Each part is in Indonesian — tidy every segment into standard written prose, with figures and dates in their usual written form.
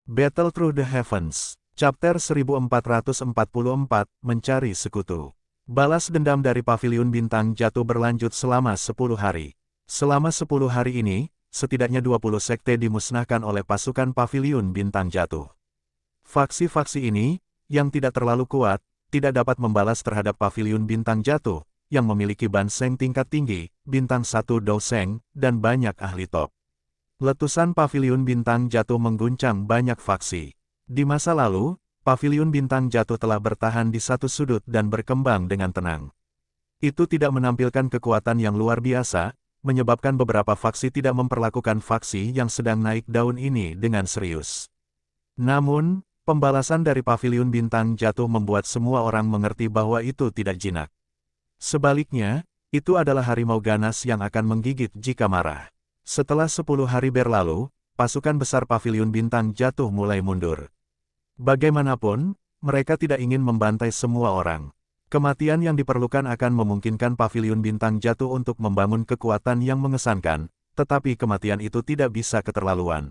Battle Through the Heavens, Chapter 1444, Mencari Sekutu. Balas dendam dari Paviliun Bintang Jatuh berlanjut selama 10 hari. Selama 10 hari ini, setidaknya 20 sekte dimusnahkan oleh pasukan Paviliun Bintang Jatuh. Faksi-faksi ini, yang tidak terlalu kuat, tidak dapat membalas terhadap Paviliun Bintang Jatuh, yang memiliki banseng tingkat tinggi, bintang 1 doseng, dan banyak ahli top. Letusan Paviliun Bintang Jatuh mengguncang banyak faksi. Di masa lalu, Paviliun Bintang Jatuh telah bertahan di satu sudut dan berkembang dengan tenang. Itu tidak menampilkan kekuatan yang luar biasa, menyebabkan beberapa faksi tidak memperlakukan faksi yang sedang naik daun ini dengan serius. Namun, pembalasan dari Paviliun Bintang Jatuh membuat semua orang mengerti bahwa itu tidak jinak. Sebaliknya, itu adalah harimau ganas yang akan menggigit jika marah. Setelah 10 hari berlalu, pasukan besar Paviliun Bintang Jatuh mulai mundur. Bagaimanapun, mereka tidak ingin membantai semua orang. Kematian yang diperlukan akan memungkinkan Paviliun Bintang Jatuh untuk membangun kekuatan yang mengesankan, tetapi kematian itu tidak bisa keterlaluan.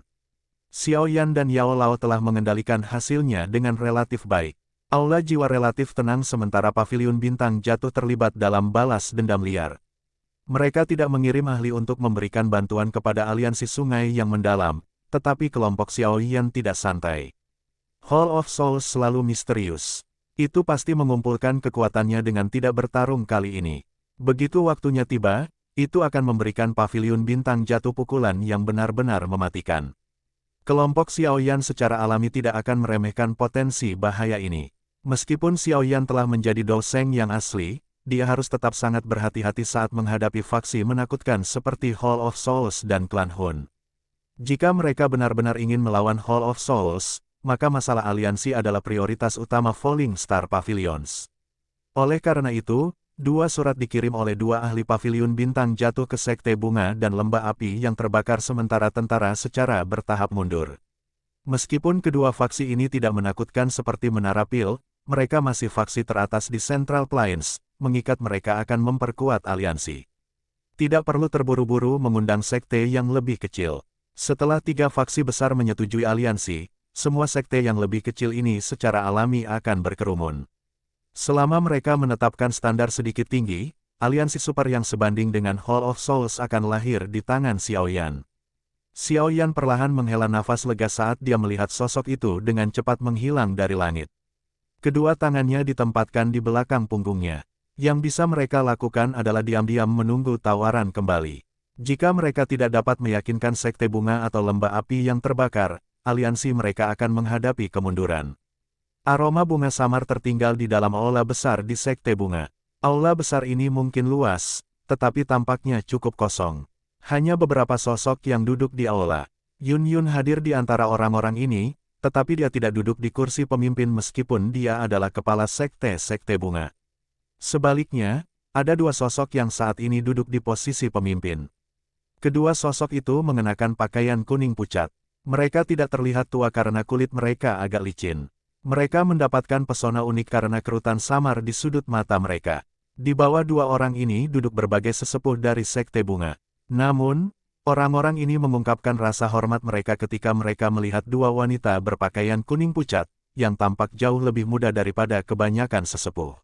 Xiao Yan dan Yao Lao telah mengendalikan hasilnya dengan relatif baik. Aula jiwa relatif tenang sementara Paviliun Bintang Jatuh terlibat dalam balas dendam liar. Mereka tidak mengirim ahli untuk memberikan bantuan kepada aliansi sungai yang mendalam, tetapi kelompok Xiao Yan tidak santai. Hall of Souls selalu misterius. Itu pasti mengumpulkan kekuatannya dengan tidak bertarung kali ini. Begitu waktunya tiba, itu akan memberikan Paviliun Bintang Jatuh pukulan yang benar-benar mematikan. Kelompok Xiao Yan secara alami tidak akan meremehkan potensi bahaya ini. Meskipun Xiao Yan telah menjadi doseng yang asli, dia harus tetap sangat berhati-hati saat menghadapi faksi menakutkan seperti Hall of Souls dan klan Hun. Jika mereka benar-benar ingin melawan Hall of Souls, maka masalah aliansi adalah prioritas utama Falling Star Pavilions. Oleh karena itu, 2 surat dikirim oleh 2 ahli Paviliun Bintang Jatuh ke Sekte Bunga dan Lembah Api yang terbakar sementara tentara secara bertahap mundur. Meskipun kedua faksi ini tidak menakutkan seperti Menara Pil, mereka masih faksi teratas di Central Plains, mengikat mereka akan memperkuat aliansi. Tidak perlu terburu-buru mengundang sekte yang lebih kecil. Setelah 3 faksi besar menyetujui aliansi, semua sekte yang lebih kecil ini secara alami akan berkerumun. Selama mereka menetapkan standar sedikit tinggi, aliansi super yang sebanding dengan Hall of Souls akan lahir di tangan Xiao Yan. Xiao Yan perlahan menghela nafas lega saat dia melihat sosok itu dengan cepat menghilang dari langit. Kedua tangannya ditempatkan di belakang punggungnya. Yang bisa mereka lakukan adalah diam-diam menunggu tawaran kembali. Jika mereka tidak dapat meyakinkan Sekte Bunga atau Lembah Api yang terbakar, aliansi mereka akan menghadapi kemunduran. Aroma bunga samar tertinggal di dalam aula besar di Sekte Bunga. Aula besar ini mungkin luas, tetapi tampaknya cukup kosong. Hanya beberapa sosok yang duduk di aula. Yun Yun hadir di antara orang-orang ini, tetapi dia tidak duduk di kursi pemimpin meskipun dia adalah kepala Sekte Bunga. Sebaliknya, ada 2 sosok yang saat ini duduk di posisi pemimpin. Kedua sosok itu mengenakan pakaian kuning pucat. Mereka tidak terlihat tua karena kulit mereka agak licin. Mereka mendapatkan pesona unik karena kerutan samar di sudut mata mereka. Di bawah 2 orang ini duduk berbagai sesepuh dari Sekte Bunga. Namun, orang-orang ini mengungkapkan rasa hormat mereka ketika mereka melihat 2 wanita berpakaian kuning pucat, yang tampak jauh lebih muda daripada kebanyakan sesepuh.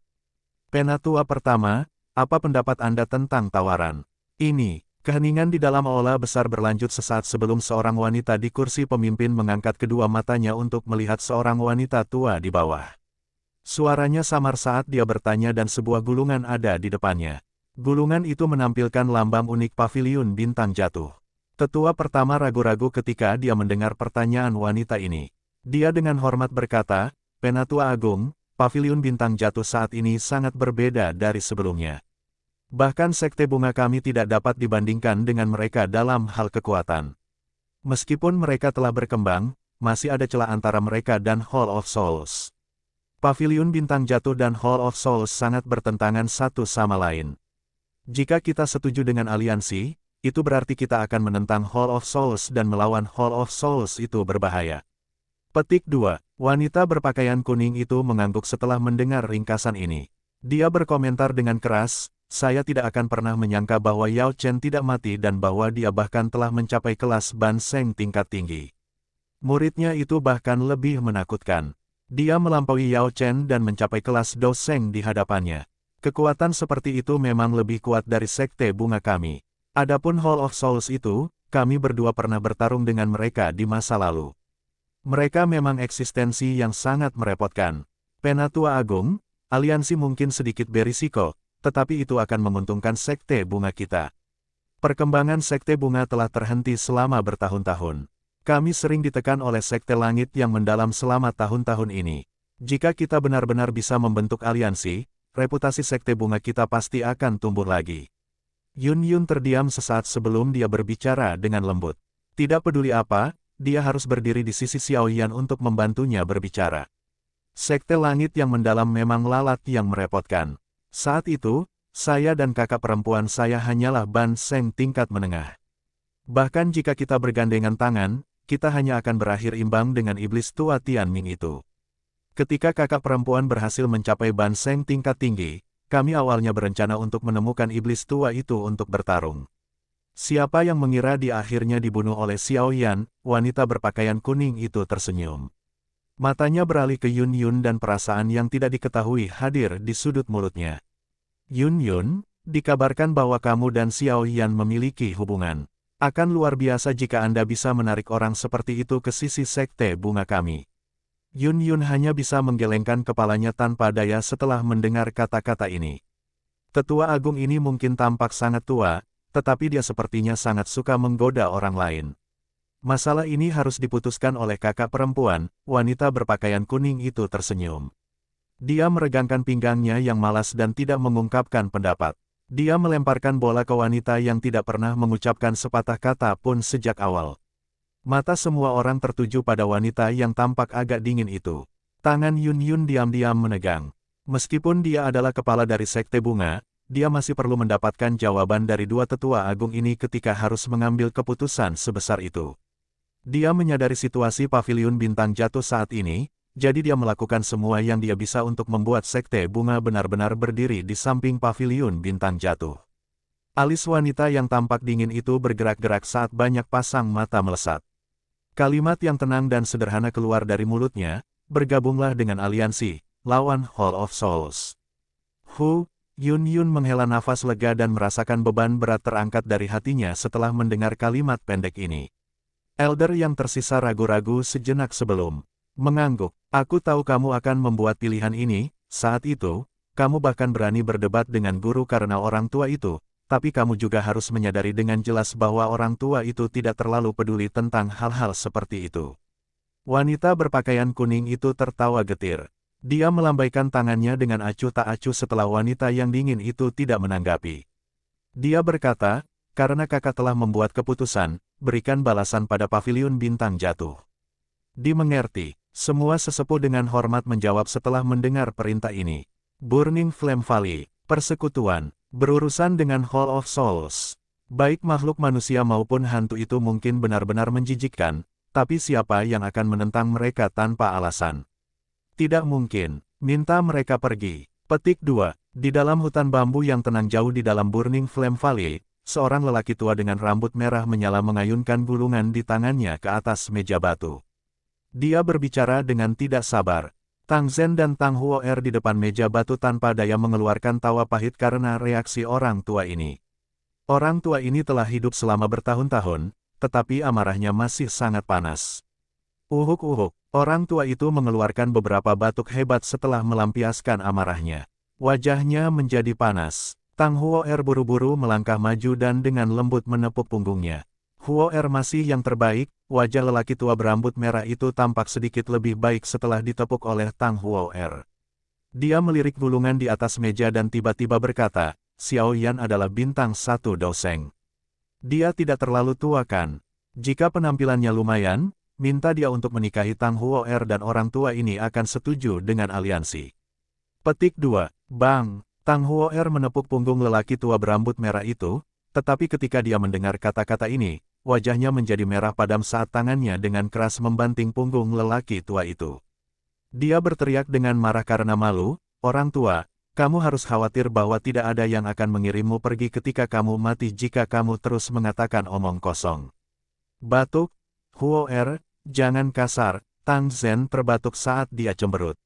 Penatua pertama, apa pendapat Anda tentang tawaran ini? Keheningan di dalam aula besar berlanjut sesaat sebelum seorang wanita di kursi pemimpin mengangkat kedua matanya untuk melihat seorang wanita tua di bawah. Suaranya samar saat dia bertanya dan sebuah gulungan ada di depannya. Gulungan itu menampilkan lambang unik Paviliun Bintang Jatuh. Tetua pertama ragu-ragu ketika dia mendengar pertanyaan wanita ini. Dia dengan hormat berkata, "Penatua Agung, Paviliun Bintang Jatuh saat ini sangat berbeda dari sebelumnya. Bahkan Sekte Bunga kami tidak dapat dibandingkan dengan mereka dalam hal kekuatan. Meskipun mereka telah berkembang, masih ada celah antara mereka dan Hall of Souls. Paviliun Bintang Jatuh dan Hall of Souls sangat bertentangan satu sama lain. Jika kita setuju dengan aliansi, itu berarti kita akan menentang Hall of Souls dan melawan Hall of Souls itu berbahaya." Petik 2. Wanita berpakaian kuning itu mengangguk setelah mendengar ringkasan ini. Dia berkomentar dengan keras, "Saya tidak akan pernah menyangka bahwa Yao Chen tidak mati dan bahwa dia bahkan telah mencapai kelas banseng tingkat tinggi. Muridnya itu bahkan lebih menakutkan. Dia melampaui Yao Chen dan mencapai kelas Doseng di hadapannya. Kekuatan seperti itu memang lebih kuat dari sekte bunga kami. Adapun Hall of Souls itu, kami berdua pernah bertarung dengan mereka di masa lalu. Mereka memang eksistensi yang sangat merepotkan. Penatua Agung, aliansi mungkin sedikit berisiko, tetapi itu akan menguntungkan sekte bunga kita. Perkembangan sekte bunga telah terhenti selama bertahun-tahun. Kami sering ditekan oleh sekte langit yang mendalam selama tahun-tahun ini. Jika kita benar-benar bisa membentuk aliansi, reputasi sekte bunga kita pasti akan tumbuh lagi. Yun Yun terdiam sesaat sebelum dia berbicara dengan lembut. Tidak peduli apa, dia harus berdiri di sisi Xiao Yan untuk membantunya berbicara. Sekte langit yang mendalam memang lalat yang merepotkan. Saat itu, saya dan kakak perempuan saya hanyalah Ban Seng tingkat menengah. Bahkan jika kita bergandengan tangan, kita hanya akan berakhir imbang dengan iblis tua Tianming itu. Ketika kakak perempuan berhasil mencapai Ban Seng tingkat tinggi, kami awalnya berencana untuk menemukan iblis tua itu untuk bertarung. Siapa yang mengira dia akhirnya dibunuh oleh Xiao Yan, wanita berpakaian kuning itu tersenyum. Matanya beralih ke Yun Yun dan perasaan yang tidak diketahui hadir di sudut mulutnya. Yun Yun, dikabarkan bahwa kamu dan Xiao Yan memiliki hubungan. Akan luar biasa jika Anda bisa menarik orang seperti itu ke sisi sekte bunga kami. Yun Yun hanya bisa menggelengkan kepalanya tanpa daya setelah mendengar kata-kata ini. Tetua agung ini mungkin tampak sangat tua, tetapi dia sepertinya sangat suka menggoda orang lain. Masalah ini harus diputuskan oleh kakak perempuan, wanita berpakaian kuning itu tersenyum. Dia meregangkan pinggangnya yang malas dan tidak mengungkapkan pendapat. Dia melemparkan bola ke wanita yang tidak pernah mengucapkan sepatah kata pun sejak awal. Mata semua orang tertuju pada wanita yang tampak agak dingin itu. Tangan Yun Yun diam-diam menegang. Meskipun dia adalah kepala dari sekte bunga, dia masih perlu mendapatkan jawaban dari dua tetua agung ini ketika harus mengambil keputusan sebesar itu. Dia menyadari situasi paviliun bintang jatuh saat ini, jadi dia melakukan semua yang dia bisa untuk membuat sekte bunga benar-benar berdiri di samping paviliun bintang jatuh. Alis wanita yang tampak dingin itu bergerak-gerak saat banyak pasang mata melesat. Kalimat yang tenang dan sederhana keluar dari mulutnya, bergabunglah dengan aliansi, lawan Hall of Souls. Yun Yun menghela nafas lega dan merasakan beban berat terangkat dari hatinya setelah mendengar kalimat pendek ini. Elder yang tersisa ragu-ragu sejenak sebelum mengangguk. Aku tahu kamu akan membuat pilihan ini. Saat itu, kamu bahkan berani berdebat dengan guru karena orang tua itu, tapi kamu juga harus menyadari dengan jelas bahwa orang tua itu tidak terlalu peduli tentang hal-hal seperti itu. Wanita berpakaian kuning itu tertawa getir. Dia melambaikan tangannya dengan acuh tak acuh setelah wanita yang dingin itu tidak menanggapi. Dia berkata, karena kakak telah membuat keputusan, berikan balasan pada paviliun bintang jatuh. Dimengerti. Semua sesepuh dengan hormat menjawab setelah mendengar perintah ini. Burning Flame Valley, persekutuan, berurusan dengan Hall of Souls. Baik makhluk manusia maupun hantu itu mungkin benar-benar menjijikkan, tapi siapa yang akan menentang mereka tanpa alasan? Tidak mungkin, minta mereka pergi. Petik 2. Di dalam hutan bambu yang tenang jauh di dalam Burning Flame Valley, seorang lelaki tua dengan rambut merah menyala mengayunkan gulungan di tangannya ke atas meja batu. Dia berbicara dengan tidak sabar. Tang Zhen dan Tang Huo'er di depan meja batu tanpa daya mengeluarkan tawa pahit karena reaksi orang tua ini. Orang tua ini telah hidup selama bertahun-tahun, tetapi amarahnya masih sangat panas. Uhuk-uhuk, orang tua itu mengeluarkan beberapa batuk hebat setelah melampiaskan amarahnya. Wajahnya menjadi panas. Tang Huo'er buru-buru melangkah maju dan dengan lembut menepuk punggungnya. Huo'er masih yang terbaik, wajah lelaki tua berambut merah itu tampak sedikit lebih baik setelah ditepuk oleh Tang Huo'er. Dia melirik gulungan di atas meja dan tiba-tiba berkata, Xiao Yan adalah bintang 1 Doseng. Dia tidak terlalu tua kan? Jika penampilannya lumayan, minta dia untuk menikahi Tang Huo'er dan orang tua ini akan setuju dengan aliansi. Petik 2. Bang! Tang Huo'er menepuk punggung lelaki tua berambut merah itu, tetapi ketika dia mendengar kata-kata ini, wajahnya menjadi merah padam saat tangannya dengan keras membanting punggung lelaki tua itu. Dia berteriak dengan marah karena malu, orang tua, kamu harus khawatir bahwa tidak ada yang akan mengirimmu pergi ketika kamu mati jika kamu terus mengatakan omong kosong. Batuk, Huo'er, Jangan kasar, Tang Zhen terbatuk saat dia cemberut.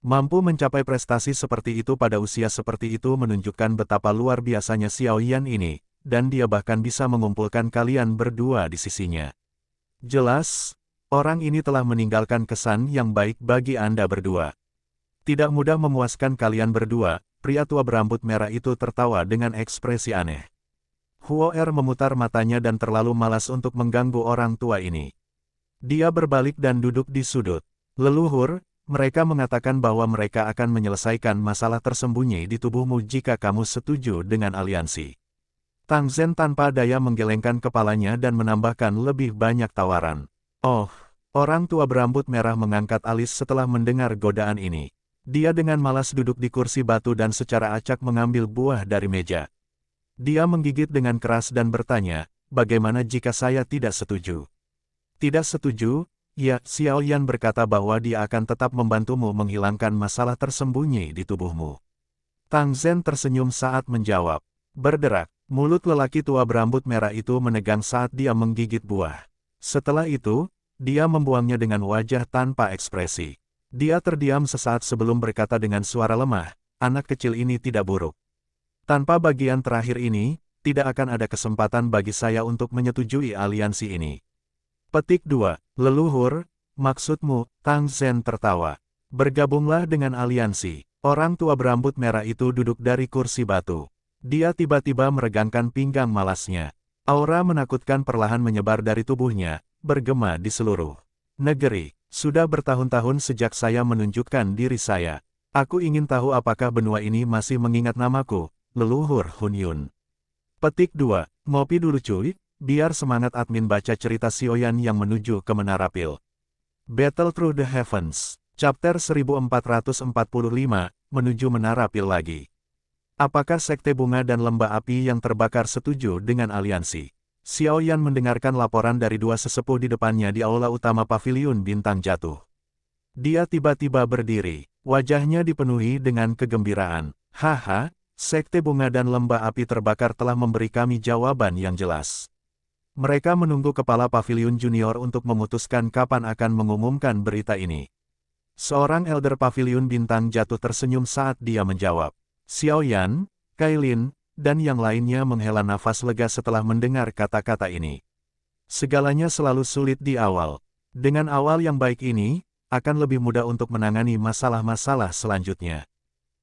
Mampu mencapai prestasi seperti itu pada usia seperti itu menunjukkan betapa luar biasanya Xiao Yan ini, dan dia bahkan bisa mengumpulkan kalian berdua di sisinya. Jelas, orang ini telah meninggalkan kesan yang baik bagi Anda berdua. Tidak mudah memuaskan kalian berdua, pria tua berambut merah itu tertawa dengan ekspresi aneh. Huo Er memutar matanya dan terlalu malas untuk mengganggu orang tua ini. Dia berbalik dan duduk di sudut. Leluhur, mereka mengatakan bahwa mereka akan menyelesaikan masalah tersembunyi di tubuhmu jika kamu setuju dengan aliansi. Tang Zhen tanpa daya menggelengkan kepalanya dan menambahkan lebih banyak tawaran. Oh, orang tua berambut merah mengangkat alis setelah mendengar godaan ini. Dia dengan malas duduk di kursi batu dan secara acak mengambil buah dari meja. Dia menggigit dengan keras dan bertanya, bagaimana jika saya tidak setuju? Tidak setuju? Ya, Xiao Yan berkata bahwa dia akan tetap membantumu menghilangkan masalah tersembunyi di tubuhmu. Tang Zhen tersenyum saat menjawab. Berderak, mulut lelaki tua berambut merah itu menegang saat dia menggigit buah. Setelah itu, dia membuangnya dengan wajah tanpa ekspresi. Dia terdiam sesaat sebelum berkata dengan suara lemah, anak kecil ini tidak buruk. Tanpa bagian terakhir ini, tidak akan ada kesempatan bagi saya untuk menyetujui aliansi ini. Petik 2. Leluhur, maksudmu, Tang Zhen tertawa. Bergabunglah dengan aliansi. Orang tua berambut merah itu duduk dari kursi batu. Dia tiba-tiba meregangkan pinggang malasnya. Aura menakutkan perlahan menyebar dari tubuhnya, bergema di seluruh negeri. Sudah bertahun-tahun sejak saya menunjukkan diri saya. Aku ingin tahu apakah benua ini masih mengingat namaku, Leluhur Hun Yun. Petik 2. Ngopi dulu cuy, biar semangat admin baca cerita Xiao Yan yang menuju ke Menara Pil. Battle Through the Heavens, Chapter 1445, menuju Menara Pil lagi. Apakah Sekte Bunga dan Lembah Api yang terbakar setuju dengan aliansi? Xiao Yan mendengarkan laporan dari dua sesepuh di depannya di aula utama Paviliun Bintang Jatuh. Dia tiba-tiba berdiri, wajahnya dipenuhi dengan kegembiraan. Haha, Sekte Bunga dan Lembah Api terbakar telah memberi kami jawaban yang jelas. Mereka menunggu kepala Paviliun Junior untuk memutuskan kapan akan mengumumkan berita ini. Seorang elder Paviliun Bintang Jatuh tersenyum saat dia menjawab. Xiao Yan, Kailin, dan yang lainnya menghela nafas lega setelah mendengar kata-kata ini. Segalanya selalu sulit di awal. Dengan awal yang baik ini, akan lebih mudah untuk menangani masalah-masalah selanjutnya.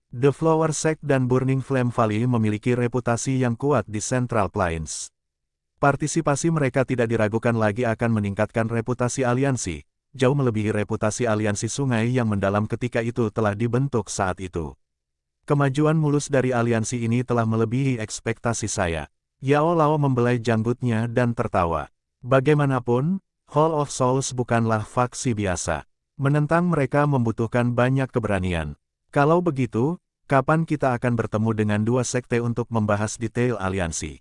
The Flower Sect dan Burning Flame Valley memiliki reputasi yang kuat di Central Plains. Partisipasi mereka tidak diragukan lagi akan meningkatkan reputasi aliansi, jauh melebihi reputasi aliansi sungai yang mendalam ketika itu telah dibentuk saat itu. Kemajuan mulus dari aliansi ini telah melebihi ekspektasi saya. Yao Lao membelai janggutnya dan tertawa. Bagaimanapun, Hall of Souls bukanlah faksi biasa. Menentang mereka membutuhkan banyak keberanian. Kalau begitu, kapan kita akan bertemu dengan dua sekte untuk membahas detail aliansi?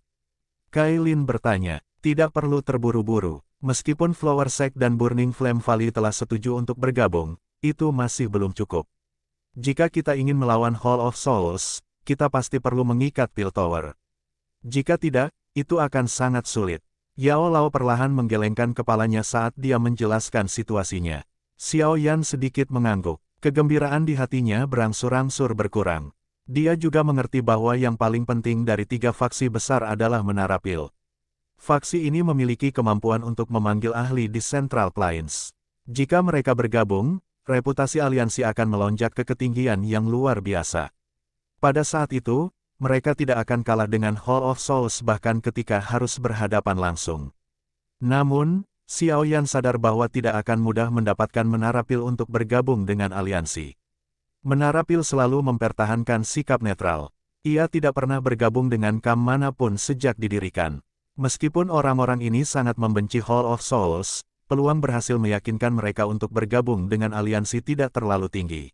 Kailin bertanya, tidak perlu terburu-buru. Meskipun Flower Sect dan Burning Flame Valley telah setuju untuk bergabung, itu masih belum cukup. Jika kita ingin melawan Hall of Souls, kita pasti perlu mengikat Pil Tower. Jika tidak, itu akan sangat sulit. Yao Lao perlahan menggelengkan kepalanya saat dia menjelaskan situasinya. Xiao Yan sedikit mengangguk. Kegembiraan di hatinya berangsur-angsur berkurang. Dia juga mengerti bahwa yang paling penting dari tiga faksi besar adalah Menara Pil. Faksi ini memiliki kemampuan untuk memanggil ahli di Central Plains. Jika mereka bergabung, reputasi aliansi akan melonjak ke ketinggian yang luar biasa. Pada saat itu, mereka tidak akan kalah dengan Hall of Souls bahkan ketika harus berhadapan langsung. Namun, Xiao Yan sadar bahwa tidak akan mudah mendapatkan Menara Pil untuk bergabung dengan aliansi. Menara Pil selalu mempertahankan sikap netral. Ia tidak pernah bergabung dengan kam manapun sejak didirikan. Meskipun orang-orang ini sangat membenci Hall of Souls, peluang berhasil meyakinkan mereka untuk bergabung dengan aliansi tidak terlalu tinggi.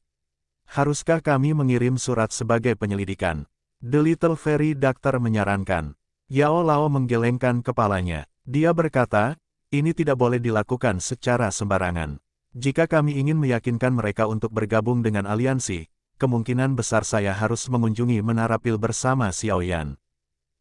Haruskah kami mengirim surat sebagai penyelidikan? The Little Fairy Doctor menyarankan. Yao Lao menggelengkan kepalanya. Dia berkata, ini tidak boleh dilakukan secara sembarangan. Jika kami ingin meyakinkan mereka untuk bergabung dengan aliansi, kemungkinan besar saya harus mengunjungi Menara Pil bersama Xiao Yan.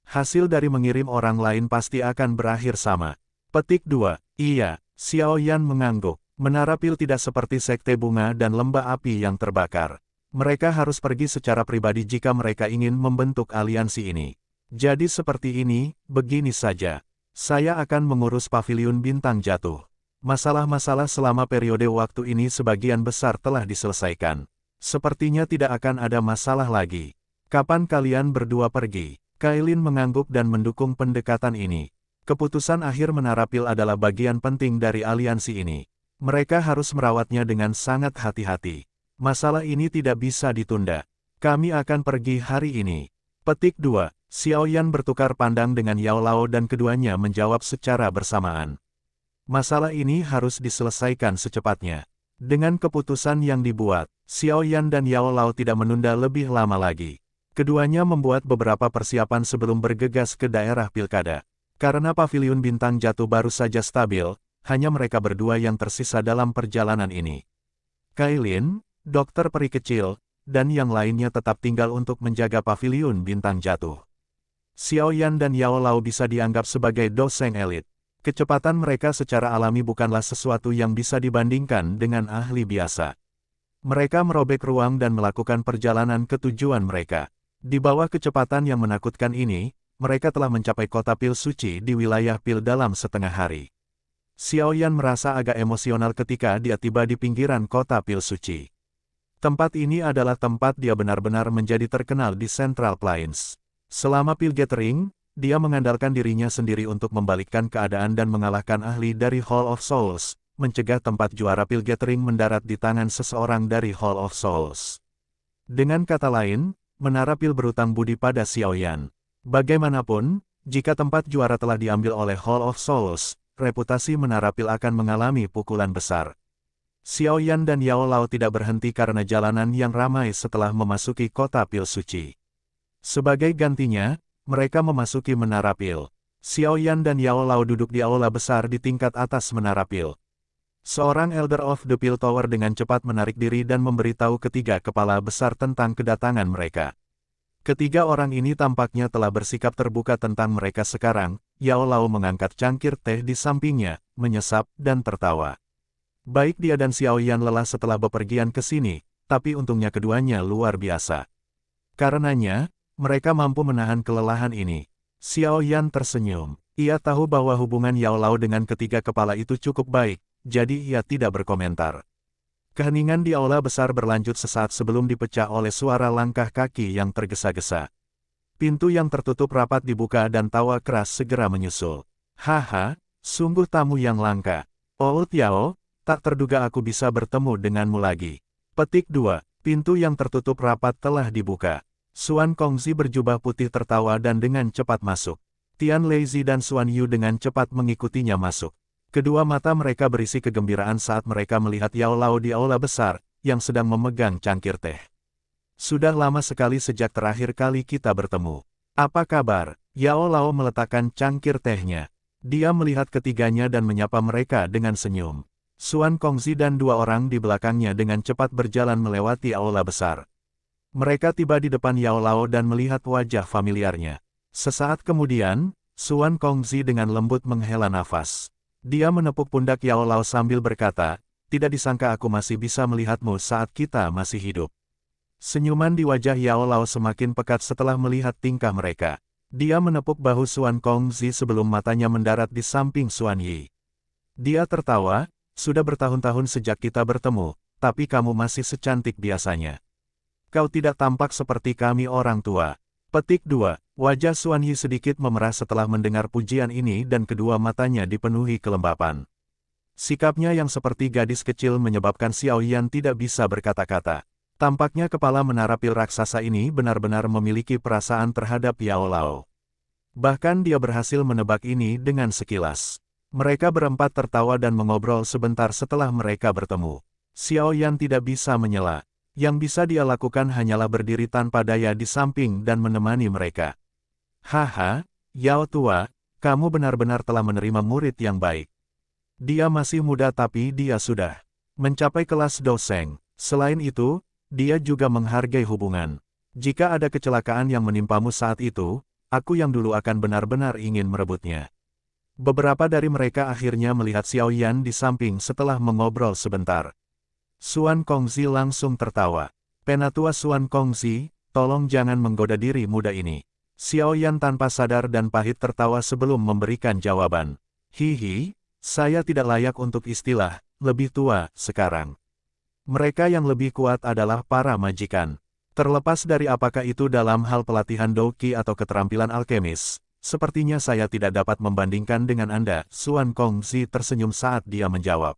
Hasil dari mengirim orang lain pasti akan berakhir sama. Petik 2. Iya, Xiao Yan mengangguk. Menara pil tidak seperti sekte bunga dan lembah api yang terbakar. Mereka harus pergi secara pribadi jika mereka ingin membentuk aliansi ini. Jadi seperti ini, begini saja. Saya akan mengurus paviliun bintang jatuh. Masalah-masalah selama periode waktu ini sebagian besar telah diselesaikan. Sepertinya tidak akan ada masalah lagi. Kapan kalian berdua pergi? Kailin mengangguk dan mendukung pendekatan ini. Keputusan akhir menara pil adalah bagian penting dari aliansi ini. Mereka harus merawatnya dengan sangat hati-hati. Masalah ini tidak bisa ditunda. Kami akan pergi hari ini. Petik 2. Xiao Yan bertukar pandang dengan Yao Lao dan keduanya menjawab secara bersamaan. Masalah ini harus diselesaikan secepatnya. Dengan keputusan yang dibuat, Xiao Yan dan Yao Lao tidak menunda lebih lama lagi. Keduanya membuat beberapa persiapan sebelum bergegas ke daerah pilkada. Karena paviliun bintang jatuh baru saja stabil, hanya mereka berdua yang tersisa dalam perjalanan ini. Kailin, dokter peri kecil, dan yang lainnya tetap tinggal untuk menjaga paviliun bintang jatuh. Xiao Yan dan Yao Lao bisa dianggap sebagai dosen elit. Kecepatan mereka secara alami bukanlah sesuatu yang bisa dibandingkan dengan ahli biasa. Mereka merobek ruang dan melakukan perjalanan ke tujuan mereka. Di bawah kecepatan yang menakutkan ini, mereka telah mencapai kota pil suci di wilayah pil dalam setengah hari. Xiao Yan merasa agak emosional ketika dia tiba di pinggiran kota pil suci. Tempat ini adalah tempat dia benar-benar menjadi terkenal di Central Plains. Selama pil gathering, dia mengandalkan dirinya sendiri untuk membalikkan keadaan dan mengalahkan ahli dari Hall of Souls, mencegah tempat juara pil gathering mendarat di tangan seseorang dari Hall of Souls. Dengan kata lain, menara pil berutang budi pada Xiao Yan. Bagaimanapun, jika tempat juara telah diambil oleh Hall of Souls, reputasi menara pil akan mengalami pukulan besar. Xiao Yan dan Yao Lao tidak berhenti karena jalanan yang ramai setelah memasuki kota pil suci. Sebagai gantinya, mereka memasuki menara pil. Xiao Yan dan Yao Lao duduk di aula besar di tingkat atas menara pil. Seorang Elder of the Pil Tower dengan cepat menarik diri dan memberitahu ketiga kepala besar tentang kedatangan mereka. Ketiga orang ini tampaknya telah bersikap terbuka tentang mereka sekarang. Yao Lao mengangkat cangkir teh di sampingnya, menyesap, dan tertawa. Baik dia dan Xiao Yan lelah setelah bepergian ke sini, tapi untungnya keduanya luar biasa. Karenanya, mereka mampu menahan kelelahan ini. Xiao Yan tersenyum. Ia tahu bahwa hubungan Yao Lao dengan ketiga kepala itu cukup baik, jadi ia tidak berkomentar. Keheningan di aula besar berlanjut sesaat sebelum dipecah oleh suara langkah kaki yang tergesa-gesa. Pintu yang tertutup rapat dibuka dan tawa keras segera menyusul. Haha, sungguh tamu yang langka. Old Yao, tak terduga aku bisa bertemu denganmu lagi. Petik 2. Pintu yang tertutup rapat telah dibuka. Xuan Kongzi berjubah putih tertawa dan dengan cepat masuk. Tian Leizi dan Xuan Yu dengan cepat mengikutinya masuk. Kedua mata mereka berisi kegembiraan saat mereka melihat Yao Lao di aula besar, yang sedang memegang cangkir teh. Sudah lama sekali sejak terakhir kali kita bertemu. Apa kabar? Yao Lao meletakkan cangkir tehnya. Dia melihat ketiganya dan menyapa mereka dengan senyum. Xuan Kongzi dan dua orang di belakangnya dengan cepat berjalan melewati aula besar. Mereka tiba di depan Yao Lao dan melihat wajah familiarnya. Sesaat kemudian, Xuan Kongzi dengan lembut menghela nafas. Dia menepuk pundak Yao Lao sambil berkata, "Tidak disangka aku masih bisa melihatmu saat kita masih hidup." Senyuman di wajah Yao Lao semakin pekat setelah melihat tingkah mereka. Dia menepuk bahu Xuan Kongzi sebelum matanya mendarat di samping Xuan Yi. Dia tertawa, "Sudah bertahun-tahun sejak kita bertemu, tapi kamu masih secantik biasanya. Kau tidak tampak seperti kami orang tua." Petik 2. Wajah Xuan Yi sedikit memerah setelah mendengar pujian ini dan kedua matanya dipenuhi kelembapan. Sikapnya yang seperti gadis kecil menyebabkan Xiao Yan tidak bisa berkata-kata. Tampaknya kepala menara pil raksasa ini benar-benar memiliki perasaan terhadap Yao Lao. Bahkan dia berhasil menebak ini dengan sekilas. Mereka berempat tertawa dan mengobrol sebentar setelah mereka bertemu. Xiao Yan tidak bisa menyela. Yang bisa dia lakukan hanyalah berdiri tanpa daya di samping dan menemani mereka. Haha, Yao tua, kamu benar-benar telah menerima murid yang baik. Dia masih muda tapi dia sudah mencapai kelas doseng. Selain itu, dia juga menghargai hubungan. Jika ada kecelakaan yang menimpamu saat itu, aku yang dulu akan benar-benar ingin merebutnya. Beberapa dari mereka akhirnya melihat Xiao Yan di samping setelah mengobrol sebentar. Xuan Kongzi langsung tertawa. Penatua Xuan Kongzi, tolong jangan menggoda diri muda ini. Xiao Yan tanpa sadar dan pahit tertawa sebelum memberikan jawaban. Hihi, saya tidak layak untuk istilah, lebih tua, sekarang. Mereka yang lebih kuat adalah para majikan. Terlepas dari apakah itu dalam hal pelatihan Douqi atau keterampilan alkemis, sepertinya saya tidak dapat membandingkan dengan Anda. Xuan Kongzi tersenyum saat dia menjawab.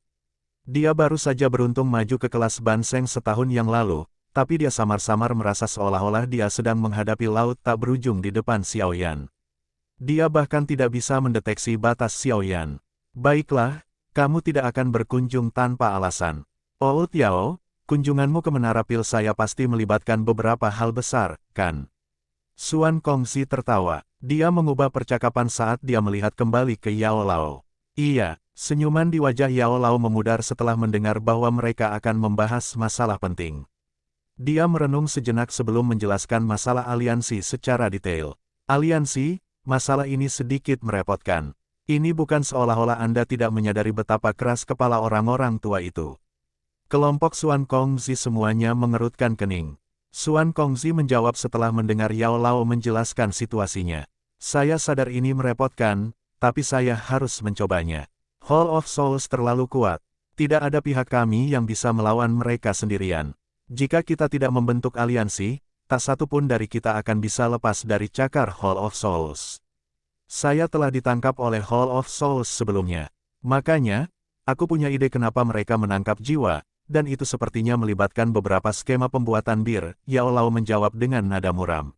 Dia baru saja beruntung maju ke kelas Banseng setahun yang lalu, tapi dia samar-samar merasa seolah-olah dia sedang menghadapi laut tak berujung di depan Xiao Yan. Dia bahkan tidak bisa mendeteksi batas Xiao Yan. Baiklah, kamu tidak akan berkunjung tanpa alasan. Oh Tiao, kunjunganmu ke Menara Pil saya pasti melibatkan beberapa hal besar, kan? Xuan Kongzi tertawa. Dia mengubah percakapan saat dia melihat kembali ke Yao Lao. Iya, senyuman di wajah Yao Lao memudar setelah mendengar bahwa mereka akan membahas masalah penting. Dia merenung sejenak sebelum menjelaskan masalah aliansi secara detail. Aliansi, masalah ini sedikit merepotkan. Ini bukan seolah-olah Anda tidak menyadari betapa keras kepala orang-orang tua itu. Kelompok Xuan Kongzi semuanya mengerutkan kening. Xuan Kongzi menjawab setelah mendengar Yao Lao menjelaskan situasinya. Saya sadar ini merepotkan, tapi saya harus mencobanya. Hall of Souls terlalu kuat. Tidak ada pihak kami yang bisa melawan mereka sendirian. Jika kita tidak membentuk aliansi, tak satu pun dari kita akan bisa lepas dari cakar Hall of Souls. Saya telah ditangkap oleh Hall of Souls sebelumnya. Makanya, aku punya ide kenapa mereka menangkap jiwa, dan itu sepertinya melibatkan beberapa skema pembuatan bir. Yao Lao menjawab dengan nada muram.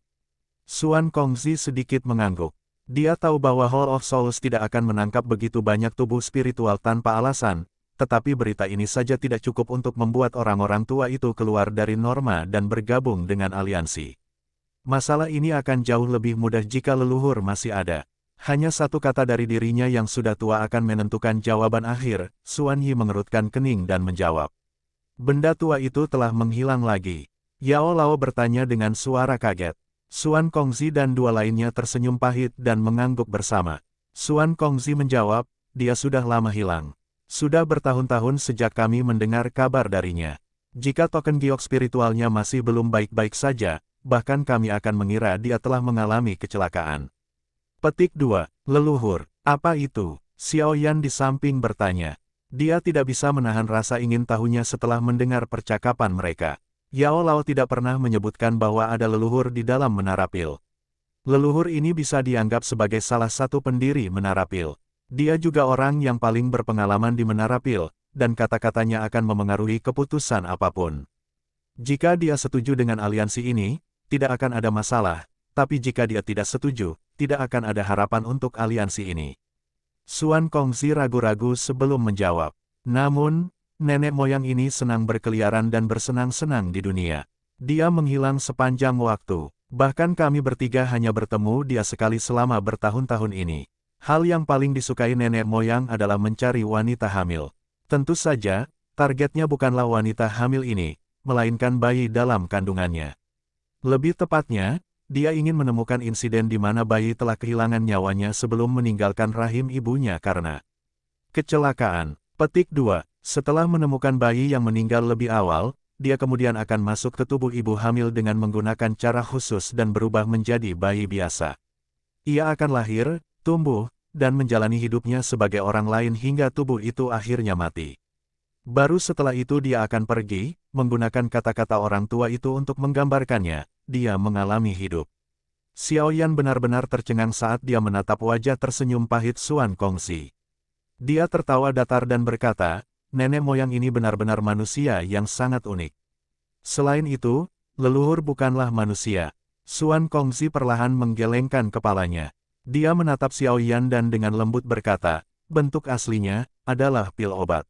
Xuan Kongzi sedikit mengangguk. Dia tahu bahwa Hall of Souls tidak akan menangkap begitu banyak tubuh spiritual tanpa alasan, tetapi berita ini saja tidak cukup untuk membuat orang-orang tua itu keluar dari norma dan bergabung dengan aliansi. Masalah ini akan jauh lebih mudah jika leluhur masih ada. Hanya satu kata dari dirinya yang sudah tua akan menentukan jawaban akhir. Xuan Yi mengerutkan kening dan menjawab. Benda tua itu telah menghilang lagi. Yao Lao bertanya dengan suara kaget. Xuan Kongzi dan dua lainnya tersenyum pahit dan mengangguk bersama. Xuan Kongzi menjawab, dia sudah lama hilang. Sudah bertahun-tahun sejak kami mendengar kabar darinya. Jika token giok spiritualnya masih belum baik-baik saja, bahkan kami akan mengira dia telah mengalami kecelakaan. Petik 2. Leluhur. Apa itu? Xiao Yan di samping bertanya. Dia tidak bisa menahan rasa ingin tahunya setelah mendengar percakapan mereka. Yao Lao tidak pernah menyebutkan bahwa ada leluhur di dalam Menara Pil. Leluhur ini bisa dianggap sebagai salah satu pendiri Menara Pil. Dia juga orang yang paling berpengalaman di Menara Pil, dan kata-katanya akan memengaruhi keputusan apapun. Jika dia setuju dengan aliansi ini, tidak akan ada masalah, tapi jika dia tidak setuju, tidak akan ada harapan untuk aliansi ini. Xuan Kongzi ragu-ragu sebelum menjawab. Namun, nenek moyang ini senang berkeliaran dan bersenang-senang di dunia. Dia menghilang sepanjang waktu. Bahkan kami bertiga hanya bertemu dia sekali selama bertahun-tahun ini. Hal yang paling disukai nenek moyang adalah mencari wanita hamil. Tentu saja, targetnya bukanlah wanita hamil ini, melainkan bayi dalam kandungannya. Lebih tepatnya, dia ingin menemukan insiden di mana bayi telah kehilangan nyawanya sebelum meninggalkan rahim ibunya karena kecelakaan. Petik 2. Setelah menemukan bayi yang meninggal lebih awal, dia kemudian akan masuk ke tubuh ibu hamil dengan menggunakan cara khusus dan berubah menjadi bayi biasa. Ia akan lahir, tumbuh, dan menjalani hidupnya sebagai orang lain hingga tubuh itu akhirnya mati. Baru setelah itu dia akan pergi, menggunakan kata-kata orang tua itu untuk menggambarkannya, dia mengalami hidup. Xiao Yan benar-benar tercengang saat dia menatap wajah tersenyum pahit Xuan Kongzi. Dia tertawa datar dan berkata, nenek moyang ini benar-benar manusia yang sangat unik. Selain itu, leluhur bukanlah manusia. Xuan Kongzi perlahan menggelengkan kepalanya. Dia menatap Xiao Yan dan dengan lembut berkata, bentuk aslinya adalah pil obat.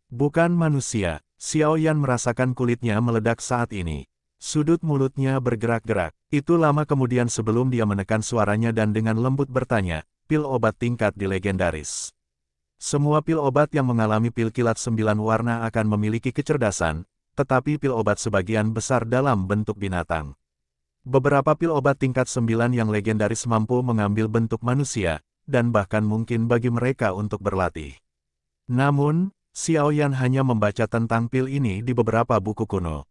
Bukan manusia. Xiao Yan merasakan kulitnya meledak saat ini. Sudut mulutnya bergerak-gerak. Itu lama kemudian sebelum dia menekan suaranya dan dengan lembut bertanya, pil obat tingkat di legendaris. Semua pil obat yang mengalami pil kilat 9 warna akan memiliki kecerdasan, tetapi pil obat sebagian besar dalam bentuk binatang. Beberapa pil obat tingkat 9 yang legendaris mampu mengambil bentuk manusia, dan bahkan mungkin bagi mereka untuk berlatih. Namun, Xiao Yan hanya membaca tentang pil ini di beberapa buku kuno.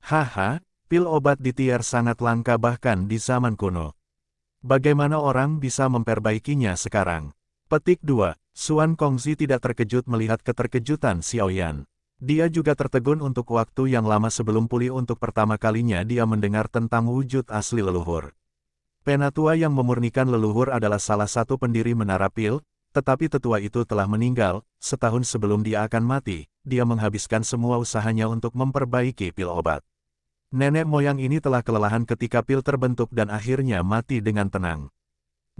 Haha, pil obat di tier sangat langka bahkan di zaman kuno. Bagaimana orang bisa memperbaikinya sekarang? Petik 2. Xuan Kongzi tidak terkejut melihat keterkejutan Xiao Yan. Dia juga tertegun untuk waktu yang lama sebelum pulih untuk pertama kalinya dia mendengar tentang wujud asli leluhur. Penatua yang memurnikan leluhur adalah salah satu pendiri Menara Pil, tetapi tetua itu telah meninggal. Setahun sebelum dia akan mati, dia menghabiskan semua usahanya untuk memperbaiki pil obat. Nenek moyang ini telah kelelahan ketika pil terbentuk dan akhirnya mati dengan tenang.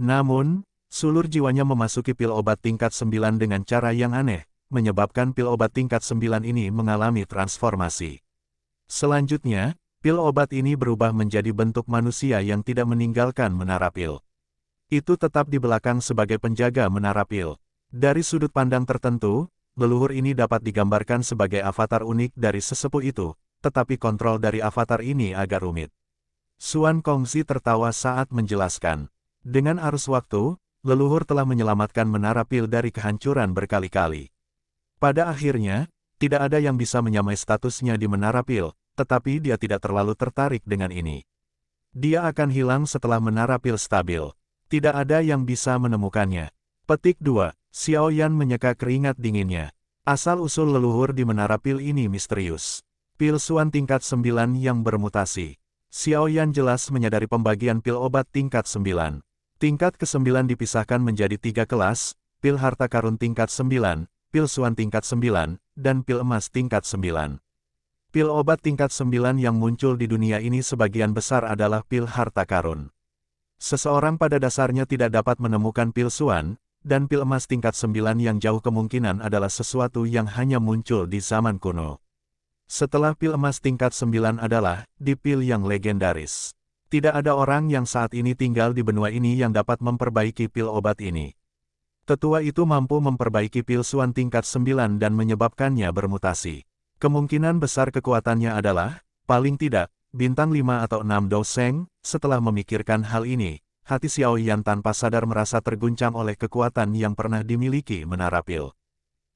Namun, sulur jiwanya memasuki pil obat tingkat 9 dengan cara yang aneh, menyebabkan pil obat tingkat 9 ini mengalami transformasi. Selanjutnya, pil obat ini berubah menjadi bentuk manusia yang tidak meninggalkan Menara Pil. Itu tetap di belakang sebagai penjaga Menara Pil. Dari sudut pandang tertentu, leluhur ini dapat digambarkan sebagai avatar unik dari sesepuh itu, tetapi kontrol dari avatar ini agak rumit. Xuan Kongzi tertawa saat menjelaskan. Dengan arus waktu, leluhur telah menyelamatkan Menara Pil dari kehancuran berkali-kali. Pada akhirnya, tidak ada yang bisa menyamai statusnya di Menara Pil, tetapi dia tidak terlalu tertarik dengan ini. Dia akan hilang setelah Menara Pil stabil. Tidak ada yang bisa menemukannya. Petik 2. Xiao Yan menyeka keringat dinginnya. Asal-usul leluhur di Menara Pil ini misterius. Pil Xuan tingkat 9 yang bermutasi. Xiao Yan jelas menyadari pembagian pil obat tingkat 9. Tingkat ke-9 dipisahkan menjadi 3 kelas, pil harta karun tingkat 9, pil Xuan tingkat 9, dan pil emas tingkat 9. Pil obat tingkat 9 yang muncul di dunia ini sebagian besar adalah pil harta karun. Seseorang pada dasarnya tidak dapat menemukan pil Xuan, dan pil emas tingkat 9 yang jauh kemungkinan adalah sesuatu yang hanya muncul di zaman kuno. Setelah pil emas tingkat 9 adalah di pil yang legendaris. Tidak ada orang yang saat ini tinggal di benua ini yang dapat memperbaiki pil obat ini. Tetua itu mampu memperbaiki pil Xuan tingkat 9 dan menyebabkannya bermutasi. Kemungkinan besar kekuatannya adalah, paling tidak, bintang 5 atau 6 doseng. Setelah memikirkan hal ini, hati Xiao Yan tanpa sadar merasa terguncang oleh kekuatan yang pernah dimiliki Menara Pil.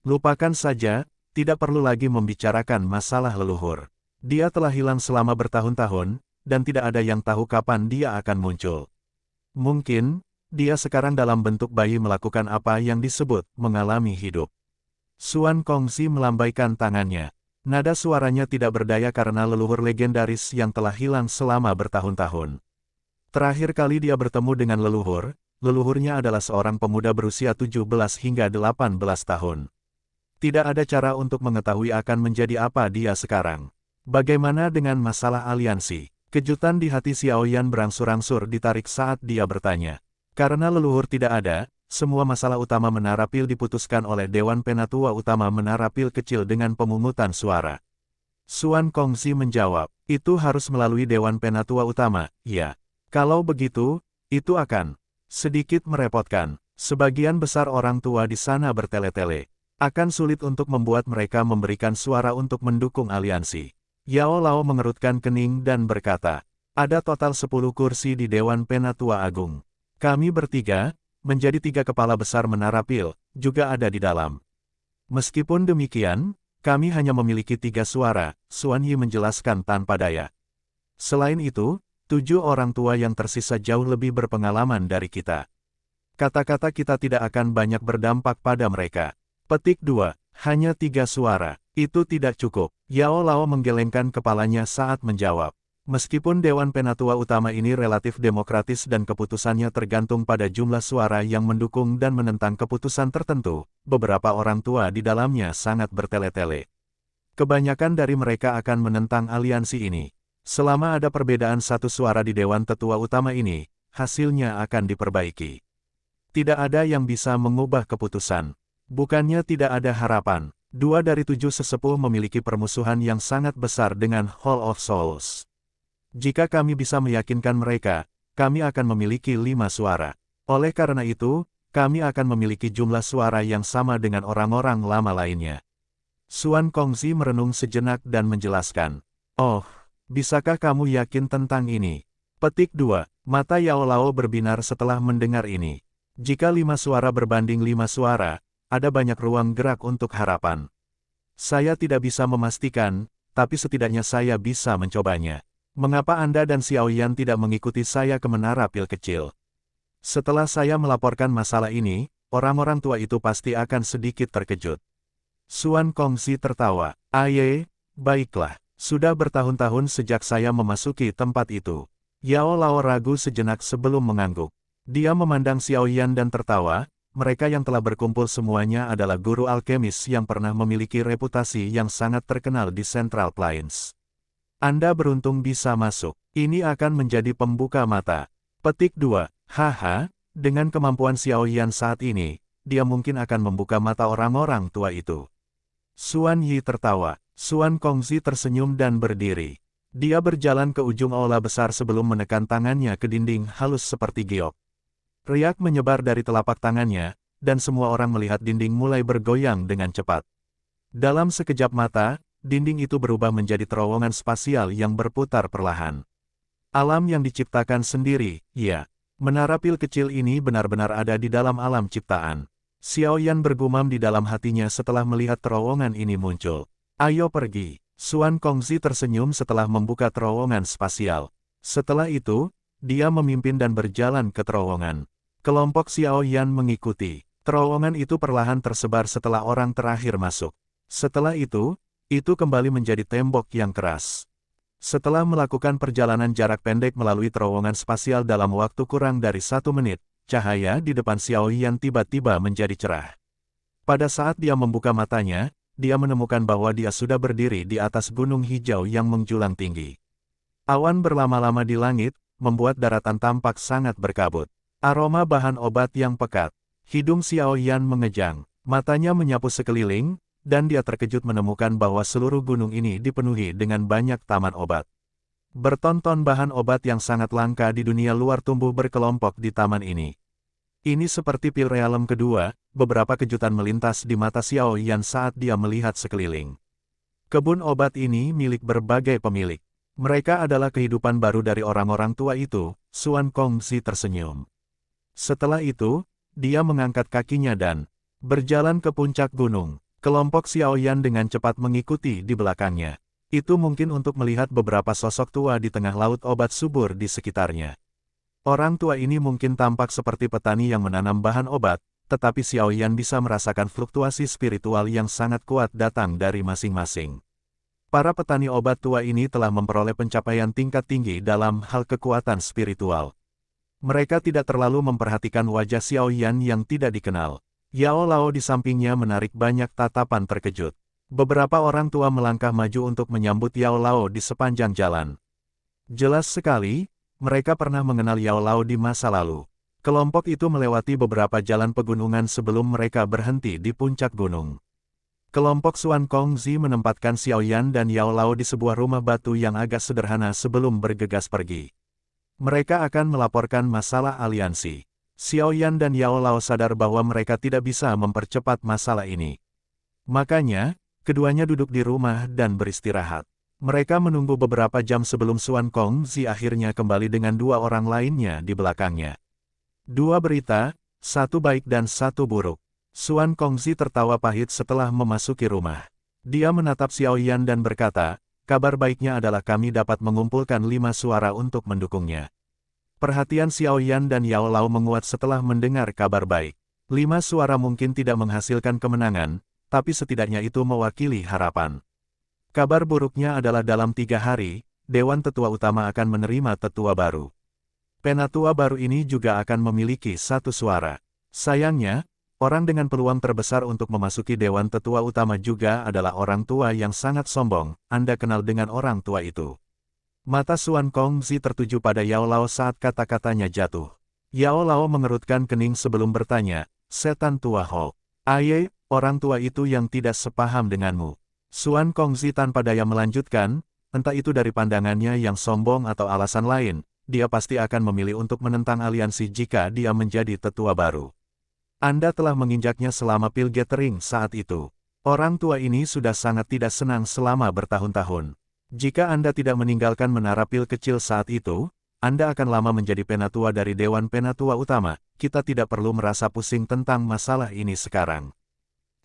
Lupakan saja. Tidak perlu lagi membicarakan masalah leluhur. Dia telah hilang selama bertahun-tahun, dan tidak ada yang tahu kapan dia akan muncul. Mungkin, dia sekarang dalam bentuk bayi melakukan apa yang disebut mengalami hidup. Xuan Kongzi melambaikan tangannya. Nada suaranya tidak berdaya karena leluhur legendaris yang telah hilang selama bertahun-tahun. Terakhir kali dia bertemu dengan leluhurnya adalah seorang pemuda berusia 17 hingga 18 tahun. Tidak ada cara untuk mengetahui akan menjadi apa dia sekarang. Bagaimana dengan masalah aliansi? Kejutan di hati Xiao Yan berangsur-angsur ditarik saat dia bertanya. Karena leluhur tidak ada, semua masalah utama Menara Pil diputuskan oleh Dewan Penatua Utama Menara Pil kecil dengan pemungutan suara. Xuan Kongzi menjawab, itu harus melalui Dewan Penatua Utama, ya. Kalau begitu, itu akan sedikit merepotkan. Sebagian besar orang tua di sana bertele-tele. Akan sulit untuk membuat mereka memberikan suara untuk mendukung aliansi. Yao Lao mengerutkan kening dan berkata, ada total 10 kursi di Dewan Penatua Agung. Kami bertiga, menjadi 3 kepala besar Menara Pil, juga ada di dalam. Meskipun demikian, kami hanya memiliki 3 suara, Xuan Yi menjelaskan tanpa daya. Selain itu, 7 orang tua yang tersisa jauh lebih berpengalaman dari kita. Kata-kata kita tidak akan banyak berdampak pada mereka. Petik 2. Hanya 3 suara. Itu tidak cukup. Yao Lao menggelengkan kepalanya saat menjawab. Meskipun Dewan Penatua Utama ini relatif demokratis dan keputusannya tergantung pada jumlah suara yang mendukung dan menentang keputusan tertentu, beberapa orang tua di dalamnya sangat bertele-tele. Kebanyakan dari mereka akan menentang aliansi ini. Selama ada perbedaan 1 suara di Dewan Tetua Utama ini, hasilnya akan diperbaiki. Tidak ada yang bisa mengubah keputusan. Bukannya tidak ada harapan. 2 dari 7 sesepuh memiliki permusuhan yang sangat besar dengan Hall of Souls. Jika kami bisa meyakinkan mereka, kami akan memiliki 5 suara. Oleh karena itu, kami akan memiliki jumlah suara yang sama dengan orang-orang lama lainnya. Xuan Kongzi merenung sejenak dan menjelaskan. Oh, bisakah kamu yakin tentang ini? Petik 2. Mata Yao Lao berbinar setelah mendengar ini. Jika 5 suara berbanding 5 suara, ada banyak ruang gerak untuk harapan. Saya tidak bisa memastikan, tapi setidaknya saya bisa mencobanya. Mengapa Anda dan Xiao Yan tidak mengikuti saya ke menara pil kecil? Setelah saya melaporkan masalah ini, orang-orang tua itu pasti akan sedikit terkejut. Xuan Kongzi tertawa. Aye, baiklah. Sudah bertahun-tahun sejak saya memasuki tempat itu. Yao Lao ragu sejenak sebelum mengangguk. Dia memandang Xiao Yan dan tertawa. Mereka yang telah berkumpul semuanya adalah guru alkemis yang pernah memiliki reputasi yang sangat terkenal di Central Plains. Anda beruntung bisa masuk. Ini akan menjadi pembuka mata. Petik 2. Haha, dengan kemampuan Xiao Yan saat ini, dia mungkin akan membuka mata orang-orang tua itu. Xuan Yi tertawa. Xuan Kongzi tersenyum dan berdiri. Dia berjalan ke ujung aula besar sebelum menekan tangannya ke dinding halus seperti giok. Riak menyebar dari telapak tangannya, dan semua orang melihat dinding mulai bergoyang dengan cepat. Dalam sekejap mata, dinding itu berubah menjadi terowongan spasial yang berputar perlahan. Alam yang diciptakan sendiri, ya. Menara pil kecil ini benar-benar ada di dalam alam ciptaan. Xiao Yan bergumam di dalam hatinya setelah melihat terowongan ini muncul. Ayo pergi. Xuan Kongzi tersenyum setelah membuka terowongan spasial. Setelah itu, dia memimpin dan berjalan ke terowongan. Kelompok Xiao Yan mengikuti. Terowongan itu perlahan tersebar setelah orang terakhir masuk. Setelah itu kembali menjadi tembok yang keras. Setelah melakukan perjalanan jarak pendek melalui terowongan spasial dalam waktu kurang dari 1 menit, cahaya di depan Xiao Yan tiba-tiba menjadi cerah. Pada saat dia membuka matanya, dia menemukan bahwa dia sudah berdiri di atas gunung hijau yang menjulang tinggi. Awan berlama-lama di langit, membuat daratan tampak sangat berkabut. Aroma bahan obat yang pekat. Hidung Xiao Yan mengejang. Matanya menyapu sekeliling, dan dia terkejut menemukan bahwa seluruh gunung ini dipenuhi dengan banyak taman obat. Bertonton bahan obat yang sangat langka di dunia luar tumbuh berkelompok di taman ini. Ini seperti pil realem kedua, beberapa kejutan melintas di mata Xiao Yan saat dia melihat sekeliling. Kebun obat ini milik berbagai pemilik. Mereka adalah kehidupan baru dari orang-orang tua itu, Xuan Kongzi tersenyum. Setelah itu, dia mengangkat kakinya dan berjalan ke puncak gunung. Kelompok Xiao Yan dengan cepat mengikuti di belakangnya. Itu mungkin untuk melihat beberapa sosok tua di tengah laut obat subur di sekitarnya. Orang tua ini mungkin tampak seperti petani yang menanam bahan obat, tetapi Xiao Yan bisa merasakan fluktuasi spiritual yang sangat kuat datang dari masing-masing. Para petani obat tua ini telah memperoleh pencapaian tingkat tinggi dalam hal kekuatan spiritual. Mereka tidak terlalu memperhatikan wajah Xiao Yan yang tidak dikenal. Yao Lao di sampingnya menarik banyak tatapan terkejut. Beberapa orang tua melangkah maju untuk menyambut Yao Lao di sepanjang jalan. Jelas sekali, mereka pernah mengenal Yao Lao di masa lalu. Kelompok itu melewati beberapa jalan pegunungan sebelum mereka berhenti di puncak gunung. Kelompok Xuan Kongzi menempatkan Xiao Yan dan Yao Lao di sebuah rumah batu yang agak sederhana sebelum bergegas pergi. Mereka akan melaporkan masalah aliansi. Xiao Yan dan Yao Lao sadar bahwa mereka tidak bisa mempercepat masalah ini. Makanya, keduanya duduk di rumah dan beristirahat. Mereka menunggu beberapa jam sebelum Xuan Kongzi akhirnya kembali dengan 2 orang lainnya di belakangnya. 2 berita, 1 baik dan 1 buruk. Xuan Kongzi tertawa pahit setelah memasuki rumah. Dia menatap Xiao Yan dan berkata, kabar baiknya adalah kami dapat mengumpulkan 5 suara untuk mendukungnya. Perhatian Xiao Yan dan Yao Lao menguat setelah mendengar kabar baik. 5 suara mungkin tidak menghasilkan kemenangan, tapi setidaknya itu mewakili harapan. Kabar buruknya adalah dalam 3 hari, Dewan Tetua Utama akan menerima tetua baru. Penatua baru ini juga akan memiliki 1 suara. Sayangnya, orang dengan peluang terbesar untuk memasuki Dewan Tetua Utama juga adalah orang tua yang sangat sombong. Anda kenal dengan orang tua itu. Mata Xuan Kongzi tertuju pada Yao Lao saat kata-katanya jatuh. Yao Lao mengerutkan kening sebelum bertanya, setan tua Ho. Aye, orang tua itu yang tidak sepaham denganmu. Xuan Kongzi tanpa daya melanjutkan, entah itu dari pandangannya yang sombong atau alasan lain, dia pasti akan memilih untuk menentang aliansi jika dia menjadi tetua baru. Anda telah menginjaknya selama pil gathering saat itu. Orang tua ini sudah sangat tidak senang selama bertahun-tahun. Jika Anda tidak meninggalkan menara pil kecil saat itu, Anda akan lama menjadi penatua dari Dewan Penatua Utama, kita tidak perlu merasa pusing tentang masalah ini sekarang.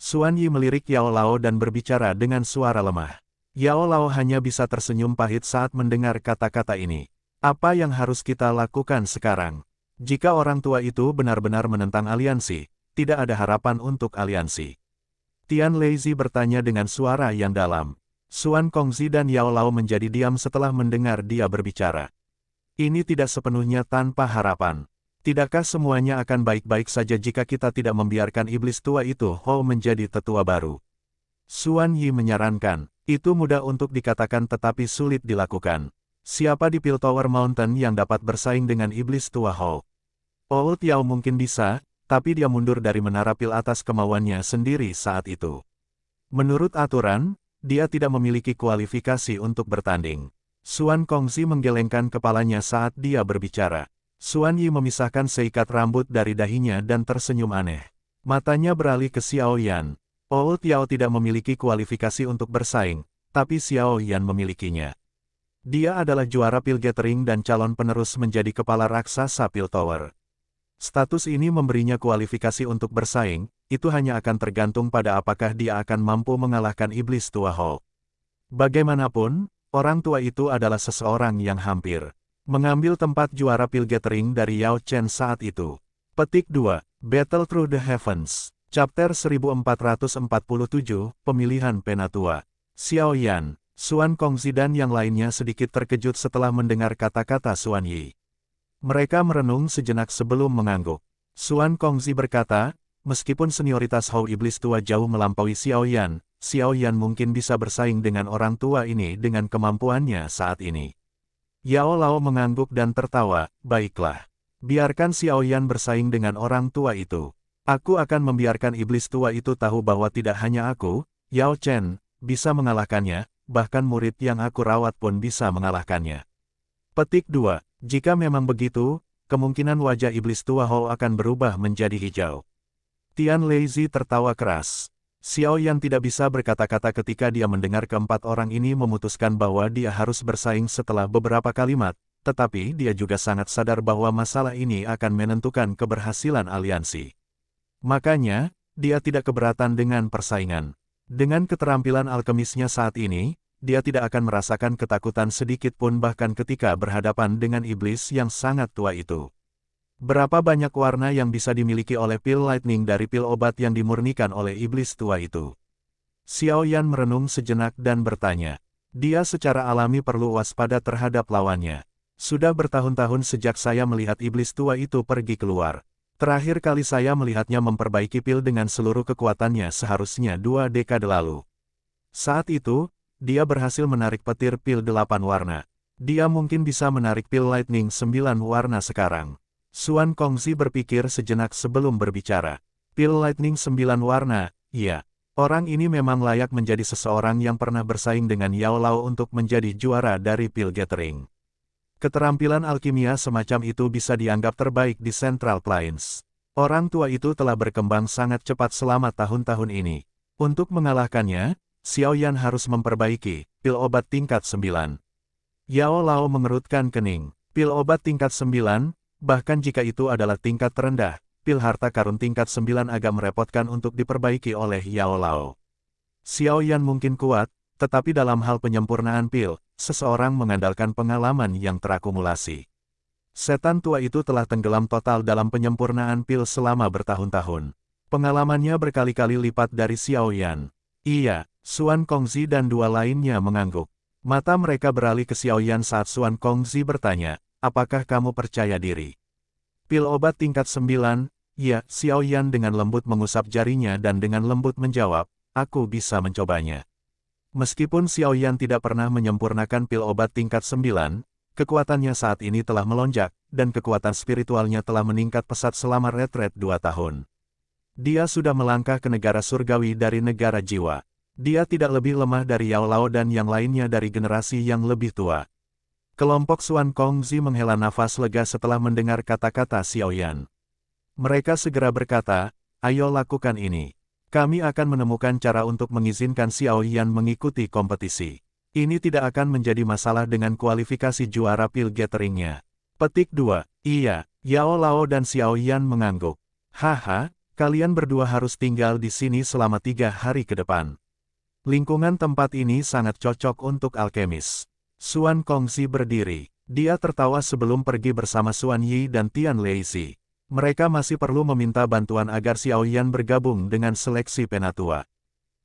Xuan Yi melirik Yao Lao dan berbicara dengan suara lemah. Yao Lao hanya bisa tersenyum pahit saat mendengar kata-kata ini. Apa yang harus kita lakukan sekarang? Jika orang tua itu benar-benar menentang aliansi, tidak ada harapan untuk aliansi. Tian Leizi bertanya dengan suara yang dalam. Xuan Kongzi dan Yao Lao menjadi diam setelah mendengar dia berbicara. Ini tidak sepenuhnya tanpa harapan. Tidakkah semuanya akan baik-baik saja jika kita tidak membiarkan iblis tua itu Hou menjadi tetua baru? Xuan Yi menyarankan, itu mudah untuk dikatakan tetapi sulit dilakukan. Siapa di Piltover Mountain yang dapat bersaing dengan iblis tua Hou? Old Yao mungkin bisa, tapi dia mundur dari menara pil atas kemauannya sendiri saat itu. Menurut aturan, dia tidak memiliki kualifikasi untuk bertanding. Xuan Kongzi menggelengkan kepalanya saat dia berbicara. Xuan Yi memisahkan seikat rambut dari dahinya dan tersenyum aneh. Matanya beralih ke Xiao Yan. Old Yao tidak memiliki kualifikasi untuk bersaing, tapi Xiao Yan memilikinya. Dia adalah juara pil gathering dan calon penerus menjadi kepala raksasa pil tower. Status ini memberinya kualifikasi untuk bersaing, itu hanya akan tergantung pada apakah dia akan mampu mengalahkan iblis tua Hou. Bagaimanapun, orang tua itu adalah seseorang yang hampir mengambil tempat juara pil gathering dari Yao Chen saat itu. Petik 2, Battle Through the Heavens, Chapter 1447, Pemilihan Penatua. Xiao Yan, Xuan Kongzi dan yang lainnya sedikit terkejut setelah mendengar kata-kata Xuan Yi. Mereka merenung sejenak sebelum mengangguk. Xuan Kongzi berkata, meskipun senioritas Hou Iblis Tua jauh melampaui Xiao Yan mungkin bisa bersaing dengan orang tua ini dengan kemampuannya saat ini. Yao Lao mengangguk dan tertawa, baiklah. Biarkan Xiao Yan bersaing dengan orang tua itu. Aku akan membiarkan Iblis Tua itu tahu bahwa tidak hanya aku, Yao Chen, bisa mengalahkannya, bahkan murid yang aku rawat pun bisa mengalahkannya. Petik 2. Jika memang begitu, kemungkinan wajah iblis tua Hou akan berubah menjadi hijau. Tian Leizi tertawa keras. Xiao Yan tidak bisa berkata-kata ketika dia mendengar keempat orang ini memutuskan bahwa dia harus bersaing setelah beberapa kalimat, tetapi dia juga sangat sadar bahwa masalah ini akan menentukan keberhasilan aliansi. Makanya, dia tidak keberatan dengan persaingan. Dengan keterampilan alkemisnya saat ini, dia tidak akan merasakan ketakutan sedikit pun bahkan ketika berhadapan dengan iblis yang sangat tua itu. Berapa banyak warna yang bisa dimiliki oleh pil lightning dari pil obat yang dimurnikan oleh iblis tua itu? Xiao Yan merenung sejenak dan bertanya. Dia secara alami perlu waspada terhadap lawannya. Sudah bertahun-tahun sejak saya melihat iblis tua itu pergi keluar. Terakhir kali saya melihatnya memperbaiki pil dengan seluruh kekuatannya seharusnya 2 dekade lalu. Saat itu, dia berhasil menarik petir pil 8 warna. Dia mungkin bisa menarik pil lightning 9 warna sekarang. Xuan Kongzi berpikir sejenak sebelum berbicara. Pil lightning 9 warna, iya. Orang ini memang layak menjadi seseorang yang pernah bersaing dengan Yao Lao untuk menjadi juara dari pil gathering. Keterampilan alkimia semacam itu bisa dianggap terbaik di Central Plains. Orang tua itu telah berkembang sangat cepat selama tahun-tahun ini. Untuk mengalahkannya, Xiao Yan harus memperbaiki pil obat tingkat 9. Yao Lao mengerutkan kening. Pil obat tingkat 9, bahkan jika itu adalah tingkat terendah, pil harta karun tingkat 9 agak merepotkan untuk diperbaiki oleh Yao Lao. Xiao Yan mungkin kuat, tetapi dalam hal penyempurnaan pil, seseorang mengandalkan pengalaman yang terakumulasi. Setan tua itu telah tenggelam total dalam penyempurnaan pil selama bertahun-tahun. Pengalamannya berkali-kali lipat dari Xiao Yan. Iya, Xuan Kongzi dan 2 lainnya mengangguk. Mata mereka beralih ke Xiao Yan saat Xuan Kongzi bertanya, apakah kamu percaya diri? Pil obat tingkat 9, ya, Xiao Yan dengan lembut mengusap jarinya dan dengan lembut menjawab, aku bisa mencobanya. Meskipun Xiao Yan tidak pernah menyempurnakan pil obat tingkat 9, kekuatannya saat ini telah melonjak, dan kekuatan spiritualnya telah meningkat pesat selama retret 2 tahun. Dia sudah melangkah ke negara surgawi dari negara jiwa. Dia tidak lebih lemah dari Yao Lao dan yang lainnya dari generasi yang lebih tua. Kelompok Xuan Kongzi menghela nafas lega setelah mendengar kata-kata Xiao Yan. Mereka segera berkata, ayo lakukan ini. Kami akan menemukan cara untuk mengizinkan Xiao Yan mengikuti kompetisi. Ini tidak akan menjadi masalah dengan kualifikasi juara pil gatheringnya. Petik 2. Iya, Yao Lao dan Xiao Yan mengangguk. Haha, kalian berdua harus tinggal di sini selama 3 hari ke depan. Lingkungan tempat ini sangat cocok untuk alkemis. Xuan Kongzi berdiri. Dia tertawa sebelum pergi bersama Xuan Yi dan Tian Leixi. Mereka masih perlu meminta bantuan agar Xiao Yan bergabung dengan seleksi penatua.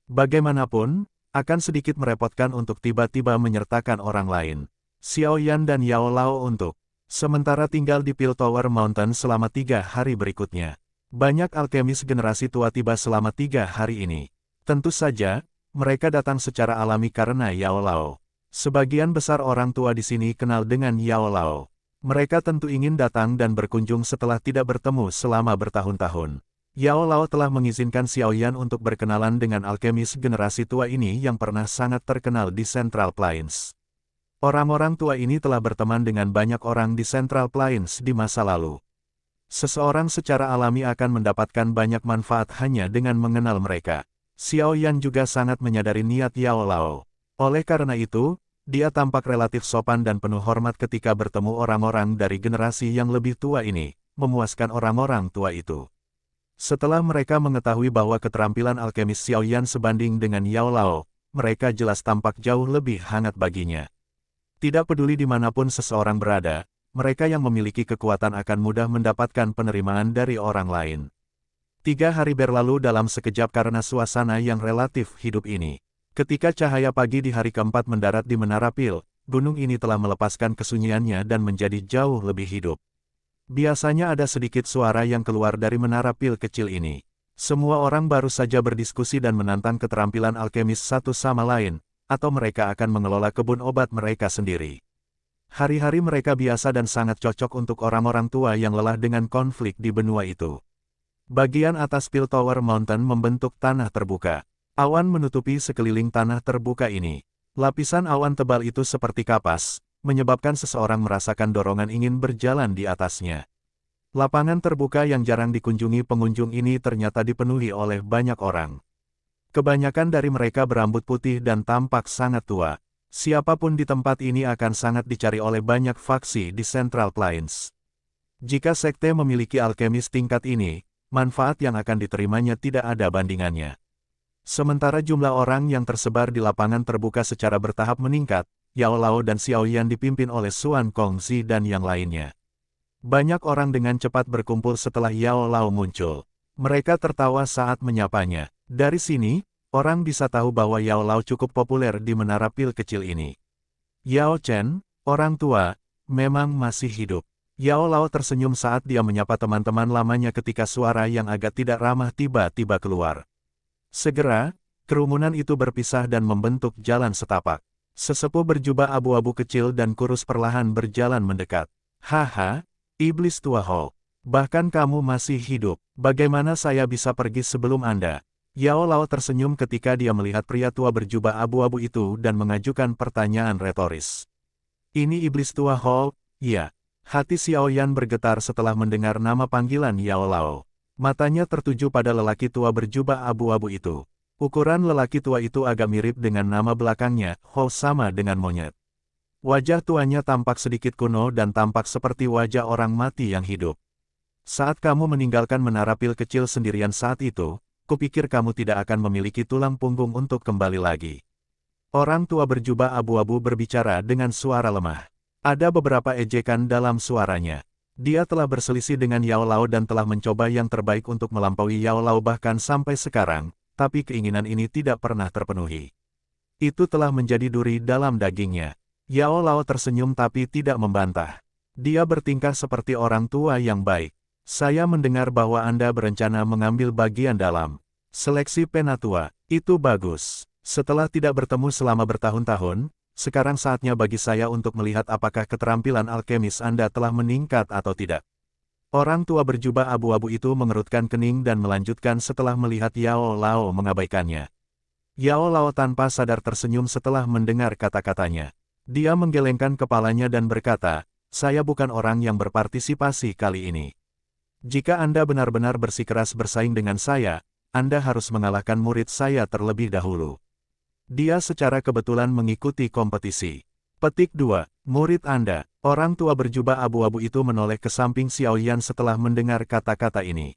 Bagaimanapun, akan sedikit merepotkan untuk tiba-tiba menyertakan orang lain. Xiao Yan dan Yao Lao untuk sementara tinggal di Piltover Mountain selama 3 hari berikutnya. Banyak alkemis generasi tua tiba selama 3 hari ini. Tentu saja, mereka datang secara alami karena Yao Lao. Sebagian besar orang tua di sini kenal dengan Yao Lao. Mereka tentu ingin datang dan berkunjung setelah tidak bertemu selama bertahun-tahun. Yao Lao telah mengizinkan Xiao Yan untuk berkenalan dengan alkemis generasi tua ini yang pernah sangat terkenal di Central Plains. Orang-orang tua ini telah berteman dengan banyak orang di Central Plains di masa lalu. Seseorang secara alami akan mendapatkan banyak manfaat hanya dengan mengenal mereka. Xiao Yan juga sangat menyadari niat Yao Lao. Oleh karena itu, dia tampak relatif sopan dan penuh hormat ketika bertemu orang-orang dari generasi yang lebih tua ini, memuaskan orang-orang tua itu. Setelah mereka mengetahui bahwa keterampilan alkemis Xiao Yan sebanding dengan Yao Lao, mereka jelas tampak jauh lebih hangat baginya. Tidak peduli dimanapun seseorang berada, mereka yang memiliki kekuatan akan mudah mendapatkan penerimaan dari orang lain. 3 hari berlalu dalam sekejap karena suasana yang relatif hidup ini. Ketika cahaya pagi di hari keempat mendarat di Menara Pil, gunung ini telah melepaskan kesunyiannya dan menjadi jauh lebih hidup. Biasanya ada sedikit suara yang keluar dari Menara Pil kecil ini. Semua orang baru saja berdiskusi dan menantang keterampilan alkemis satu sama lain, atau mereka akan mengelola kebun obat mereka sendiri. Hari-hari mereka biasa dan sangat cocok untuk orang-orang tua yang lelah dengan konflik di benua itu. Bagian atas Piltover Mountain membentuk tanah terbuka. Awan menutupi sekeliling tanah terbuka ini. Lapisan awan tebal itu seperti kapas, menyebabkan seseorang merasakan dorongan ingin berjalan di atasnya. Lapangan terbuka yang jarang dikunjungi pengunjung ini ternyata dipenuhi oleh banyak orang. Kebanyakan dari mereka berambut putih dan tampak sangat tua. Siapapun di tempat ini akan sangat dicari oleh banyak faksi di Central Plains. Jika sekte memiliki alkemis tingkat ini, manfaat yang akan diterimanya tidak ada bandingannya. Sementara jumlah orang yang tersebar di lapangan terbuka secara bertahap meningkat, Yao Lao dan Xiao Yan dipimpin oleh Xuan Kongzi dan yang lainnya. Banyak orang dengan cepat berkumpul setelah Yao Lao muncul. Mereka tertawa saat menyapanya. Dari sini, orang bisa tahu bahwa Yao Lao cukup populer di Menara Pil kecil ini. Yao Chen, orang tua, memang masih hidup. Yao Lao tersenyum saat dia menyapa teman-teman lamanya ketika suara yang agak tidak ramah tiba-tiba keluar. Segera, kerumunan itu berpisah dan membentuk jalan setapak. Sesepuh berjubah abu-abu kecil dan kurus perlahan berjalan mendekat. Haha, iblis tua Ho. Bahkan kamu masih hidup. Bagaimana saya bisa pergi sebelum Anda? Yao Lao tersenyum ketika dia melihat pria tua berjubah abu-abu itu dan mengajukan pertanyaan retoris. Ini iblis tua Ho, ya. Hati Xiao Yan bergetar setelah mendengar nama panggilan Yao Lao. Matanya tertuju pada lelaki tua berjubah abu-abu itu. Ukuran lelaki tua itu agak mirip dengan nama belakangnya, Ho sama dengan monyet. Wajah tuanya tampak sedikit kuno dan tampak seperti wajah orang mati yang hidup. Saat kamu meninggalkan Menara Pil kecil sendirian saat itu, kupikir kamu tidak akan memiliki tulang punggung untuk kembali lagi. Orang tua berjubah abu-abu berbicara dengan suara lemah. Ada beberapa ejekan dalam suaranya. Dia telah berselisih dengan Yao Lao dan telah mencoba yang terbaik untuk melampaui Yao Lao bahkan sampai sekarang, tapi keinginan ini tidak pernah terpenuhi. Itu telah menjadi duri dalam dagingnya. Yao Lao tersenyum tapi tidak membantah. Dia bertingkah seperti orang tua yang baik. Saya mendengar bahwa Anda berencana mengambil bagian dalam seleksi penatua. Itu bagus. Setelah tidak bertemu selama bertahun-tahun, sekarang saatnya bagi saya untuk melihat apakah keterampilan alkemis Anda telah meningkat atau tidak. Orang tua berjubah abu-abu itu mengerutkan kening dan melanjutkan setelah melihat Yao Lao mengabaikannya. Yao Lao tanpa sadar tersenyum setelah mendengar kata-katanya. Dia menggelengkan kepalanya dan berkata, saya bukan orang yang berpartisipasi kali ini. Jika Anda benar-benar bersikeras bersaing dengan saya, Anda harus mengalahkan murid saya terlebih dahulu. Dia secara kebetulan mengikuti kompetisi. Petik 2. Murid Anda. Orang tua berjubah abu-abu itu menoleh ke samping Xiao Yan setelah mendengar kata-kata ini.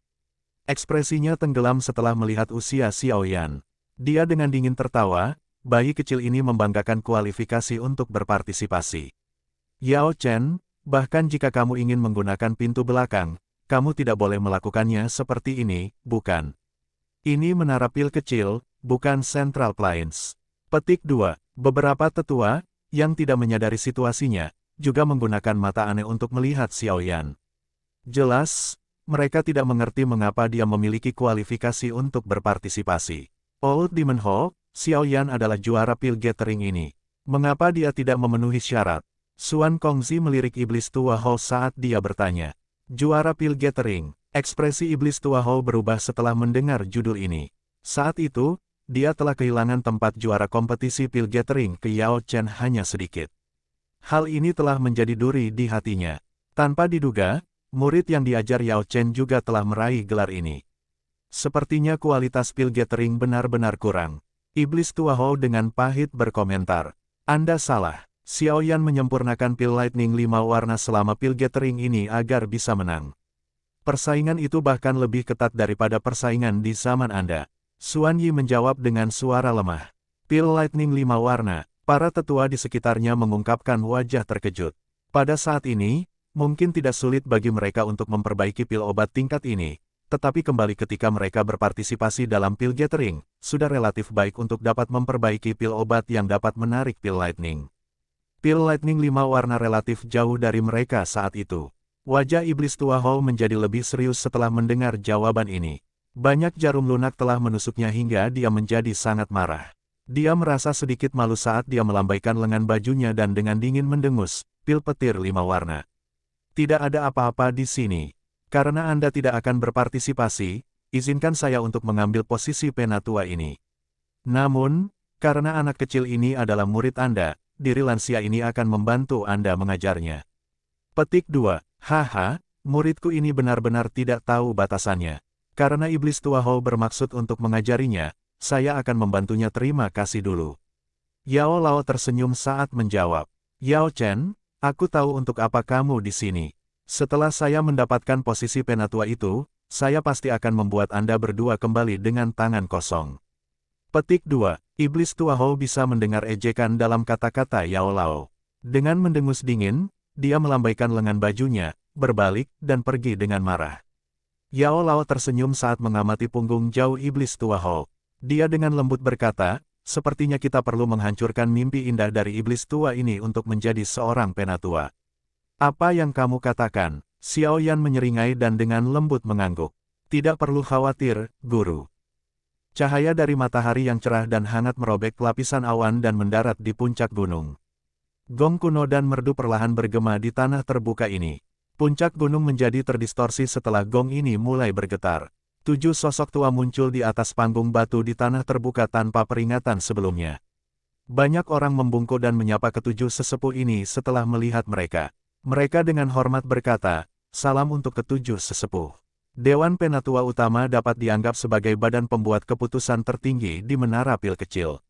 Ekspresinya tenggelam setelah melihat usia Xiao Yan. Dia dengan dingin tertawa, bayi kecil ini membanggakan kualifikasi untuk berpartisipasi. Yao Chen, bahkan jika kamu ingin menggunakan pintu belakang, kamu tidak boleh melakukannya seperti ini, bukan? Ini menara pil kecil, bukan Central Plains. Petik 2. Beberapa tetua, yang tidak menyadari situasinya, juga menggunakan mata aneh untuk melihat Xiao Yan. Jelas, mereka tidak mengerti mengapa dia memiliki kualifikasi untuk berpartisipasi. Old Demon Hall, Xiao Yan adalah juara pil gathering ini. Mengapa dia tidak memenuhi syarat? Xuan Kongzi melirik iblis tua Hall saat dia bertanya. Juara pil gathering. Ekspresi iblis tua Hall berubah setelah mendengar judul ini. Saat itu, dia telah kehilangan tempat juara kompetisi pil gathering ke Yao Chen hanya sedikit. Hal ini telah menjadi duri di hatinya. Tanpa diduga, murid yang diajar Yao Chen juga telah meraih gelar ini. Sepertinya kualitas pil gathering benar-benar kurang. Iblis tua Hou dengan pahit berkomentar. Anda salah. Xiao Yan menyempurnakan pil lightning 5 warna selama pil gathering ini agar bisa menang. Persaingan itu bahkan lebih ketat daripada persaingan di zaman Anda. Xuan Yi menjawab dengan suara lemah. Pil lightning 5 warna. Para tetua di sekitarnya mengungkapkan wajah terkejut. Pada saat ini, mungkin tidak sulit bagi mereka untuk memperbaiki pil obat tingkat ini, tetapi kembali ketika mereka berpartisipasi dalam pil gathering, sudah relatif baik untuk dapat memperbaiki pil obat yang dapat menarik pil lightning. Pil lightning 5 warna relatif jauh dari mereka saat itu. Wajah iblis tua Hou menjadi lebih serius setelah mendengar jawaban ini. Banyak jarum lunak telah menusuknya hingga dia menjadi sangat marah. Dia merasa sedikit malu saat dia melambaikan lengan bajunya dan dengan dingin mendengus, pil petir 5 warna. Tidak ada apa-apa di sini. Karena Anda tidak akan berpartisipasi, izinkan saya untuk mengambil posisi penatua ini. Namun, karena anak kecil ini adalah murid Anda, diri lansia ini akan membantu Anda mengajarnya. Petik 2. Haha, muridku ini benar-benar tidak tahu batasannya. Karena iblis tua Hou bermaksud untuk mengajarinya, saya akan membantunya. Terima kasih dulu. Yao Lao tersenyum saat menjawab. Yao Chen, aku tahu untuk apa kamu di sini. Setelah saya mendapatkan posisi penatua itu, saya pasti akan membuat Anda berdua kembali dengan tangan kosong. Petik 2. Iblis tua Hou bisa mendengar ejekan dalam kata-kata Yao Lao. Dengan mendengus dingin, dia melambaikan lengan bajunya, berbalik, dan pergi dengan marah. Yao Lao tersenyum saat mengamati punggung jauh iblis tua Hou. Dia dengan lembut berkata, sepertinya kita perlu menghancurkan mimpi indah dari iblis tua ini untuk menjadi seorang penatua. Apa yang kamu katakan? Xiao Yan menyeringai dan dengan lembut mengangguk. Tidak perlu khawatir, guru. Cahaya dari matahari yang cerah dan hangat merobek lapisan awan dan mendarat di puncak gunung. Gong kuno dan merdu perlahan bergema di tanah terbuka ini. Puncak gunung menjadi terdistorsi setelah gong ini mulai bergetar. 7 sosok tua muncul di atas panggung batu di tanah terbuka tanpa peringatan sebelumnya. Banyak orang membungkuk dan menyapa ketujuh sesepuh ini setelah melihat mereka. Mereka dengan hormat berkata, salam untuk ketujuh sesepuh. Dewan Penatua Utama dapat dianggap sebagai badan pembuat keputusan tertinggi di menara pil kecil.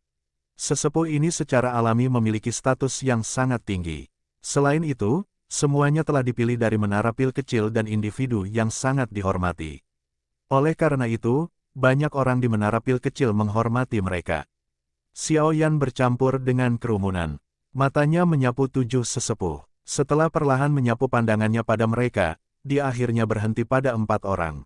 Sesepuh ini secara alami memiliki status yang sangat tinggi. Selain itu, semuanya telah dipilih dari menara pil kecil dan individu yang sangat dihormati. Oleh karena itu, banyak orang di menara pil kecil menghormati mereka. Xiao Yan bercampur dengan kerumunan. Matanya menyapu 7 sesepuh. Setelah perlahan menyapu pandangannya pada mereka, dia akhirnya berhenti pada 4 orang.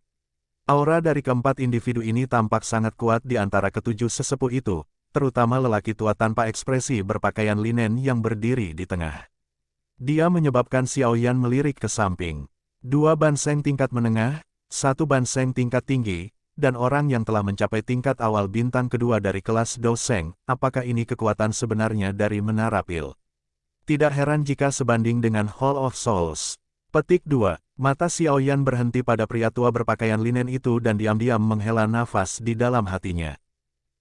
Aura dari keempat individu ini tampak sangat kuat di antara ketujuh sesepuh itu, terutama lelaki tua tanpa ekspresi berpakaian linen yang berdiri di tengah. Dia menyebabkan Xiao Yan melirik ke samping. 2 banseng tingkat menengah, 1 banseng tingkat tinggi, dan orang yang telah mencapai tingkat awal bintang kedua dari kelas Douseng. Apakah ini kekuatan sebenarnya dari menara pil? Tidak heran jika sebanding dengan Hall of Souls. Petik 2. Mata Xiao Yan berhenti pada pria tua berpakaian linen itu dan diam-diam menghela nafas di dalam hatinya.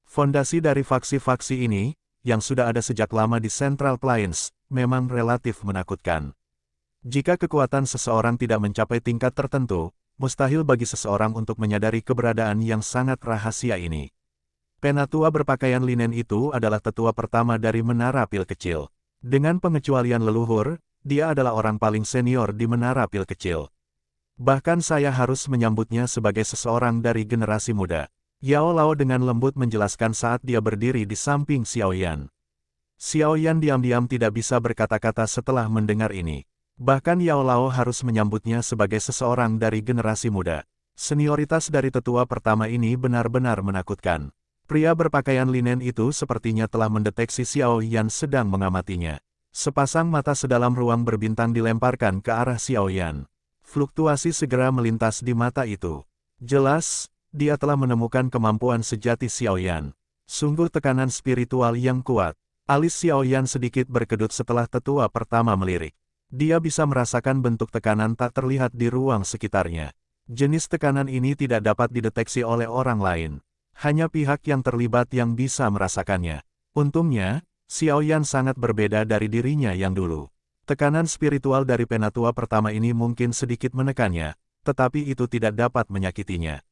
Fondasi dari faksi-faksi ini, yang sudah ada sejak lama di Central Plains, memang relatif menakutkan. Jika kekuatan seseorang tidak mencapai tingkat tertentu, mustahil bagi seseorang untuk menyadari keberadaan yang sangat rahasia ini. Penatua berpakaian linen itu adalah tetua pertama dari menara pil kecil. Dengan pengecualian leluhur, dia adalah orang paling senior di menara pil kecil. Bahkan saya harus menyambutnya sebagai seseorang dari generasi muda. Yao Lao dengan lembut menjelaskan saat dia berdiri di samping Xiao Yan. Xiao Yan diam-diam tidak bisa berkata-kata setelah mendengar ini. Bahkan Yao Lao harus menyambutnya sebagai seseorang dari generasi muda. Senioritas dari tetua pertama ini benar-benar menakutkan. Pria berpakaian linen itu sepertinya telah mendeteksi Xiao Yan sedang mengamatinya. Sepasang mata sedalam ruang berbintang dilemparkan ke arah Xiao Yan. Fluktuasi segera melintas di mata itu. Jelas, dia telah menemukan kemampuan sejati Xiao Yan. Sungguh tekanan spiritual yang kuat. Alis Xiao Yan sedikit berkedut setelah tetua pertama melirik. Dia bisa merasakan bentuk tekanan tak terlihat di ruang sekitarnya. Jenis tekanan ini tidak dapat dideteksi oleh orang lain. Hanya pihak yang terlibat yang bisa merasakannya. Untungnya, Xiao Yan sangat berbeda dari dirinya yang dulu. Tekanan spiritual dari penatua pertama ini mungkin sedikit menekannya, tetapi itu tidak dapat menyakitinya.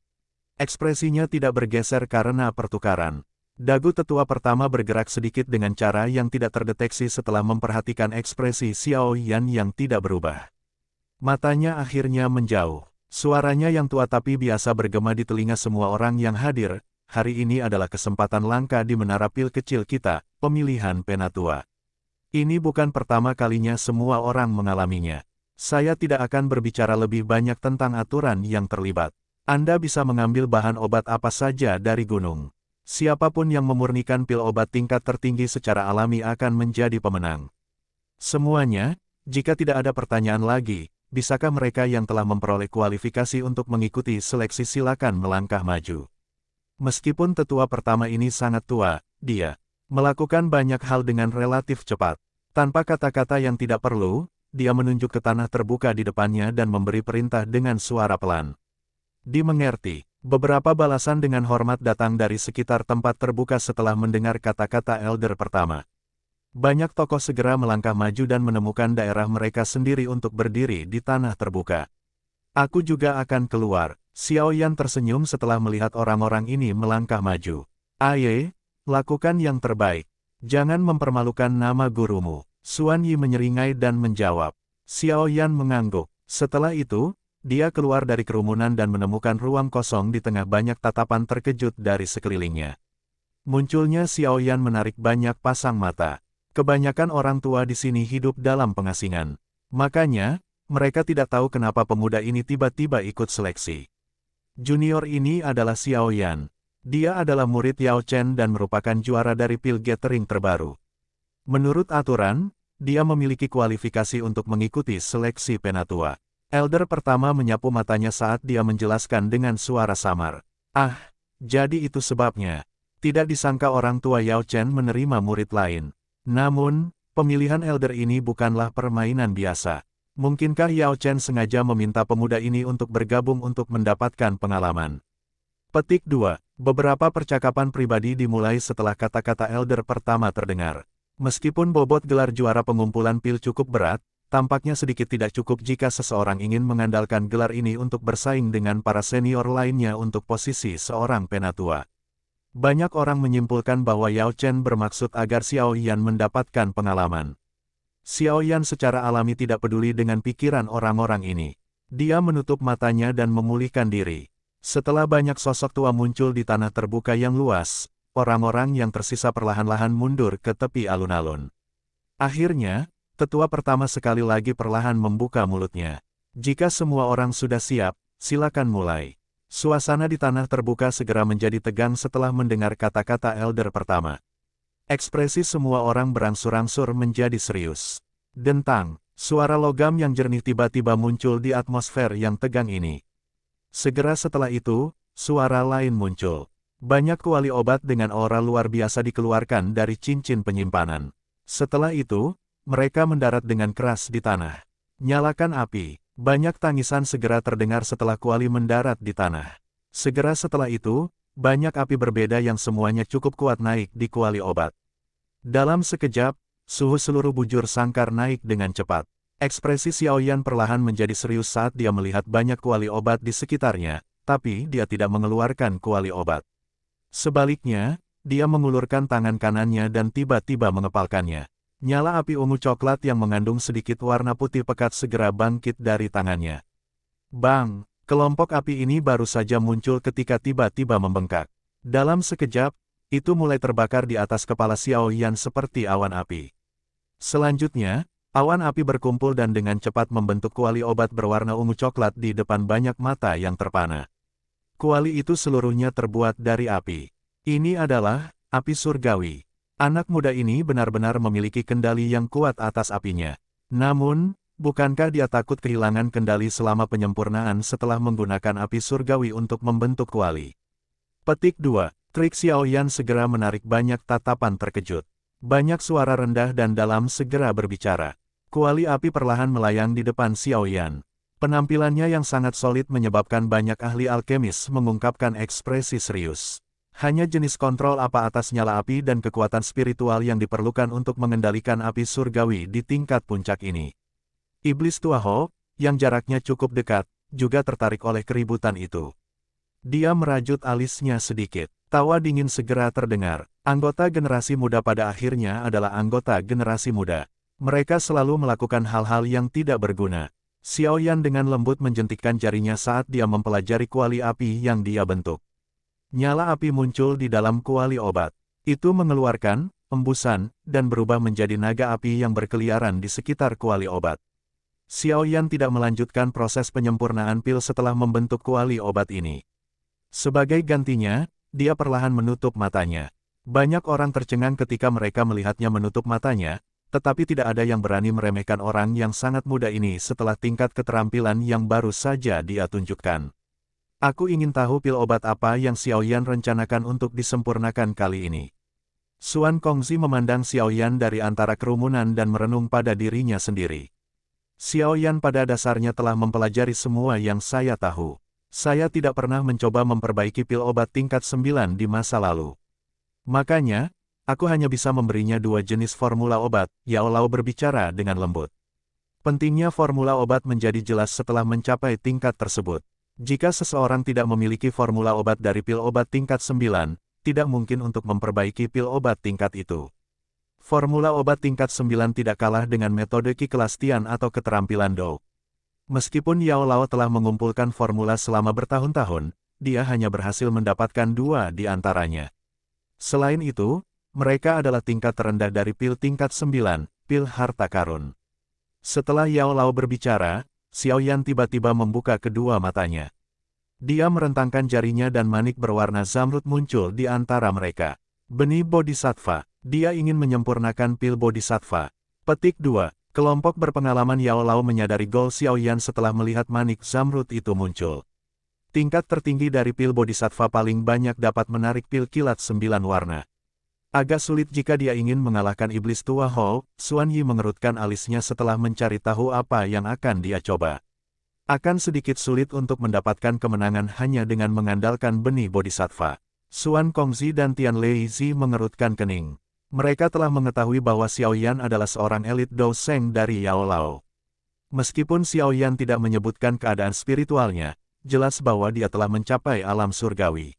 Ekspresinya tidak bergeser karena pertukaran. Dagu tetua pertama bergerak sedikit dengan cara yang tidak terdeteksi setelah memperhatikan ekspresi Xiao Yan yang tidak berubah. Matanya akhirnya menjauh. Suaranya yang tua tapi biasa bergema di telinga semua orang yang hadir. Hari ini adalah kesempatan langka di menara pil kecil kita, pemilihan penatua. Ini bukan pertama kalinya semua orang mengalaminya. Saya tidak akan berbicara lebih banyak tentang aturan yang terlibat. Anda bisa mengambil bahan obat apa saja dari gunung. Siapapun yang memurnikan pil obat tingkat tertinggi secara alami akan menjadi pemenang. Semuanya, jika tidak ada pertanyaan lagi, bisakah mereka yang telah memperoleh kualifikasi untuk mengikuti seleksi silakan melangkah maju. Meskipun tetua pertama ini sangat tua, dia melakukan banyak hal dengan relatif cepat. Tanpa kata-kata yang tidak perlu, dia menunjuk ke tanah terbuka di depannya dan memberi perintah dengan suara pelan. Dimengerti. Beberapa balasan dengan hormat datang dari sekitar tempat terbuka setelah mendengar kata-kata elder pertama. Banyak tokoh segera melangkah maju dan menemukan daerah mereka sendiri untuk berdiri di tanah terbuka. Aku juga akan keluar. Xiao Yan tersenyum setelah melihat orang-orang ini melangkah maju. Aye, lakukan yang terbaik. Jangan mempermalukan nama gurumu. Xuan Yi menyeringai dan menjawab. Xiao Yan mengangguk. Setelah itu, dia keluar dari kerumunan dan menemukan ruang kosong di tengah banyak tatapan terkejut dari sekelilingnya. Munculnya Xiao Yan menarik banyak pasang mata. Kebanyakan orang tua di sini hidup dalam pengasingan. Makanya, mereka tidak tahu kenapa pemuda ini tiba-tiba ikut seleksi. Junior ini adalah Xiao Yan. Dia adalah murid Yao Chen dan merupakan juara dari pil gathering terbaru. Menurut aturan, dia memiliki kualifikasi untuk mengikuti seleksi penatua. Elder pertama menyapu matanya saat dia menjelaskan dengan suara samar. Ah, jadi itu sebabnya. Tidak disangka orang tua Yao Chen menerima murid lain. Namun, pemilihan elder ini bukanlah permainan biasa. Mungkinkah Yao Chen sengaja meminta pemuda ini untuk bergabung untuk mendapatkan pengalaman? Petik 2. Beberapa percakapan pribadi dimulai setelah kata-kata elder pertama terdengar. Meskipun bobot gelar juara pengumpulan pil cukup berat, tampaknya sedikit tidak cukup jika seseorang ingin mengandalkan gelar ini untuk bersaing dengan para senior lainnya untuk posisi seorang penatua. Banyak orang menyimpulkan bahwa Yao Chen bermaksud agar Xiao Yan mendapatkan pengalaman. Xiao Yan secara alami tidak peduli dengan pikiran orang-orang ini. Dia menutup matanya dan memulihkan diri. Setelah banyak sosok tua muncul di tanah terbuka yang luas, orang-orang yang tersisa perlahan-lahan mundur ke tepi alun-alun. Akhirnya, tetua pertama sekali lagi perlahan membuka mulutnya. Jika semua orang sudah siap, silakan mulai. Suasana di tanah terbuka segera menjadi tegang setelah mendengar kata-kata elder pertama. Ekspresi semua orang berangsur-angsur menjadi serius. Dentang, suara logam yang jernih tiba-tiba muncul di atmosfer yang tegang ini. Segera setelah itu, suara lain muncul. Banyak kuali obat dengan aura luar biasa dikeluarkan dari cincin penyimpanan. Setelah itu, mereka mendarat dengan keras di tanah. Nyalakan api. Banyak tangisan segera terdengar setelah kuali mendarat di tanah. Segera setelah itu, banyak api berbeda yang semuanya cukup kuat naik di kuali obat. Dalam sekejap, suhu seluruh bujur sangkar naik dengan cepat. Ekspresi Xiao Yan perlahan menjadi serius saat dia melihat banyak kuali obat di sekitarnya, tapi dia tidak mengeluarkan kuali obat. Sebaliknya, dia mengulurkan tangan kanannya dan tiba-tiba mengepalkannya. Nyala api ungu coklat yang mengandung sedikit warna putih pekat segera bangkit dari tangannya. Bang! Kelompok api ini baru saja muncul ketika tiba-tiba membengkak. Dalam sekejap, itu mulai terbakar di atas kepala Xiao Yan seperti awan api. Selanjutnya, awan api berkumpul dan dengan cepat membentuk kuali obat berwarna ungu coklat di depan banyak mata yang terpana. Kuali itu seluruhnya terbuat dari api. Ini adalah api surgawi. Anak muda ini benar-benar memiliki kendali yang kuat atas apinya. Namun, bukankah dia takut kehilangan kendali selama penyempurnaan setelah menggunakan api surgawi untuk membentuk kuali? Petik 2. Trik Xiao Yan segera menarik banyak tatapan terkejut. Banyak suara rendah dan dalam segera berbicara. Kuali api perlahan melayang di depan Xiao Yan. Penampilannya yang sangat solid menyebabkan banyak ahli alkemis mengungkapkan ekspresi serius. Hanya jenis kontrol apa atas nyala api dan kekuatan spiritual yang diperlukan untuk mengendalikan api surgawi di tingkat puncak ini. Iblis tua Ho, yang jaraknya cukup dekat, juga tertarik oleh keributan itu. Dia merajut alisnya sedikit. Tawa dingin segera terdengar. Anggota generasi muda pada akhirnya adalah anggota generasi muda. Mereka selalu melakukan hal-hal yang tidak berguna. Xiao Yan dengan lembut menjentikkan jarinya saat dia mempelajari kuali api yang dia bentuk. Nyala api muncul di dalam kuali obat. Itu mengeluarkan embusan dan berubah menjadi naga api yang berkeliaran di sekitar kuali obat. Xiao Yan tidak melanjutkan proses penyempurnaan pil setelah membentuk kuali obat ini. Sebagai gantinya, dia perlahan menutup matanya. Banyak orang tercengang ketika mereka melihatnya menutup matanya, tetapi tidak ada yang berani meremehkan orang yang sangat muda ini setelah tingkat keterampilan yang baru saja dia tunjukkan. Aku ingin tahu pil obat apa yang Xiao Yan rencanakan untuk disempurnakan kali ini. Xuan Kongzi memandang Xiao Yan dari antara kerumunan dan merenung pada dirinya sendiri. Xiao Yan pada dasarnya telah mempelajari semua yang saya tahu. Saya tidak pernah mencoba memperbaiki pil obat tingkat 9 di masa lalu. Makanya, aku hanya bisa memberinya 2 jenis formula obat, Yao Lao berbicara dengan lembut. Pentingnya formula obat menjadi jelas setelah mencapai tingkat tersebut. Jika seseorang tidak memiliki formula obat dari pil obat tingkat 9, tidak mungkin untuk memperbaiki pil obat tingkat itu. Formula obat tingkat 9 tidak kalah dengan metode Qi kelas Tian atau keterampilan Dou. Meskipun Yao Lao telah mengumpulkan formula selama bertahun-tahun, dia hanya berhasil mendapatkan 2 di antaranya. Selain itu, mereka adalah tingkat terendah dari pil tingkat 9, pil harta karun. Setelah Yao Lao berbicara, Xiao Yan tiba-tiba membuka kedua matanya. Dia merentangkan jarinya dan manik berwarna zamrud muncul di antara mereka. Benih Bodhisattva. Dia ingin menyempurnakan pil Bodhisattva. Petik 2. Kelompok berpengalaman Yao Lao menyadari gol Xiao Yan setelah melihat manik zamrud itu muncul. Tingkat tertinggi dari pil Bodhisattva paling banyak dapat menarik pil kilat 9 warna. Agak sulit jika dia ingin mengalahkan iblis tua Ho. Xuan Yi mengerutkan alisnya setelah mencari tahu apa yang akan dia coba. Akan sedikit sulit untuk mendapatkan kemenangan hanya dengan mengandalkan benih Bodhisattva. Xuan Kongzi dan Tian Leizi mengerutkan kening. Mereka telah mengetahui bahwa Xiao Yan adalah seorang elit Dou Sheng dari Yao Lao. Meskipun Xiao Yan tidak menyebutkan keadaan spiritualnya, jelas bahwa dia telah mencapai alam surgawi.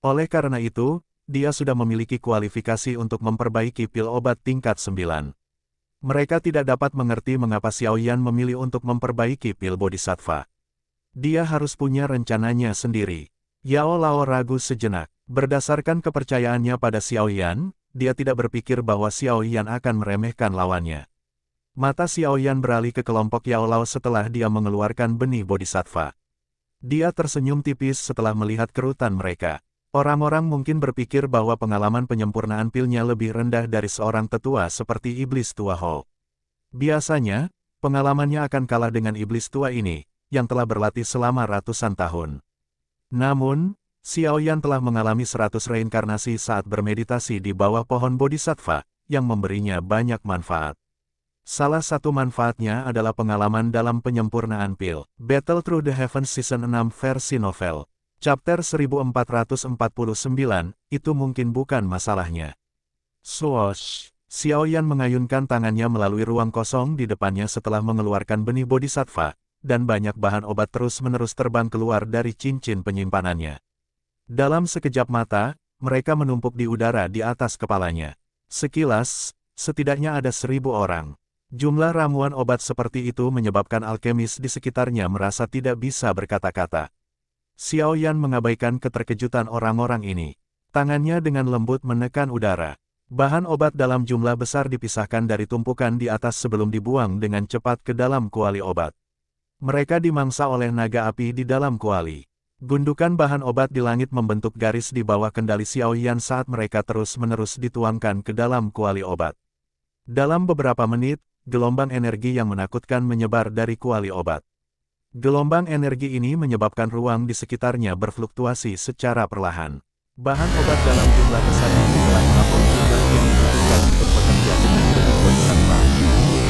Oleh karena itu, dia sudah memiliki kualifikasi untuk memperbaiki pil obat tingkat 9. Mereka tidak dapat mengerti mengapa Xiao Yan memilih untuk memperbaiki pil Bodhisattva. Dia harus punya rencananya sendiri. Yao Lao ragu sejenak. Berdasarkan kepercayaannya pada Xiao Yan, dia tidak berpikir bahwa Xiao Yan akan meremehkan lawannya. Mata Xiao Yan beralih ke kelompok Yao Lao setelah dia mengeluarkan benih Bodhisattva. Dia tersenyum tipis setelah melihat kerutan mereka. Orang-orang mungkin berpikir bahwa pengalaman penyempurnaan pilnya lebih rendah dari seorang tetua seperti iblis tua Ho. Biasanya, pengalamannya akan kalah dengan iblis tua ini, yang telah berlatih selama ratusan tahun. Namun, Xiao Yan telah mengalami 100 reinkarnasi saat bermeditasi di bawah pohon Bodhisattva, yang memberinya banyak manfaat. Salah satu manfaatnya adalah pengalaman dalam penyempurnaan pil. Battle Through the Heavens Season 6 versi novel. Chapter 1449, itu mungkin bukan masalahnya. Swoosh! Xiao Yan mengayunkan tangannya melalui ruang kosong di depannya setelah mengeluarkan benih Bodhisattva, dan banyak bahan obat terus-menerus terbang keluar dari cincin penyimpanannya. Dalam sekejap mata, mereka menumpuk di udara di atas kepalanya. Sekilas, Setidaknya ada 1.000 orang. Jumlah ramuan obat seperti itu menyebabkan alkemis di sekitarnya merasa tidak bisa berkata-kata. Xiao Yan mengabaikan keterkejutan orang-orang ini. Tangannya dengan lembut menekan udara. Bahan obat dalam jumlah besar dipisahkan dari tumpukan di atas sebelum dibuang dengan cepat ke dalam kuali obat. Mereka dimangsa oleh naga api di dalam kuali. Gundukan bahan obat di langit membentuk garis di bawah kendali Xiao Yan saat mereka terus-menerus dituangkan ke dalam kuali obat. Dalam beberapa menit, gelombang energi yang menakutkan menyebar dari kuali obat. Gelombang energi ini menyebabkan ruang di sekitarnya berfluktuasi secara perlahan. Bahan obat dalam jumlah besar ini telah menampung jumlah yang dibutuhkan untuk bekerja dengan Pil Bodhisattva.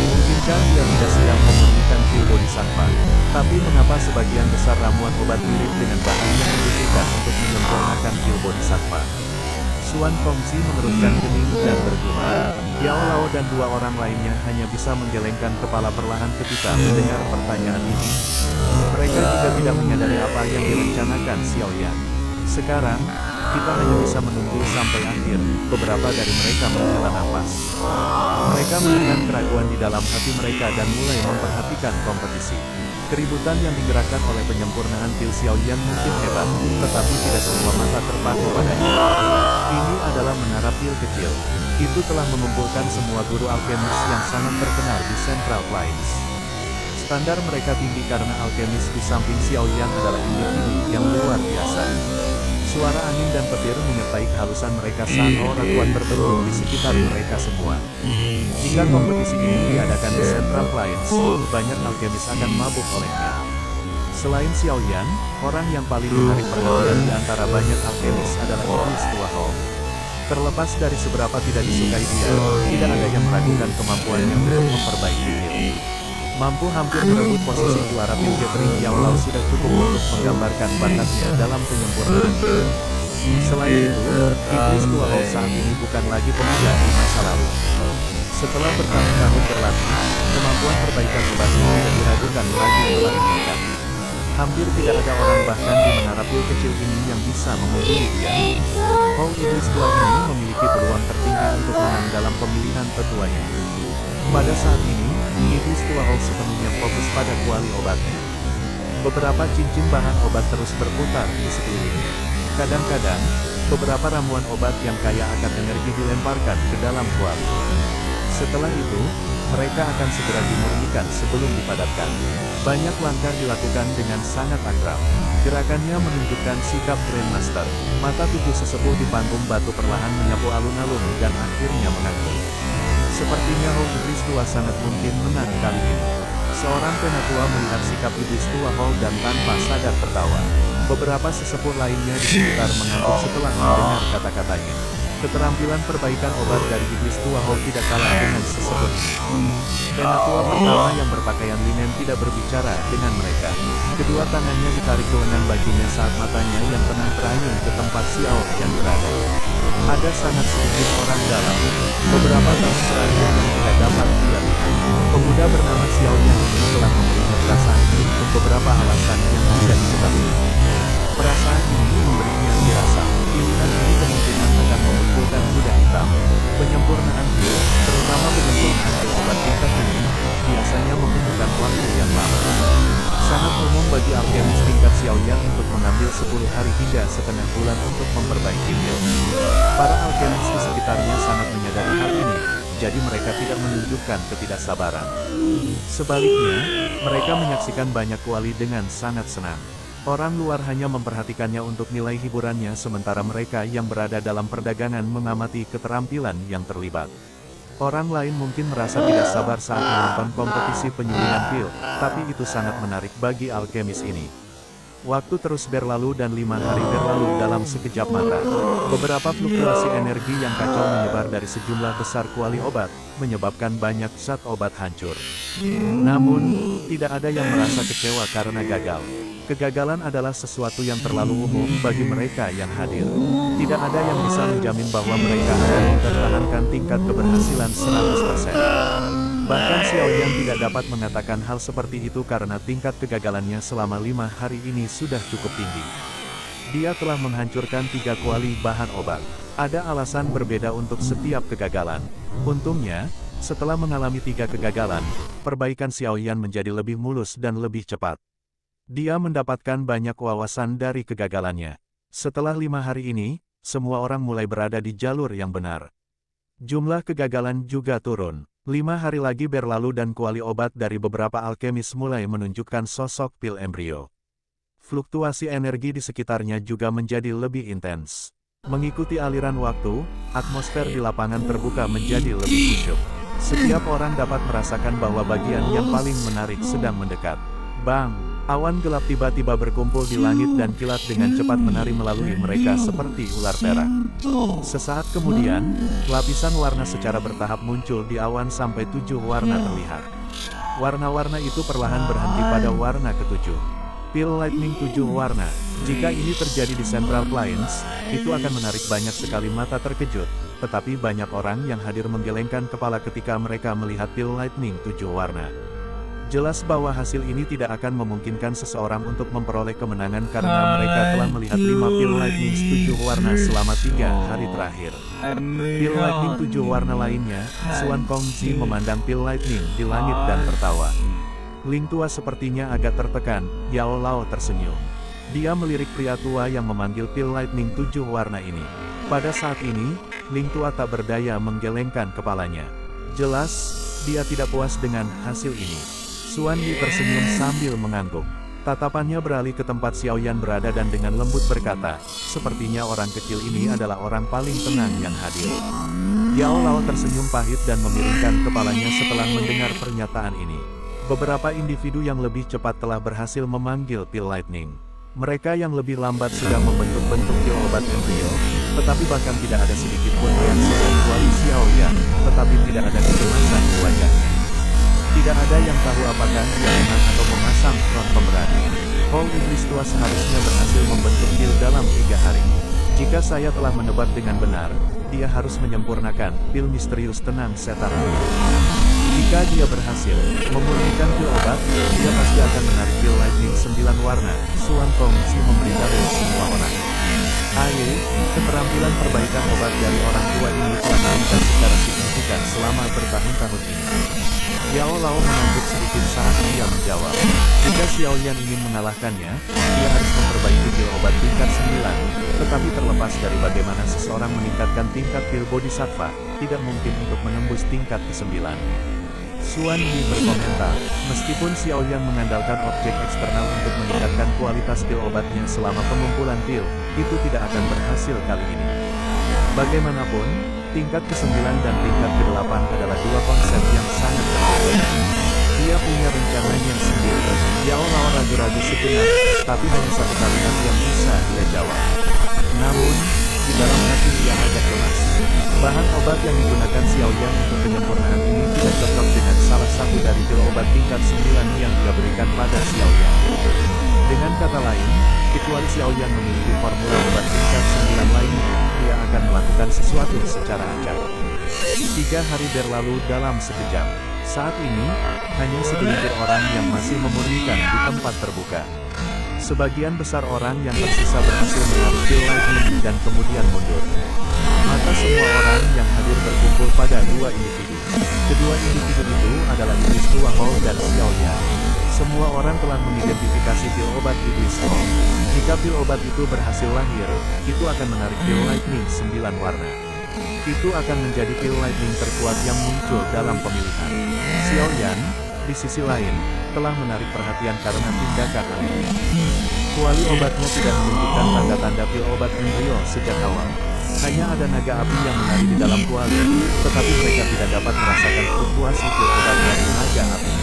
Mungkinkah dia tidak sedang memurnikan Pil Bodhisattva? Tapi mengapa sebagian besar ramuan obat mirip dengan bahan yang dibutuhkan untuk menyempurnakan Pil Bodhisattva? Suan Kongzi mengerutkan kening dan bergumam. Yao Lao dan 2 orang lainnya hanya bisa menggelengkan kepala perlahan ketika mendengar pertanyaan ini. Mereka juga tidak menyadari apa yang direncanakan Xiao Yan. Sekarang, kita hanya bisa menunggu sampai akhir. Beberapa dari mereka menghela nafas. Mereka menahan keraguan di dalam hati mereka dan mulai memperhatikan kompetisi. Keributan yang digerakkan oleh penyempurnaan Pil Xiao Yan mungkin hebat, tetapi tidak semua mata terpaku padanya. Ini adalah menara pil kecil. Itu telah mengumpulkan semua guru alkemis yang sangat terkenal di Central Plains. Standar mereka tinggi karena alkemis di samping Xiao Yan adalah individu yang luar biasa. Suara angin dan petir menyertai kehalusan mereka saat orang kuat bertemu di sekitar mereka semua. Jika kompetisi ini diadakan di Central Plains, banyak alkemis akan mabuk olehnya. Selain Xiao Yan, orang yang paling menarik perhatian di antara banyak alkemis adalah Iblis Tua Hou. Terlepas dari seberapa tidak disukai dia, tidak ada yang meragukan kemampuannya untuk memperbaiki pil. Mampu hampir merebut posisi juara pil gathering Yao Lao sudah cukup untuk menggambarkan bakatnya dalam penyempurnaan pil. Selain itu, Iblis Tua Hou saat ini bukan lagi pemuda di masa lalu. Setelah bertahun-tahun berlatih, kemampuan perbaikan obatnya tidak diragukan lagi telah meningkat. Hampir tidak ada orang bahkan di menara pil kecil ini yang bisa mengungguli dia. Hou Iblis Tua ini memiliki peluang tertinggi untuk menang dalam pemilihan tetua ini. Pada saat ini, Iblis Tua Hou sepenuhnya fokus pada kuali obatnya. Beberapa cincin bahan obat terus berputar di sekelilingnya. Kadang-kadang, beberapa ramuan obat yang kaya akan energi dilemparkan ke dalam kuali. Setelah itu, mereka akan segera dimurnikan sebelum dipadatkan. Banyak langkah dilakukan dengan sangat akrab. Gerakannya menunjukkan sikap Grandmaster. Mata 7 sesepuh di panggung batu perlahan menyapu alun-alun dan akhirnya mengangguk. Sepertinya Hou Iblis Tua sangat mungkin menang kali ini. Seorang penatua melihat sikap Iblis Tua Hou dan tanpa sadar tertawa. Beberapa sesepuh lainnya di sekitar mengangguk setelah mendengar kata-katanya. Keterampilan perbaikan obat dari Iblis Tua Hou tidak kalah dengan sesepuh. Penatua pertama yang berpakaian linen tidak berbicara dengan mereka. Kedua tangannya ditarik ke lengan bajunya saat matanya yang tenang terayun ke tempat Xiao Yan berada. Ada sangat sedikit orang dalam. Beberapa tahun terakhir yang tidak dapat dia lihat. Pemuda bernama Xiao Yan ini telah memberinya perasaan untuk beberapa alasan yang tidak diketahui. Perasaan ini memberinya dirasa. Pilihan ini kemungkinan akan memunculkan kuda hitam. Penyempurnaan pil, terutama penyempurnaan pil obat tingkat tinggi, biasanya membutuhkan waktu yang lama. Sangat umum bagi alkemis tingkat Xiao Yan untuk mengambil 10 hari hingga setengah bulan untuk memperbaiki pil. Para alkemis di sekitarnya sangat menyadari hal ini, jadi mereka tidak menunjukkan ketidaksabaran. Sebaliknya, mereka menyaksikan banyak kuali dengan sangat senang. Orang luar hanya memperhatikannya untuk nilai hiburannya sementara mereka yang berada dalam perdagangan mengamati keterampilan yang terlibat. Orang lain mungkin merasa tidak sabar saat menonton kompetisi penyulingan pil, tapi itu sangat menarik bagi alkemis ini. Waktu terus berlalu dan 5 hari berlalu dalam sekejap mata. Beberapa fluktuasi energi yang kacau menyebar dari sejumlah besar kuali obat, menyebabkan banyak zat obat hancur. Namun, tidak ada yang merasa kecewa karena gagal. Kegagalan adalah sesuatu yang terlalu umum bagi mereka yang hadir. Tidak ada yang bisa menjamin bahwa mereka akan mempertahankan tingkat keberhasilan 100%. Bahkan Xiao Yan tidak dapat mengatakan hal seperti itu karena tingkat kegagalannya selama 5 hari ini sudah cukup tinggi. Dia telah menghancurkan 3 kuali bahan obat. Ada alasan berbeda untuk setiap kegagalan. Untungnya, setelah mengalami 3 kegagalan, perbaikan Xiaoyan menjadi lebih mulus dan lebih cepat. Dia mendapatkan banyak wawasan dari kegagalannya. Setelah 5 hari ini, semua orang mulai berada di jalur yang benar. Jumlah kegagalan juga turun. 5 hari lagi berlalu dan kuali obat dari beberapa alkemis mulai menunjukkan sosok pil embrio. Fluktuasi energi di sekitarnya juga menjadi lebih intens. Mengikuti aliran waktu, atmosfer di lapangan terbuka menjadi lebih khusyuk. Setiap orang dapat merasakan bahwa bagian yang paling menarik sedang mendekat. Bang! Awan gelap tiba-tiba berkumpul di langit dan kilat dengan cepat menari melalui mereka seperti ular perak. Sesaat kemudian, lapisan warna secara bertahap muncul di awan sampai 7 warna terlihat. Warna-warna itu perlahan berhenti pada warna ketujuh. Pil Lightning 7 warna. Jika ini terjadi di Central Plains, itu akan menarik banyak sekali mata terkejut, tetapi banyak orang yang hadir menggelengkan kepala ketika mereka melihat pil Lightning 7 warna. Jelas bahwa hasil ini tidak akan memungkinkan seseorang untuk memperoleh kemenangan karena mereka telah melihat 5 pil Lightning 7 warna selama 3 hari terakhir. Pil Lightning 7 warna lainnya, Xuan Kongzi memandang pil Lightning di langit dan tertawa. Ling tua sepertinya agak tertekan, Yao Lao tersenyum. Dia melirik pria tua yang memanggil pil Lightning 7 warna ini. Pada saat ini, Ling tua tak berdaya menggelengkan kepalanya. Jelas, dia tidak puas dengan hasil ini. Xuan Yi tersenyum sambil mengangguk. Tatapannya beralih ke tempat Xiaoyan berada dan dengan lembut berkata, sepertinya orang kecil ini adalah orang paling tenang yang hadir. Yao Lao tersenyum pahit dan memiringkan kepalanya setelah mendengar pernyataan ini. Beberapa individu yang lebih cepat telah berhasil memanggil pil Lightning. Mereka yang lebih lambat sudah membentuk-bentuk pil obat embrio, tetapi bahkan tidak ada sedikit pun reaksi dari kuali Xiaoyan, tetapi tidak ada kecemasan di wajahnya. Tidak ada yang tahu apakah dia menang atau memasang front pemberani. Hall Iblis tua seharusnya berhasil membentuk pil dalam 3 hari. Jika saya telah menebak dengan benar, dia harus menyempurnakan pil misterius tenang setan. Jika dia berhasil memurnikan pil obat, dia pasti akan menarik pil Lightning 9 warna. Xuan Kongzi memberitahu semua orang. Aye, keterampilan perbaikan obat dari orang tua ini telah meningkat secara signifikan selama bertahun-tahun ini. Yao Lao mengangguk sedikit saat dia menjawab. Jika Xiaoyan ingin mengalahkannya, dia harus memperbaiki pil obat tingkat 9, tetapi terlepas dari bagaimana seseorang meningkatkan tingkat pil Bodhisattva, tidak mungkin untuk menembus tingkat ke-9. Xuan Yi berkomentar, meskipun Xiaoyan mengandalkan objek eksternal untuk meningkatkan kualitas pil obatnya selama pengumpulan pil, itu tidak akan berhasil kali ini. Bagaimanapun, tingkat ke-9 dan tingkat ke-8 adalah dua konsep yang sangat berbeda. Dia punya rencananya sendiri. Yao Lao ragu-ragu sejenak, tapi hanya satu kalimat yang bisa dia jawab. Namun, di dalam hati dia agak cemas. Bahan obat yang digunakan Xiaoyan untuk penyempurnaan ini tidak cocok dengan salah satu dari pil obat tingkat 9 yang dia berikan pada Xiaoyan. Dengan kata lain, kecuali Xiaoyan memiliki formula obat tingkat 9 lainnya, dia akan melakukan sesuatu secara acak. 3 hari berlalu dalam sekejap. Saat ini, hanya segelintir orang yang masih memurnikan di tempat terbuka. Sebagian besar orang yang tersisa berhasil menarik pil Lightning dan kemudian mundur. Mata semua orang yang hadir berkumpul pada 2 individu. Kedua individu itu adalah Iblis Tua Hall dan Xiaoyan. Semua orang telah mengidentifikasi pil obat Iblis Hall. Jika pil obat itu berhasil lahir, itu akan menarik pil Lightning 9 warna. Itu akan menjadi pil Lightning terkuat yang muncul dalam pemilihan. Xiaoyan, di sisi lain, telah menarik perhatian karena tindakan aneh. Kuali obatnya tidak menunjukkan tanda-tanda pil obat embrio sejak awal. Hanya ada naga api yang menari di dalam kuali, tetapi mereka tidak dapat merasakan fluktuasi pil obat dari naga api.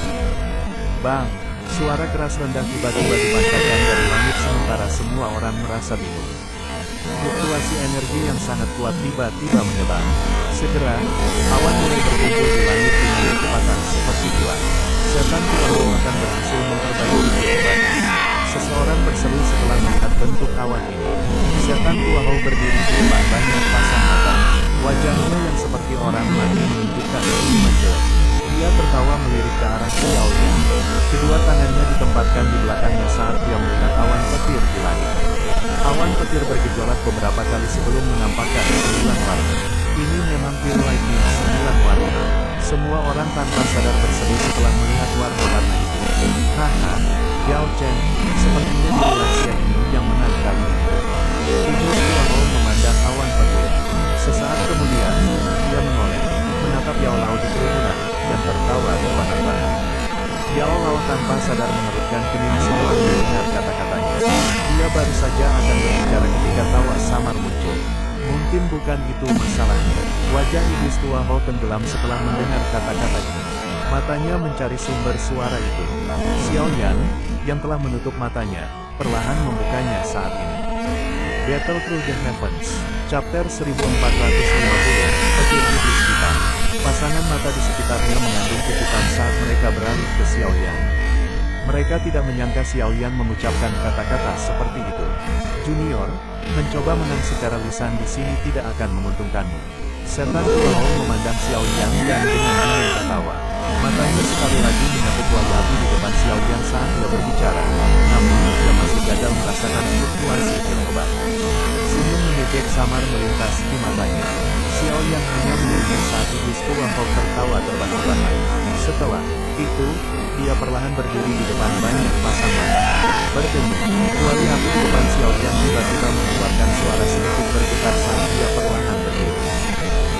Bang! Suara keras rendah tiba-tiba dipancarkan dari langit sementara semua orang merasa bingung. Fluktuasi energi yang sangat kuat tiba-tiba menyebar. Segera, awan mulai berkumpul di langit dengan kecepatan seperti kilat. Setan tua akan berhasil memperbaiki pil obatnya. Seseorang berseru setelah melihat bentuk awan ini. Setan tua Hou berdiri di depan banyak pasang mata. Wajahnya yang seperti orang mati menunjukkan senyuman jelek. Dia tertawa melirik ke arah Xiaoyan. Kedua tangannya ditempatkan di belakangnya saat dia melihat awan petir di langit. Awan petir petir bergejolak beberapa kali sebelum menampakkan 9 warna. Ini memang pil lightning 9 warna. Semua orang tanpa sadar berseru setelah melihat warna-warna itu. Haha, Yao Chen, sepertinya diri lansia ini yang menang kali ini. Iblis Tua Hou memandang awan petir. Sesaat kemudian, dia menoleh, menatap Yao Lao di kerumunan, dan tertawa terbahak-bahak. Yao Lao tanpa sadar mengerutkan kening setelah mendengar kata-katanya. Dia baru saja akan berbicara ketika tawa samar muncul. Mungkin bukan itu masalahnya. Wajah Iblis Tua Hou tenggelam setelah mendengar kata-kata ini. Matanya mencari sumber suara itu. Xiao Yan, yang telah menutup matanya, perlahan membukanya saat ini. Battle Through the Heavens, Chapter 1450, Petir Iblis Hitam. Pasangan mata di sekitarnya mengandung kejutan saat mereka beralih ke Xiao Yan. Mereka tidak menyangka Xiao Yan mengucapkan kata-kata seperti itu. Junior, mencoba menang secara lisan di sini tidak akan menguntungkanmu. Setan Tua Hou memandang Xiao Yan dan dengan dingin tertawa. Matanya sekali lagi menyambut wajah api di depan Xiao Yan saat dia berbicara. Namun, dia masih gagal merasakan fluktuasi pil obat. Senyum mengejek samar melintas di matanya. Xiao Yan hanya mendengar saat Iblis Tua Hou tertawa terbahak-bahak. Setelah itu, dia perlahan berdiri di depan banyak pasang mata. Berdengung, kuali api di depan Xiao Yan tiba-tiba mengeluarkan suara sedikit bergetar saat dia perlahan berdiri.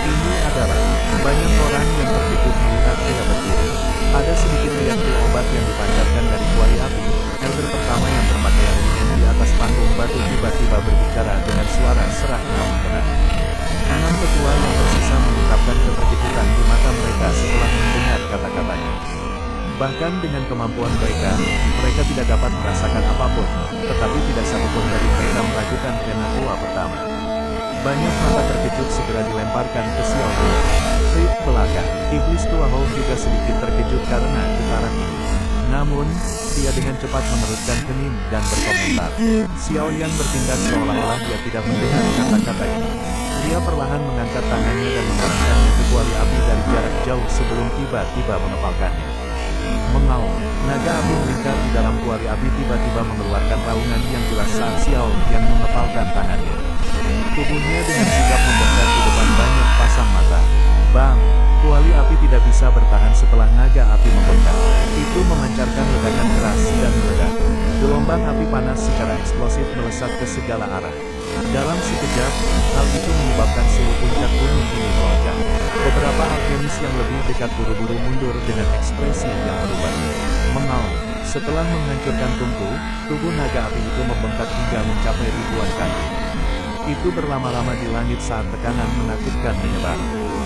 Ini adalah banyak orang yang terkejut melihat dia berdiri. Ada sedikit lihat pil obat yang dipancarkan dari kuali api. Elder pertama yang berpakaian ringan di atas panggung batu tiba-tiba berbicara dengan suara serak namun tenang. 6 tetua yang tersisa mengungkapkan keterkejutan di mata mereka setelah mendengar kata-katanya. Bahkan dengan kemampuan mereka, mereka tidak dapat merasakan apapun, tetapi tidak satupun dari mereka meragukan penatua pertama. Banyak mata terkejut segera dilemparkan ke Xiao Yan. Rit belaka, Iblis Tua Hou juga sedikit terkejut karena getaran ini. Namun, dia dengan cepat mengerutkan kening dan berkomentar. Xiao Yan bertindak seolah-olah dia tidak mendengar kata-kata ini. Dia perlahan mengangkat tangannya dan mengarahkannya ke kuali api dari jarak jauh sebelum tiba-tiba mengepalkannya. Mengaum, naga api melingkar di dalam kuali api tiba-tiba mengeluarkan raungan yang jelas saat Xiao Yan mengepalkan tangannya. Tubuhnya dengan sigap membongkar di depan banyak pasang mata. Bang! Kuali api tidak bisa bertahan setelah naga api membengkak. Itu memancarkan ledakan keras dan meledak. Gelombang api panas secara eksplosif melesat ke segala arah. Dalam sekejap, hal itu menyebabkan seluruh puncak gunung ini melonjak. Beberapa alkemis yang lebih dekat buru-buru mundur dengan ekspresi yang berubah. Mengaum, setelah menghancurkan tungku, tubuh naga api itu membengkak hingga mencapai ribuan kaki. Itu berlama-lama di langit saat tekanan menakutkan menyebar.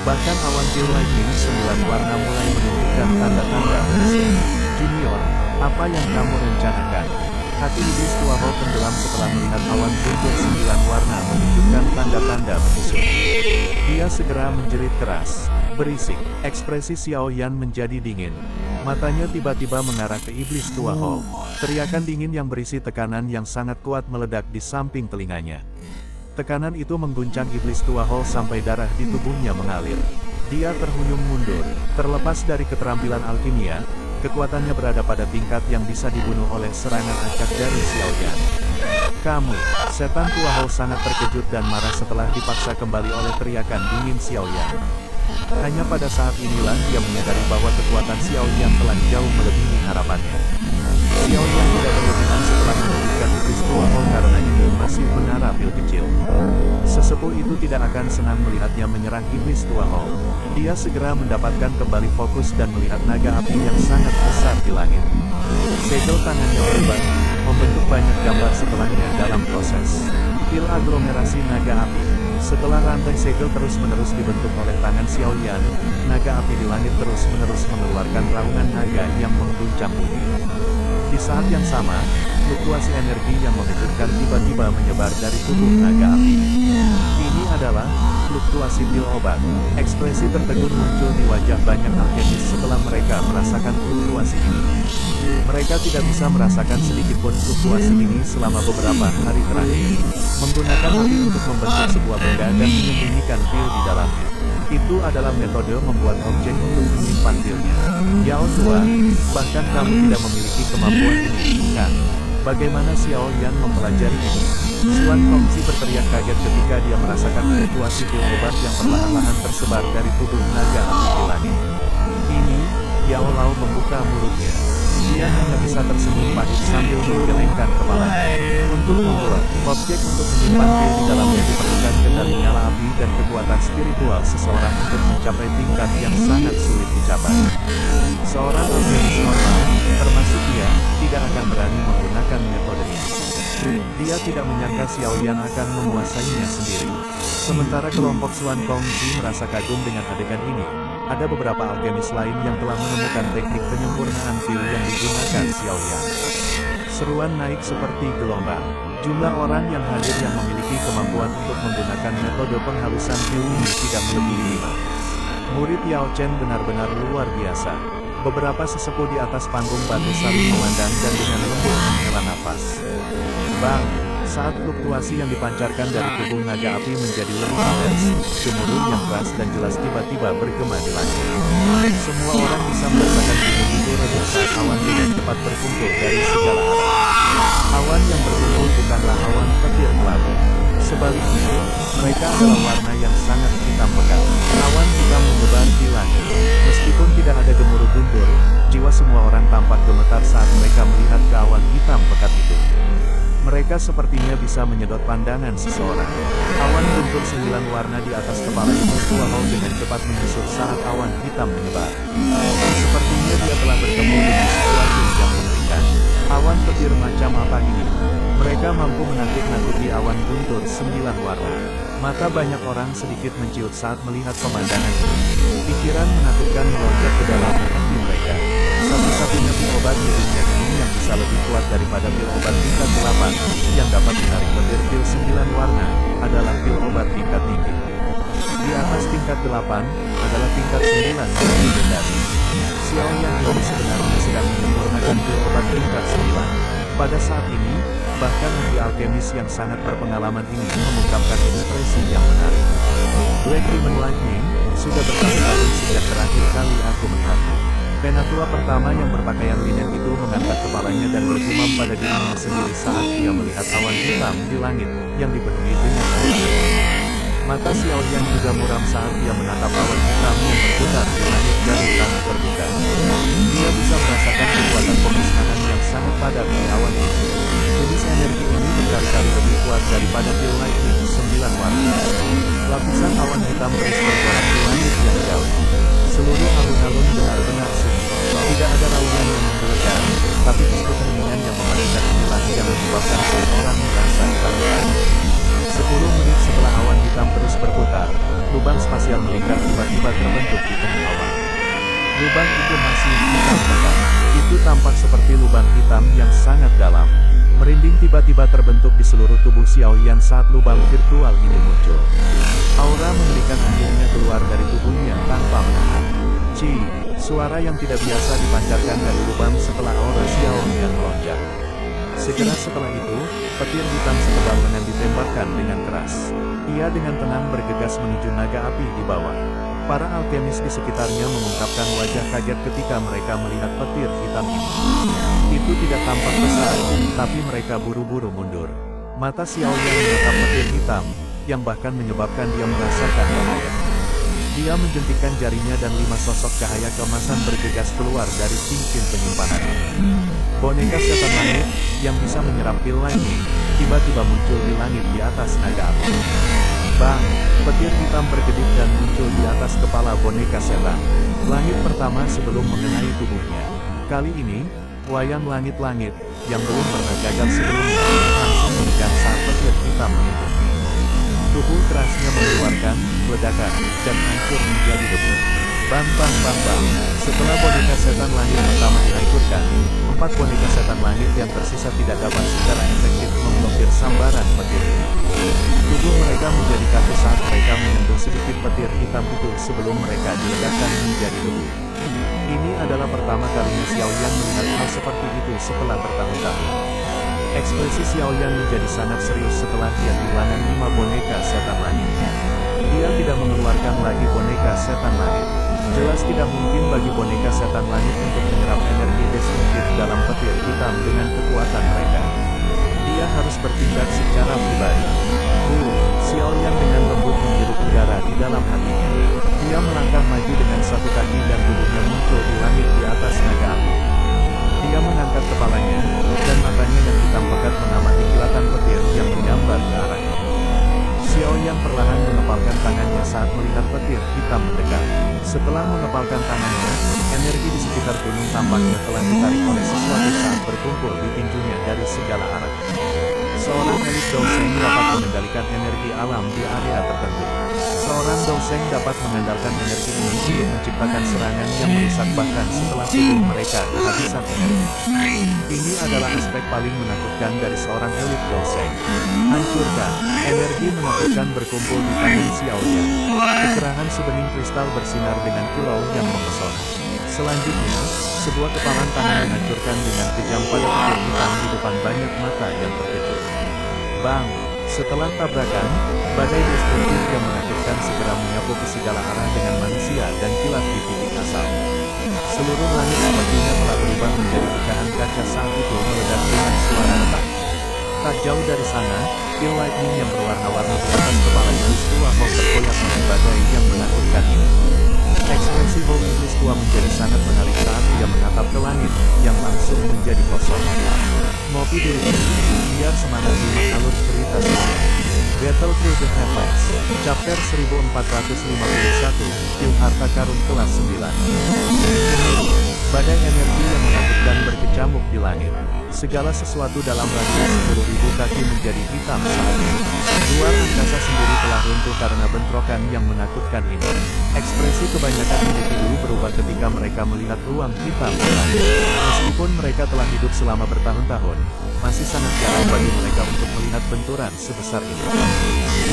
Bahkan awan pil lightning 9 warna mulai menunjukkan tanda-tanda menusuk. Junior, apa yang kamu rencanakan? Hati Iblis Tua Hou tenggelam setelah melihat awan buntut 9 warna menunjukkan tanda-tanda menusuk. Dia segera menjerit keras. Berisik, ekspresi Xiao Yan menjadi dingin. Matanya tiba-tiba mengarah ke Iblis Tua Hou. Teriakan dingin yang berisi tekanan yang sangat kuat meledak di samping telinganya. Tekanan itu mengguncang Iblis Tua Hou sampai darah di tubuhnya mengalir. Dia terhuyung mundur. Terlepas dari keterampilan alkimia, kekuatannya berada pada tingkat yang bisa dibunuh oleh serangan acak dari Xiao Yan. Kamu, setan Tua Hou sangat terkejut dan marah setelah dipaksa kembali oleh teriakan dingin Xiao Yan. Hanya pada saat inilah dia menyadari bahwa kekuatan Xiao Yan telah jauh melebihi harapannya. Xiao Yan tidak berlebihan setelah mewujudkan Iblis Tua Hou karena ini masih menara pil kecil. Sesepuh itu tidak akan senang melihatnya menyerang Iblis Tua Hou. Dia segera mendapatkan kembali fokus dan melihat naga api yang sangat besar di langit. Segel tangannya berubah, membentuk banyak gambar setelahnya dalam proses pil aglomerasi naga api. Setelah rantai segel terus-menerus dibentuk oleh tangan Xiao Yan, naga api di langit terus-menerus mengeluarkan raungan naga yang mengguncang bumi. Di saat yang sama, fluktuasi energi yang mengejutkan tiba-tiba menyebar dari tubuh naga api. Ini adalah fluktuasi pil obat. Ekspresi tertegun muncul di wajah banyak alkemis setelah mereka merasakan fluktuasi ini. Mereka tidak bisa merasakan sedikitpun fluktuasi ini selama beberapa hari terakhir. Menggunakan api untuk membentuk sebuah benda dan menyembunyikan pil di dalamnya. Itu adalah metode membuat objek untuk menyimpan pilnya. Yao Tua, bahkan kamu tidak memiliki kemampuan ini, kan? Bagaimana Xiao Yan mempelajari ini? Suan Kongzi berteriak kaget ketika dia merasakan fluktuasi pil obat yang perlahan-lahan tersebar dari tubuh naga api di langit. Ini, Yao Lao membuka mulutnya. Dia hanya bisa tersenyum pahit sambil menggelengkan kepalanya. Untuk membuat objek untuk menyimpan pil di dalamnya diperlukan kendali nyala api dan kekuatan spiritual seseorang untuk mencapai tingkat yang sangat sulit dicapai. Seorang alkemis normal, termasuk dia, tidak akan berani menggunakan metode ini. Dia tidak menyangka Xiao Yan akan menguasainya sendiri. Sementara kelompok Suan Kongzi merasa kagum dengan adegan ini. Ada beberapa alkemis lain yang telah menemukan teknik penyempurnaan pil yang digunakan Xiao Yan. Seruan naik seperti gelombang. Jumlah orang yang hadir yang memiliki kemampuan untuk menggunakan metode penghalusan pil ini tidak melebihi 5. Murid Yao Chen benar-benar luar biasa. Beberapa sesepuh di atas panggung batu saling memandang dan dengan lembut menghela nafas. Bang! Saat fluktuasi yang dipancarkan dari tubuh naga api menjadi lebih intens, gemuruh yang keras dan jelas tiba-tiba bergema di langit. Semua orang bisa merasakan gunung itu redup saat awan dengan cepat berkumpul dari segala arah. Awan yang berkumpul bukanlah awan petir kelabu. Sebaliknya, mereka adalah warna yang sangat hitam pekat. Awan hitam menyebar di langit. Meskipun tidak ada gemuruh guntur, jiwa semua orang tampak gemetar saat mereka melihat ke awan hitam pekat itu. Mereka sepertinya bisa menyedot pandangan seseorang. Awan guntur 9 warna di atas kepala itu walau dengan cepat menyusut saat awan hitam menyebar. Sepertinya dia telah bertemu dengan sesuatu yang mengerikan. Awan petir macam apa ini? Mereka mampu menakut-nakuti awan guntur 9 warna. Mata banyak orang sedikit menciut saat melihat pemandangan ini. Pikiran menakutkan melonjak ke dalam hati mereka. Satu-satunya pil obat di dunia ini yang bisa lebih kuat daripada pil obat tingkat 8 yang dapat menarik petir pil 9 warna adalah pil obat tingkat tinggi. Di atas tingkat 8 adalah tingkat 9 yang legendaris. Xiao Yan ini sebenarnya sedang menyempurnakan pil obat tingkat 9. Pada saat ini, bahkan ahli alkemis yang sangat berpengalaman ini mengungkapkan ekspresi yang menarik. Black Demon Lightning, sudah bertahun-tahun sejak terakhir kali aku melihatmu. Penatua pertama yang berpakaian linen itu mengangkat kepalanya dan bergumam pada dirinya sendiri saat dia melihat awan hitam di langit yang dipenuhi dengan aura. Mata Xiao Yan juga muram saat dia menatap awan hitam yang berputar di langit dari tanah terbuka. Dia bisa merasakan kekuatan pemusnahan yang sangat padat di awan itu. Jenis energi ini berkali-kali lebih kuat daripada pil lightning 9 warna. Lapisan awan hitam terus bergerak di langit yang jauh. Seluruh alun-alun benar-benar sunyi. Tidak ada raungan yang menggelegar, tapi justru keheningan yang mematikan inilah yang menyebabkan seseorang merasa ketakutan. 10 menit setelah awan hitam terus berputar, lubang spasial melingkar tiba-tiba terbentuk di tengah awan. Lubang itu masih hitam pekat. Itu tampak seperti lubang hitam yang sangat dalam. Merinding tiba-tiba terbentuk di seluruh tubuh Xiao Yan saat lubang virtual ini muncul. Aura mengerikan akhirnya keluar dari tubuhnya tanpa menahan. Suara yang tidak biasa dipancarkan dari lubang setelah aura Xiao Yan melonjak. Segera setelah itu, petir hitam setebal lengan ditembakkan dengan keras. Ia dengan tenang bergegas menuju naga api di bawah. Para alkemis di sekitarnya mengungkapkan wajah kaget ketika mereka melihat petir hitam ini. Itu tidak tampak besar, tapi mereka buru-buru mundur. Mata Xiao Yan menatap petir hitam, yang bahkan menyebabkan dia merasakan bahaya. Dia menjentikkan jarinya dan 5 sosok cahaya keemasan bergegas keluar dari cincin penyimpanan. Boneka setan langit, yang bisa menyerap pil lightning, tiba-tiba muncul di langit di atas naga api. Bang! Petir hitam berkedip dan muncul di atas kepala boneka setan. Langit pertama sebelum mengenai tubuhnya. Kali ini, wayang langit-langit, yang belum pernah gagal sebelumnya, langsung menekan saat petir hitam menyentuh. Tubuh kerasnya mengeluarkan ledakan, dan hancur menjadi debu. Bang! Setelah boneka setan langit pertama dihancurkan, 4 boneka setan langit yang tersisa tidak dapat secara efektif memblokir sambaran petir ini. Tubuh mereka menjadi kaku saat mereka menyentuh sedikit petir hitam itu sebelum mereka diledakkan menjadi debu. Ini adalah pertama kalinya Xiao Yan melihat hal seperti itu setelah bertahun-tahun. Ekspresi Xiao Yan menjadi sangat serius setelah dia kehilangan 5 boneka setan langit. Dia tidak mengeluarkan lagi boneka setan langit. Jelas tidak mungkin bagi boneka setan langit untuk menyerap energi destruktif dalam petir hitam dengan kekuatan mereka. Dia harus bertindak secara pribadi. Xiao Yan dengan lembut menghirup udara di dalam hatinya. Dia melangkah maju dengan satu kaki dan tubuhnya muncul di langit di atas naga api. Dia mengangkat kepalanya, dan matanya yang hitam pekat mengamati kilatan petir yang menyambar ke arahnya. Xiao Yan perlahan mengepalkan tangannya saat melihat petir hitam mendekat. Setelah mengepalkan tangannya, energi di sekitar gunung tampaknya telah ditarik oleh sesuatu saat berkumpul di tinjunya dari segala arah. Seorang elit Douseng dapat mengendalikan energi alam di area tertentu. Seorang Douseng dapat mengandalkan energi ini untuk menciptakan serangan yang merusak bahkan setelah tubuh mereka kehabisan energi. Ini adalah aspek paling menakutkan dari seorang elit Douseng. Hancurkan. Energi menakutkan berkumpul di tangan Xiao Yan. Kecerahan sebening kristal bersinar dengan kilau yang mempesona. Selanjutnya, sebuah kepalan tangan dihancurkan dengan kejam pada petir hitam di depan banyak mata yang terkejut. Bang! Setelah tabrakan, badai destruktif yang menakutkan segera menyapu ke segala arah dengan manusia dan kilat di titik asal. Seluruh langit sepertinya telah berubah menjadi pecahan kaca saat itu meledak dengan suara retak. Tak jauh dari sana, pil lightning yang berwarna-warni di atas kepala iblis tua mau berkoyak dengan badai yang menakutkan ini. Ekspresi Hall iblis tua menjadi sangat menarik saat dia menatap ke langit, yang langsung menjadi kosong. Ngopi dulu, biar semangat simak alur cerita saya. Battle Through the Heavens, Chapter 1451, Pil Harta Karun kelas 9. Badai energi yang menakutkan berkecamuk di langit. Segala sesuatu dalam radius 10.000 kaki menjadi hitam saat ini. Luar angkasa sendiri telah runtuh karena bentrokan yang menakutkan ini. Ekspresi kebanyakan individu berubah ketika mereka melihat ruang hitam di langit. Meskipun mereka telah hidup selama bertahun-tahun, masih sangat jarang bagi mereka untuk melihat benturan sebesar ini.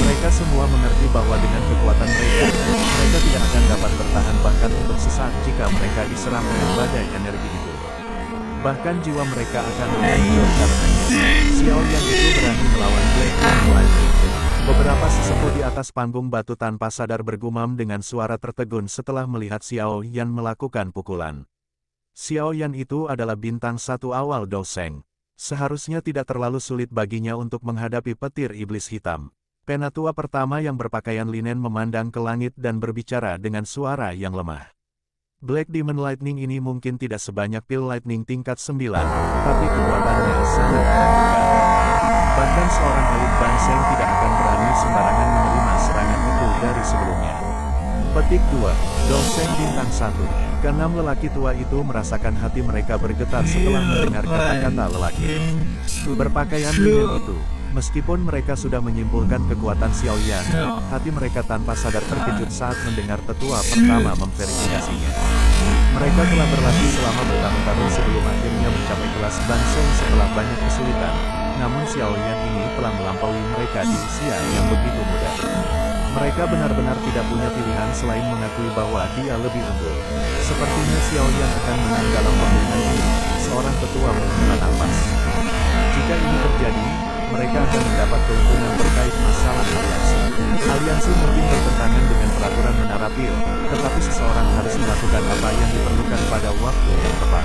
Mereka semua mengerti bahwa dengan kekuatan mereka, mereka tidak akan dapat bertahan bahkan untuk sesaat jika mereka diserang oleh badai energi itu. Bahkan jiwa mereka akan hancur karenanya. Xiao Yan itu berani melawan Black Lightning. Beberapa sesepuh di atas panggung batu tanpa sadar bergumam dengan suara tertegun setelah melihat Xiao Yan melakukan pukulan. Xiao Yan itu adalah bintang satu awal Douseng. Seharusnya tidak terlalu sulit baginya untuk menghadapi petir iblis hitam. Penatua pertama yang berpakaian linen memandang ke langit dan berbicara dengan suara yang lemah. Black Demon Lightning ini mungkin tidak sebanyak Pil Lightning tingkat 9, tapi kekuatannya sangat menakutkan. Bahkan seorang elit Banseng tidak akan berani sembarangan menerima serangan itu dari sebelumnya. Petik 2, Douseng bintang 1. Keenam lelaki tua itu merasakan hati mereka bergetar setelah mendengar kata-kata lelaki berpakaian linen itu. Meskipun mereka sudah menyimpulkan kekuatan Xiao Yan, hati mereka tanpa sadar terkejut saat mendengar tetua pertama memverifikasinya. Mereka telah berlatih selama bertahun-tahun sebelum akhirnya mencapai kelas Banseng setelah banyak kesulitan, namun Xiao Yan ini telah melampaui mereka di usia yang begitu muda. Mereka benar-benar tidak punya pilihan selain mengakui bahwa dia lebih unggul. Sepertinya Xiao Yan akan menang dalam pemilihan ini, seorang tetua menghela nafas. Jika ini terjadi, mereka akan mendapat keuntungan terkait masalah aliansi. Aliansi mungkin bertentangan dengan peraturan menara pil, tetapi seseorang harus melakukan apa yang diperlukan pada waktu yang tepat.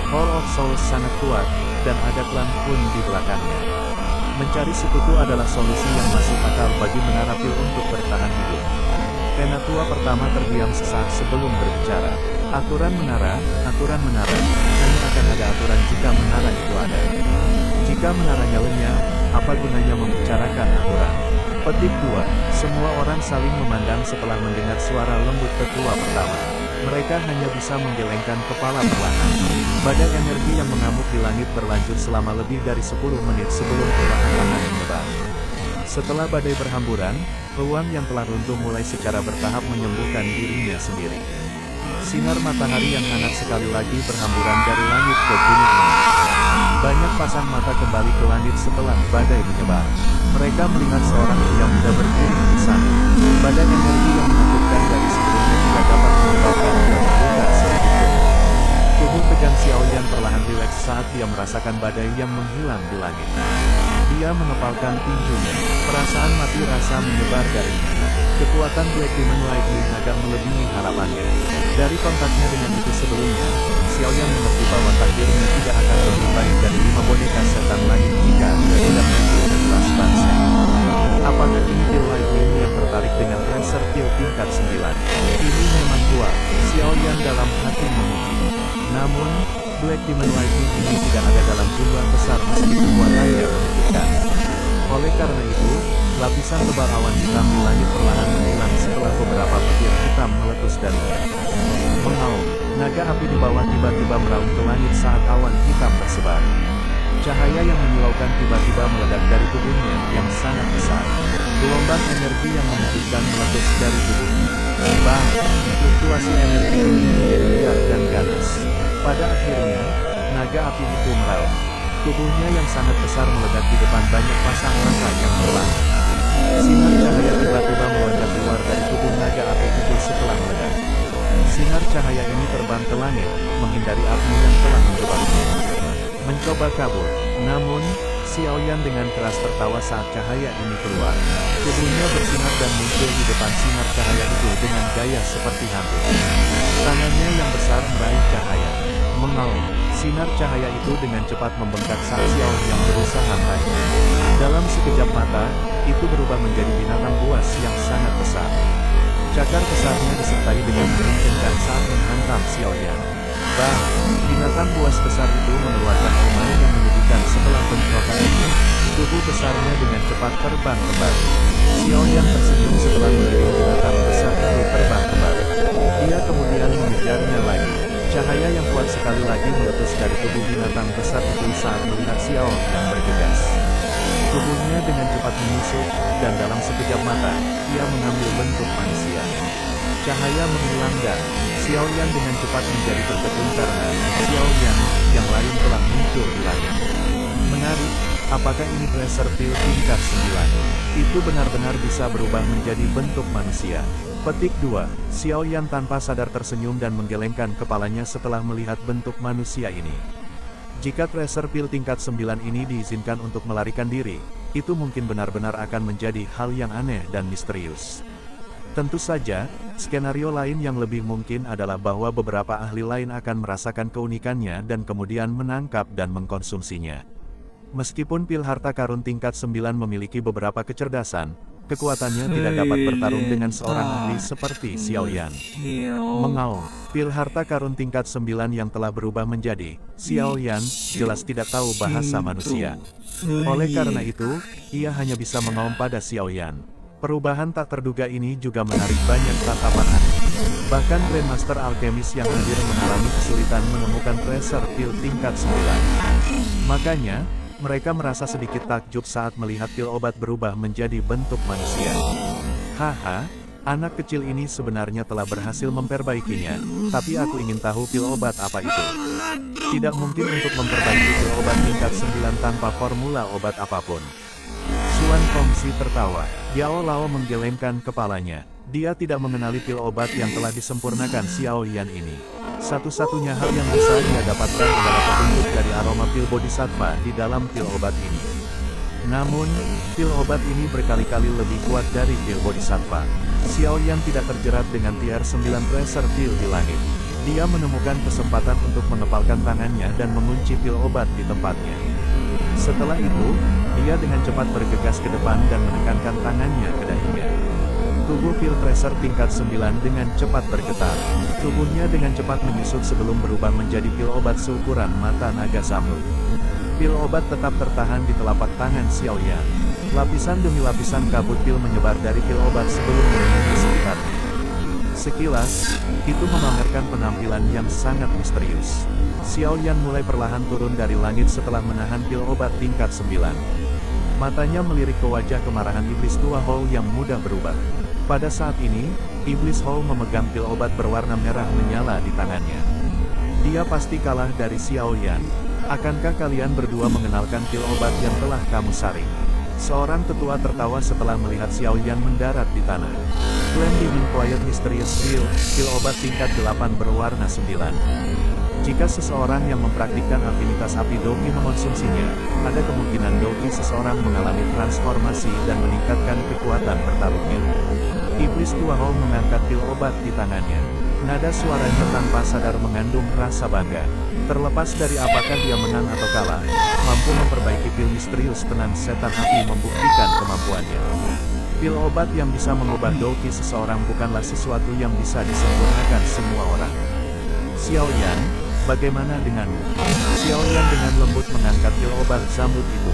Hall of Souls sangat kuat, dan ada klan pun di belakangnya. Mencari sekutu adalah solusi yang masuk akal bagi menara pil untuk bertahan hidup. Penatua pertama terdiam sesaat sebelum berbicara. Aturan menara, hanya akan ada aturan jika menara itu ada. Jika menaranya lenyap, apa gunanya membicarakan aturan? Petik 2. Semua orang saling memandang setelah mendengar suara lembut tetua pertama. Mereka hanya bisa menggelengkan kepala perlahan. Badai energi yang mengamuk di langit berlanjut selama lebih dari 10 menit sebelum perlahan-lahan menyebar. Setelah badai berhamburan, ruang yang telah runtuh mulai secara bertahap menyembuhkan dirinya sendiri. Sinar matahari yang hangat sekali lagi berhamburan dari langit ke gunung ini. Banyak pasang mata kembali ke langit setelah badai menyebar. Mereka melihat seorang pria muda berdiri di sana. Badai energi yang menakutkan dari sebelumnya tidak dapat menyebabkan dia terluka sedikitpun. Tubuh tegang Xiao Yan perlahan rileks refleks saat dia merasakan badai yang menghilang di langit. Dia mengepalkan tinjunya. Perasaan mati rasa menyebar darinya. Kekuatan Black Demon Lightning agak melebihi harapannya. Dari kontaknya dengan itu sebelumnya, Xiaoyan mengerti bahwa takdirnya tidak akan lebih baik dari 5 boneka setan langit jika dia tidak muncul ke kelas bangsa. Apakah ini Pil Lightning yang tertarik dengan Tracer Pil tingkat 9? Ini memang kuat, Xiaoyan dalam hati memuji. Namun, Black Demon Lightning ini tidak ada dalam jumlah besar meski kekuatannya menunjukkan. Oleh karena itu, lapisan tebal awan hitam di langit perlahan menghilang setelah beberapa petir hitam meletus darinya. Mengaum, naga api di bawah tiba-tiba meraung ke langit saat awan hitam tersebar. Cahaya yang menyilaukan tiba-tiba meledak dari tubuhnya yang sangat besar. Gelombang energi yang mematikan meletus dari tubuhnya. Fluktuasi energi ini menjadi liar dan ganas. Pada akhirnya, naga api itu meraung. Tubuhnya yang sangat besar meledak di depan banyak pasang mata yang berlalu. Sinar cahaya tiba-tiba melonjak keluar dari tubuh naga api itu setelah meledak. Sinar cahaya ini terbang ke langit, menghindari api yang telah menyebarnya. Mencoba kabur, namun, Xiaoyan dengan keras tertawa saat cahaya ini keluar. Tubuhnya bersinar dan muncul di depan sinar cahaya itu dengan gaya seperti hantu. Tangannya yang besar meraih cahaya. Mengaum, sinar cahaya itu dengan cepat membengkak saat Xiaoyan berusaha meraihnya. Dalam sekejap mata, itu berubah menjadi binatang buas yang sangat besar. Cakar besarnya disertai dengan angin kencang saat menghantam Xiaoyan. Binatang buas besar itu mengeluarkan rumah yang menyedihkan setelah bentrokan itu. Tubuh besarnya dengan cepat terbang kembali. Xiaoyan tersenyum setelah melihat binatang besar itu terbang kembali. Dia kemudian mengejarnya lagi. Cahaya yang kuat sekali lagi meletus dari tubuh binatang besar itu saat melihat Xiaoyan bergegas. Tubuhnya dengan cepat menyusut, dan dalam sekejap mata, ia mengambil bentuk manusia. Cahaya menghilang dan Xiaoyan dengan cepat menjadi terkepung karena Xiaoyan yang lain telah muncul di langit. Menarik, apakah ini Tracer Pil tingkat 9? Itu benar-benar bisa berubah menjadi bentuk manusia. Petik 2. Xiaoyan tanpa sadar tersenyum dan menggelengkan kepalanya setelah melihat bentuk manusia ini. Jika Tracer Pil tingkat 9 ini diizinkan untuk melarikan diri, itu mungkin benar-benar akan menjadi hal yang aneh dan misterius. Tentu saja, skenario lain yang lebih mungkin adalah bahwa beberapa ahli lain akan merasakan keunikannya dan kemudian menangkap dan mengkonsumsinya. Meskipun pil harta karun tingkat 9 memiliki beberapa kecerdasan, kekuatannya tidak dapat bertarung dengan seorang ahli seperti Xiaoyan. Mengaum, pil harta karun tingkat 9 yang telah berubah menjadi Xiaoyan, jelas tidak tahu bahasa manusia. Oleh karena itu, ia hanya bisa mengaum pada Xiaoyan. Perubahan tak terduga ini juga menarik banyak tatapan aneh. Bahkan Grandmaster Alchemist yang hadir mengalami kesulitan menemukan Tracer Pil tingkat 9. Makanya, mereka merasa sedikit takjub saat melihat pil obat berubah menjadi bentuk manusia. Haha, anak kecil ini sebenarnya telah berhasil memperbaikinya, tapi aku ingin tahu pil obat apa itu. Tidak mungkin untuk memperbaiki pil obat tingkat 9 tanpa formula obat apapun. Xuan Kongxi tertawa. Yao Lao menggelengkan kepalanya. Dia tidak mengenali pil obat yang telah disempurnakan Xiaoyan ini. Satu-satunya hal yang bisa dia dapatkan adalah petunjuk dari aroma pil bodhisattva di dalam pil obat ini. Namun, pil obat ini berkali-kali lebih kuat dari pil bodhisattva. Xiaoyan tidak terjerat dengan tier 9 Tracer Pil di langit. Dia menemukan kesempatan untuk mengepalkan tangannya dan mengunci pil obat di tempatnya. Setelah itu, dia dengan cepat bergegas ke depan dan menekankan tangannya ke dahinya. Tubuh pil Tracer tingkat 9 dengan cepat bergetar. Tubuhnya dengan cepat menyusut sebelum berubah menjadi pil obat seukuran mata naga zamrud. Pil obat tetap tertahan di telapak tangan Xiaoyan. Lapisan demi lapisan kabut pil menyebar dari pil obat sebelum memenuhi sekitarnya. Sekilas, itu memamerkan penampilan yang sangat misterius. Xiaoyan mulai perlahan turun dari langit setelah menahan pil obat tingkat 9. Matanya melirik ke wajah kemarahan iblis tua Hou yang mudah berubah. Pada saat ini, iblis Hou memegang pil obat berwarna merah menyala di tangannya. Dia pasti kalah dari Xiaoyan. Akankah kalian berdua mengenalkan pil obat yang telah kamu saring? Seorang tetua tertawa setelah melihat Xiaoyan mendarat di tanah. Clan Demon Quiet Mysterious Pil obat tingkat 8 berwarna 9. Jika seseorang yang mempraktikkan afinitas api Doki mengonsumsinya, ada kemungkinan Doki seseorang mengalami transformasi dan meningkatkan kekuatan bertarungnya. Iblis tua Hall mengangkat pil obat di tangannya. Nada suaranya tanpa sadar mengandung rasa bangga. Terlepas dari apakah dia menang atau kalah, mampu memperbaiki pil misterius tenan setan api membuktikan kemampuannya. Pil obat yang bisa mengubah Doki seseorang bukanlah sesuatu yang bisa disempurnakan semua orang. Xiao Yan, bagaimana denganmu? Xiao Yan dengan lembut mengangkat pil obat zambut itu.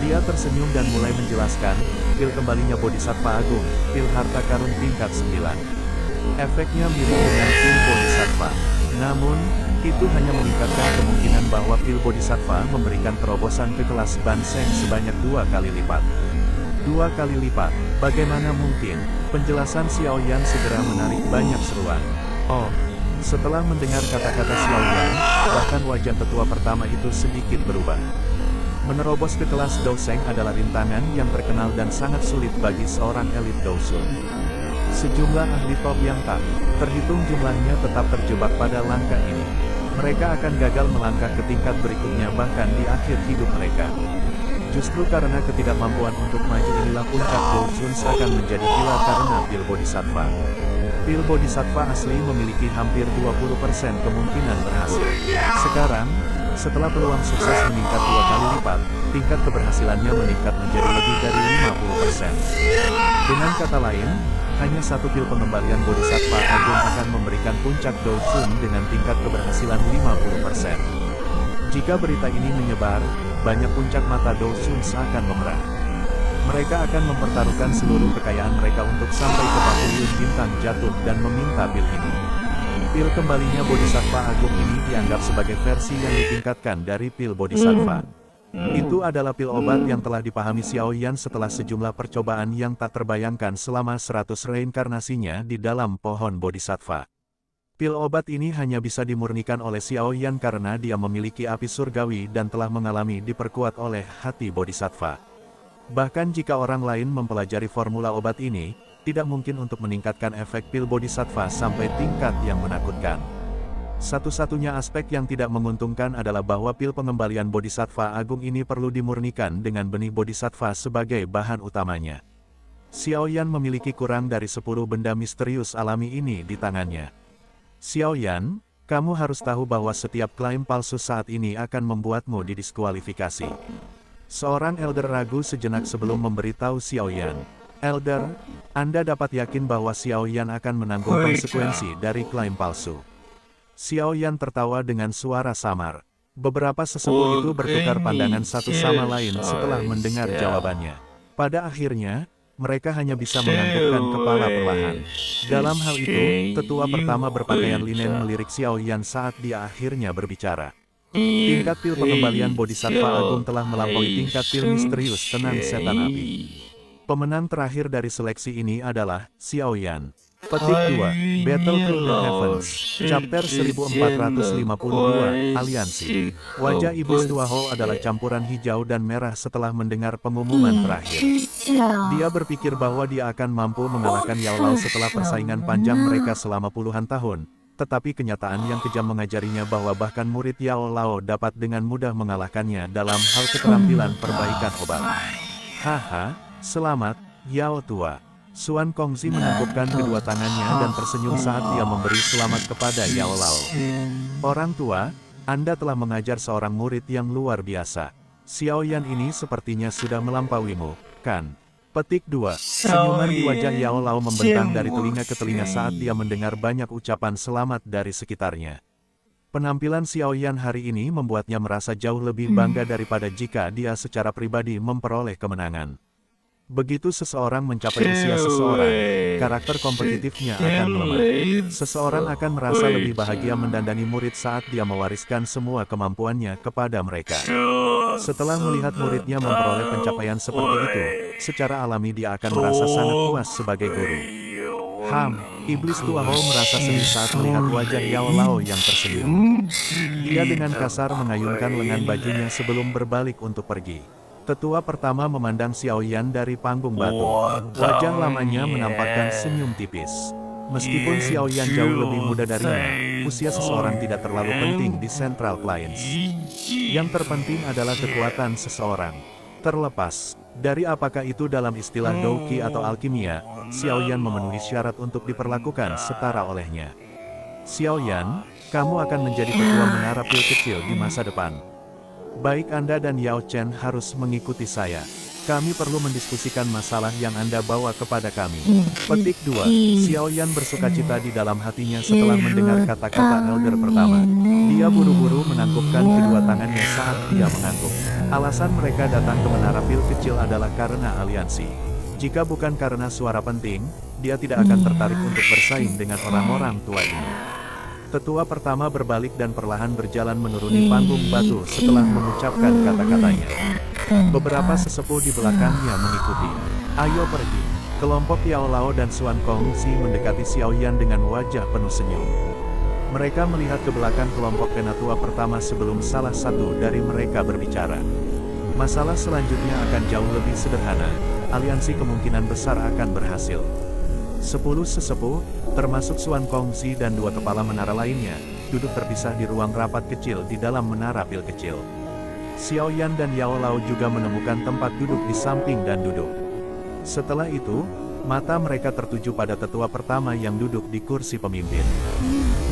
Dia tersenyum dan mulai menjelaskan, pil kembalinya Bodhisattva Agung, pil harta karun tingkat 9. Efeknya mirip dengan pil Bodhisattva. Namun, itu hanya meningkatkan kemungkinan bahwa pil Bodhisattva memberikan terobosan ke kelas Banseng sebanyak 2 kali lipat. 2 kali lipat, bagaimana mungkin? Penjelasan Xiao Yan segera menarik banyak seruan. Oh. Setelah mendengar kata-kata Xiao Yan, bahkan wajah tetua pertama itu sedikit berubah. Menerobos ke kelas Douseng adalah rintangan yang terkenal dan sangat sulit bagi seorang elit Dousun. Sejumlah ahli top yang tak terhitung jumlahnya tetap terjebak pada langkah ini. Mereka akan gagal melangkah ke tingkat berikutnya bahkan di akhir hidup mereka. Justru karena ketidakmampuan untuk maju inilah puncak Dousun akan menjadi gila karena pil Bodhisattva. Pil Bodhisattva asli memiliki hampir 20% kemungkinan berhasil. Sekarang, setelah peluang sukses meningkat 2 kali lipat, tingkat keberhasilannya meningkat menjadi lebih dari 50%. Dengan kata lain, hanya 1 pil pengembalian Bodhisattva Agung akan memberikan puncak Dousun dengan tingkat keberhasilan 50%. Jika berita ini menyebar, banyak puncak mata Dousun akan memerah. Mereka akan mempertaruhkan seluruh kekayaan mereka untuk sampai ke pavilion bintang jatuh dan meminta pil ini. Pil kembalinya Bodhisattva Agung ini dianggap sebagai versi yang ditingkatkan dari pil Bodhisattva. Itu adalah pil obat yang telah dipahami Xiao Yan setelah sejumlah percobaan yang tak terbayangkan selama 100 reinkarnasinya di dalam pohon Bodhisattva. Pil obat ini hanya bisa dimurnikan oleh Xiao Yan karena dia memiliki api surgawi dan telah mengalami diperkuat oleh hati Bodhisattva. Bahkan jika orang lain mempelajari formula obat ini, tidak mungkin untuk meningkatkan efek pil Bodhisattva sampai tingkat yang menakutkan. Satu-satunya aspek yang tidak menguntungkan adalah bahwa pil pengembalian Bodhisattva Agung ini perlu dimurnikan dengan benih Bodhisattva sebagai bahan utamanya. Xiao Yan memiliki kurang dari 10 benda misterius alami ini di tangannya. Xiao Yan, kamu harus tahu bahwa setiap klaim palsu saat ini akan membuatmu didiskualifikasi. Seorang elder ragu sejenak sebelum memberitahu Xiao Yan. Elder, Anda dapat yakin bahwa Xiao Yan akan menanggung konsekuensi dari klaim palsu. Xiao Yan tertawa dengan suara samar. Beberapa sesepuh itu bertukar pandangan satu sama lain setelah mendengar jawabannya. Pada akhirnya, mereka hanya bisa menganggukkan kepala perlahan. Dalam hal itu, tetua pertama berpakaian linen melirik Xiao Yan saat dia akhirnya berbicara. Tingkat pil pengembalian Bodhisattva Agung telah melampaui tingkat pil misterius tenang setan api. Pemenang terakhir dari seleksi ini adalah Xiao Yan. Petik 2, Battle to the Heavens, Chapter 1452, Aliansi. Wajah Iblis Tua Hall adalah campuran hijau dan merah setelah mendengar pengumuman terakhir. Dia berpikir bahwa dia akan mampu mengalahkan Yao Lao setelah persaingan panjang mereka selama puluhan tahun. Tetapi kenyataan yang kejam mengajarinya bahwa bahkan murid Yao Lao dapat dengan mudah mengalahkannya dalam hal keterampilan perbaikan obat. Haha, selamat, Yao Tua. Suan Kongzi menangkupkan kedua tangannya dan tersenyum saat dia memberi selamat kepada Yao Lao. Orang tua, Anda telah mengajar seorang murid yang luar biasa. Xiao Yan ini sepertinya sudah melampauimu, kan? Petik 2. Senyuman di wajah Yao Lao membentang dari telinga ke telinga saat dia mendengar banyak ucapan selamat dari sekitarnya. Penampilan Xiao Yan hari ini membuatnya merasa jauh lebih bangga daripada jika dia secara pribadi memperoleh kemenangan. Begitu seseorang mencapai usia seseorang, karakter kompetitifnya akan melemah. Seseorang akan merasa lebih bahagia mendandani murid saat dia mewariskan semua kemampuannya kepada mereka. Setelah melihat muridnya memperoleh pencapaian seperti itu, secara alami dia akan merasa sangat puas sebagai guru. Iblis Tua Hall merasa sedih saat melihat wajah Yao Lao yang tersenyum. Dia dengan kasar mengayunkan lengan bajunya sebelum berbalik untuk pergi. Tetua pertama memandang Xiao Yan dari panggung batu. Wajah lamanya menampakkan senyum tipis. Meskipun Xiao Yan jauh lebih muda darinya, usia seseorang tidak terlalu penting di Central Plains. Yang terpenting adalah kekuatan seseorang. Terlepas dari apakah itu dalam istilah Douqi atau alkimia, Xiaoyan memenuhi syarat untuk diperlakukan setara olehnya. Xiaoyan, kamu akan menjadi ketua menara pil kecil di masa depan. Baik Anda dan Yao Chen harus mengikuti saya. Kami perlu mendiskusikan masalah yang Anda bawa kepada kami. Petik 2. Xiaoyan bersukacita di dalam hatinya setelah mendengar kata-kata elder pertama. Dia buru-buru menangkupkan kedua tangannya saat dia mengangguk. Alasan mereka datang ke menara pil kecil adalah karena aliansi. Jika bukan karena suara penting, dia tidak akan tertarik untuk bersaing dengan orang-orang tua ini. Tetua pertama berbalik dan perlahan berjalan menuruni panggung batu setelah mengucapkan kata-katanya. Beberapa sesepuh di belakangnya mengikuti. Ayo pergi. Kelompok Yao Lao dan Xuan Kongzi mendekati Xiaoyan dengan wajah penuh senyum. Mereka melihat ke belakang kelompok penatua pertama sebelum salah satu dari mereka berbicara. Masalah selanjutnya akan jauh lebih sederhana. Aliansi kemungkinan besar akan berhasil. 10 sesepuh, termasuk Xuan Kongzi dan 2 kepala menara lainnya, duduk terpisah di ruang rapat kecil di dalam menara pil kecil. Xiaoyan dan Yao Lao juga menemukan tempat duduk di samping dan duduk. Setelah itu, mata mereka tertuju pada tetua pertama yang duduk di kursi pemimpin.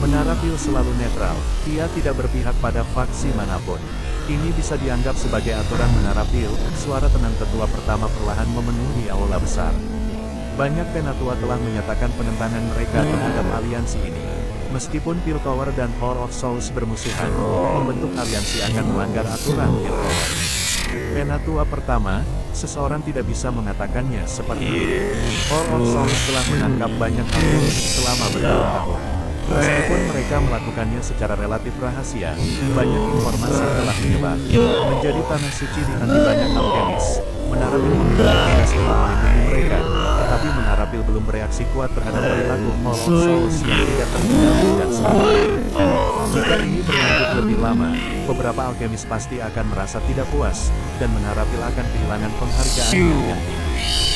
Menara pil selalu netral, ia tidak berpihak pada faksi manapun. Ini bisa dianggap sebagai aturan menara pil. Suara tenang tetua pertama perlahan memenuhi aula besar. Banyak penatua telah menyatakan penentangan mereka terhadap aliansi ini. Meskipun Piltover dan Hall of Souls bermusuhan, membentuk aliansi akan melanggar aturan Piltover. Penatua pertama, seseorang tidak bisa mengatakannya seperti itu. Hall of Souls telah menangkap banyak aliansi selama bertahun-tahun. Meskipun mereka melakukannya secara relatif rahasia, banyak informasi telah menyebar. Menjadi tanah suci di hati banyak alkemis. Menara Pil tidak melindungi mereka, tetapi Menara Pil belum bereaksi kuat terhadap perilaku Hall of Souls yang tidak terkendali dan sempurna. Jika ini berlanjut lebih lama, beberapa alkemis pasti akan merasa tidak puas, dan Menara Pil akan kehilangan penghargaan yang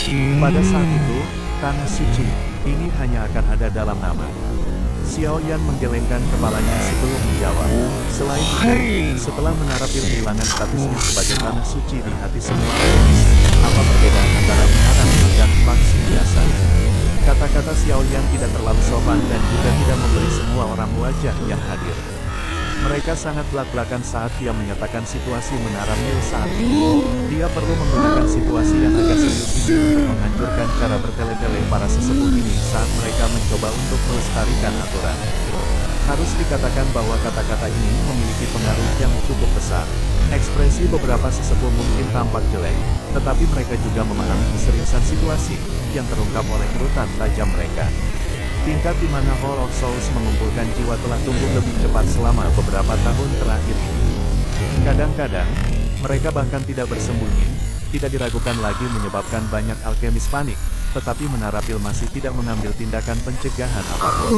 tinggi. Pada saat itu, tanah suci ini hanya akan ada dalam nama. Xiaoyan menggelengkan kepalanya sebelum menjawab. Selain itu, setelah Menara Pil kehilangan statusnya sebagai tanah suci di hati semua alkemis, apa perbedaan antara Menara Pil dan faksi biasa? Kata-kata Xiaoyan tidak terlalu sopan dan juga tidak memberi semua orang wajah yang hadir. Mereka sangat belak-belakan saat dia menyatakan situasi Menara Pil saat ini. Dia perlu menggunakan situasi yang agak serius ini untuk menghancurkan cara bertele-tele para sesepuh ini saat mereka mencoba untuk melestarikan aturan. Harus dikatakan bahwa kata-kata ini memiliki pengaruh yang cukup besar. Ekspresi beberapa sesepuh mungkin tampak jelek, tetapi mereka juga memahami keseriusan situasi yang terungkap oleh kerutan tajam mereka. Tingkat di mana Hall of Souls mengumpulkan jiwa telah tumbuh lebih cepat selama beberapa tahun terakhir ini. Kadang-kadang, mereka bahkan tidak bersembunyi, tidak diragukan lagi menyebabkan banyak alkemis panik, tetapi Menara Pil masih tidak mengambil tindakan pencegahan apapun.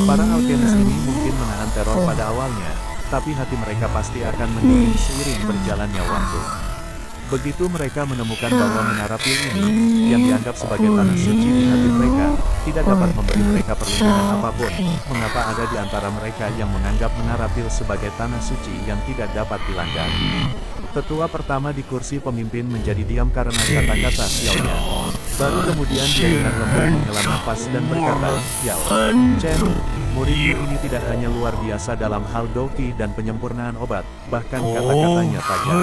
Para alkemis ini mungkin menahan teror pada awalnya, tapi hati mereka pasti akan mendingin seiring berjalannya waktu. Begitu mereka menemukan bahwa Menara Pil ini, yang dianggap sebagai tanah suci di hati mereka, tidak dapat memberi mereka perlindungan apapun, mengapa ada di antara mereka yang menganggap Menara Pil sebagai tanah suci yang tidak dapat dilanggar? Tetua pertama di kursi pemimpin menjadi diam karena kata-kata Xiaoyan. Baru kemudian dia dengan lembut menghela nafas dan berkata, Yao Chen, muridmu ini tidak hanya luar biasa dalam hal Douqi dan penyempurnaan obat, bahkan kata-katanya tajam.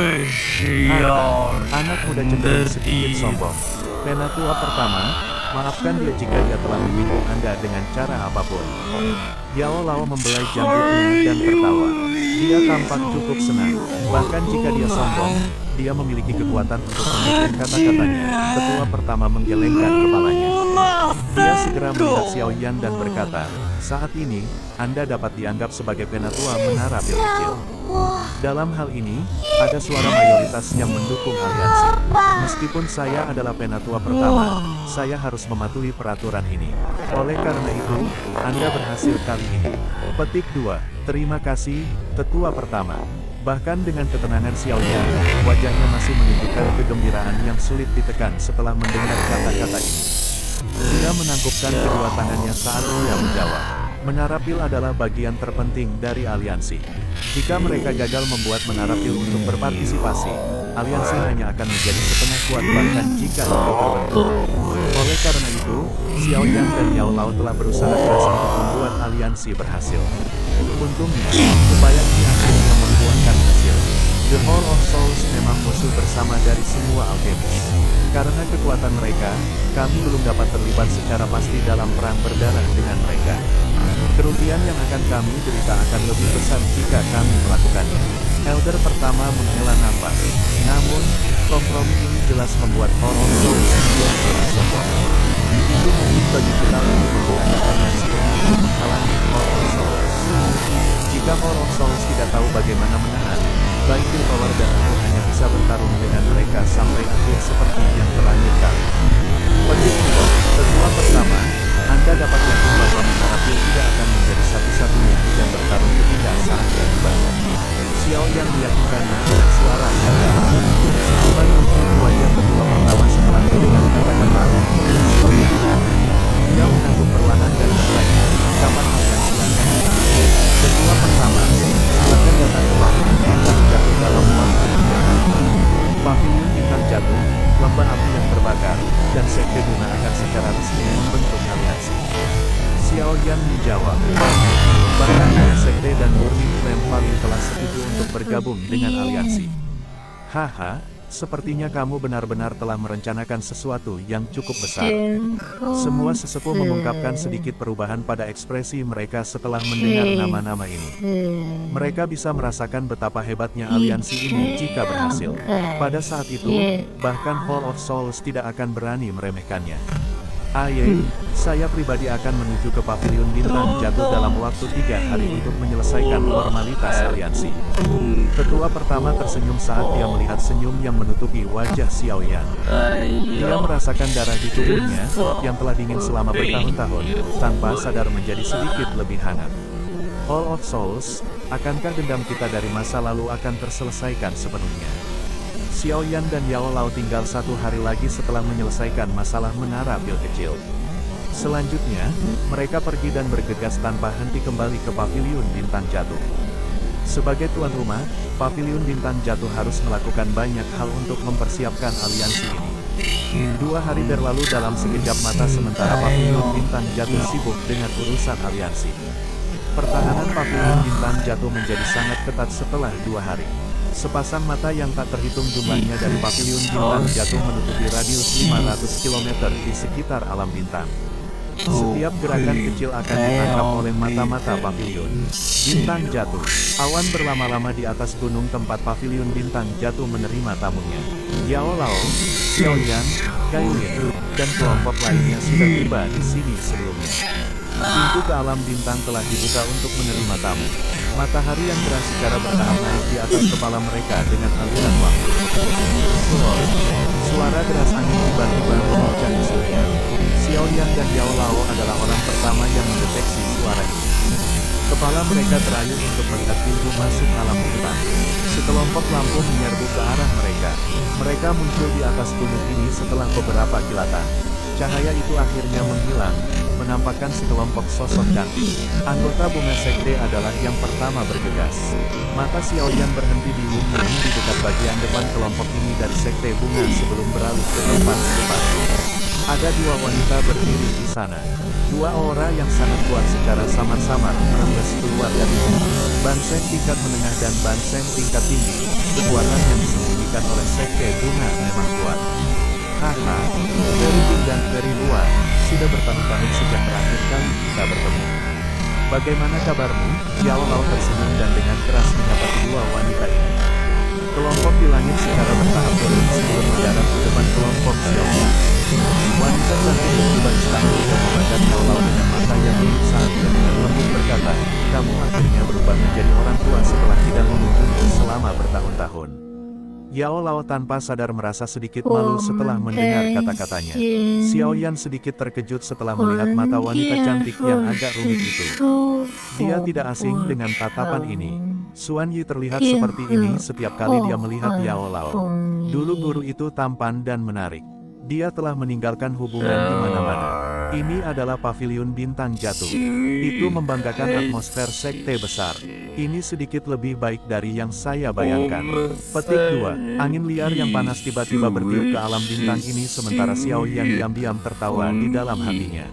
Anak muda cenderung sedikit sombong. Penatua pertama, maafkan dia jika dia telah menyinggung Anda dengan cara apapun. Yao Lao membelai janggutnya dan tertawa. Dia tampak cukup senang. Bahkan jika dia sombong, dia memiliki kekuatan untuk mengikuti kata-katanya. Tetua pertama menggelengkan kepalanya. Dia segera melihat Xiaoyan dan berkata, saat ini, Anda dapat dianggap sebagai penatua Menara Pil kecil. Dalam hal ini, ada suara mayoritas yang mendukung aliansi. Meskipun saya adalah penatua pertama, saya harus mematuhi peraturan ini. Oleh karena itu, Anda berhasil kali ini. Petik 2. Terima kasih, tetua pertama. Bahkan dengan ketenangan Xiaoyan, wajahnya masih menunjukkan kegembiraan yang sulit ditekan setelah mendengar kata-kata ini. Dia menangkupkan kedua tangannya saat dia menjawab. Menara pil adalah bagian terpenting dari aliansi. Jika mereka gagal membuat menara pil untuk berpartisipasi, aliansi hanya akan menjadi setengah kuat bahkan jika itu terbentuk. Oleh karena itu, Xiao Yan dan Yao Lao telah berusaha keras untuk membuat aliansi berhasil. Untungnya, upaya ini akhirnya membuahkan hasil. The Hall of Souls memang musuh bersama dari semua alkemis. Karena kekuatan mereka, kami belum dapat terlibat secara pasti dalam perang berdarah dengan mereka. Kerugian yang akan kami derita akan lebih besar jika kami melakukannya. Elder pertama menghela nafas. Namun, kompromi ini jelas membuat Hall of Souls menjadi sombong. Itu mungkin bagi kita untuk menggunakan aliansi untuk menghalangi Hall of Souls. Jika Hall of Souls tidak tahu bagaimana menahan, baik Power dan aku hanya bisa bertarung dengan mereka sampai akhir seperti yang terakhir kali. Begitu, tetua pertama, Anda dapat yakin bahwa menara pil tidak akan menjadi satu-satunya yang bertarung ketika saatnya tiba. Xiao yang meyakinkannya dengan suara yang dalam. Sekuban untuk wajah tetua pertama setelah mendengar kata-kata. Dia mengangguk perlahan dan bertanya, kapan aliansi akan dimulai? Tetua pertama, akan datang ke pavilion bintang jatuh dalam waktu dekat. Pavilion bintang jatuh, lembah api yang terbakar, dan sekte bunga akan secara resmi membentuk aliansi. Xiao Yan menjawab, bahkan sekte dan Burning Flame Valley telah setuju untuk bergabung dengan aliansi. Haha, sepertinya kamu benar-benar telah merencanakan sesuatu yang cukup besar. Semua sesepuh mengungkapkan sedikit perubahan pada ekspresi mereka setelah mendengar nama-nama ini. Mereka bisa merasakan betapa hebatnya aliansi ini jika berhasil. Pada saat itu, bahkan Hall of Souls tidak akan berani meremehkannya. Saya pribadi akan menuju ke pavilion bintang jatuh dalam waktu 3 hari untuk menyelesaikan formalitas aliansi. Ketua pertama tersenyum saat dia melihat senyum yang menutupi wajah Xiao Yan. Dia merasakan darah di tubuhnya, yang telah dingin selama bertahun-tahun, tanpa sadar menjadi sedikit lebih hangat. Hall of Souls, akankah dendam kita dari masa lalu akan terselesaikan sepenuhnya? Xiao Yan dan Yao Lao tinggal 1 hari lagi setelah menyelesaikan masalah menara pil kecil. Selanjutnya, mereka pergi dan bergegas tanpa henti kembali ke pavilion bintang jatuh. Sebagai tuan rumah, pavilion bintang jatuh harus melakukan banyak hal untuk mempersiapkan aliansi ini. 2 hari berlalu dalam sekejap mata sementara pavilion bintang jatuh sibuk dengan urusan aliansi. Pertahanan pavilion bintang jatuh menjadi sangat ketat setelah 2 hari. Sepasang mata yang tak terhitung jumlahnya dari pavilion bintang jatuh menutupi radius 500 km di sekitar alam bintang. Setiap gerakan kecil akan ditangkap oleh mata-mata pavilion bintang jatuh. Awan berlama-lama di atas gunung tempat pavilion bintang jatuh menerima tamunya. Yao Lao, Xiao Yan, Gai Lin, dan kelompok lainnya sudah tiba di sini sebelumnya. Pintu ke alam bintang telah dibuka untuk menerima tamu. Matahari yang keras secara bertahap naik di atas kepala mereka dengan aliran waktu. Suara deras angin tiba-tiba memecah sungai. Xiao Yan dan Yao Lao adalah orang pertama yang mendeteksi suara ini. Kepala mereka terayun untuk melihat pintu masuk alam bintang. Sekelompok lampu menyerbu ke arah mereka. Mereka muncul di atas gunung ini setelah beberapa kilatan. Cahaya itu akhirnya menghilang, menampakkan sekelompok sosok cantik. Anggota bunga sekte adalah yang pertama bergegas. Mata Xiao Yan berhenti di bumi di dekat bagian depan kelompok ini dari sekte bunga sebelum beralih ke tempat depan. Ada 2 wanita berdiri di sana. 2 aura yang sangat kuat secara samar-samar merembes keluar dari Banseng tingkat menengah dan Banseng tingkat tinggi. Kekuatan yang disembunyikan oleh sekte bunga memang kuat. Haha, dari Jin dan dari luar, sudah bertahun-tahun sejak terakhir kali kita bertemu. Bagaimana kabarmu? Yao Lao tersenyum dan dengan keras menyapa kedua wanita ini. Kelompok di langit secara bertahap turun sebelum mendarat di depan kelompok Xiao Yan. Wanita cantik berubah istana dan memandang Yao Lao dengan mata yang mirip saat dia dengan lembut berkata, kamu akhirnya berubah menjadi orang tua setelah tidak mengunjungi selama bertahun-tahun. Yao Lao tanpa sadar merasa sedikit malu setelah mendengar kata-katanya. Xiao Yan sedikit terkejut setelah melihat mata wanita cantik yang agak rumit itu. Dia tidak asing dengan tatapan ini. Xuan Yi terlihat seperti ini setiap kali dia melihat Yao Lao. Dulu guru itu tampan dan menarik. Dia telah meninggalkan hubungan di mana-mana. Ini adalah paviliun bintang jatuh. Itu membanggakan atmosfer sekte besar. Ini sedikit lebih baik dari yang saya bayangkan. Petik 2. Angin liar yang panas tiba-tiba bertiup ke alam bintang ini sementara Xiao Yan diam-diam tertawa di dalam hatinya.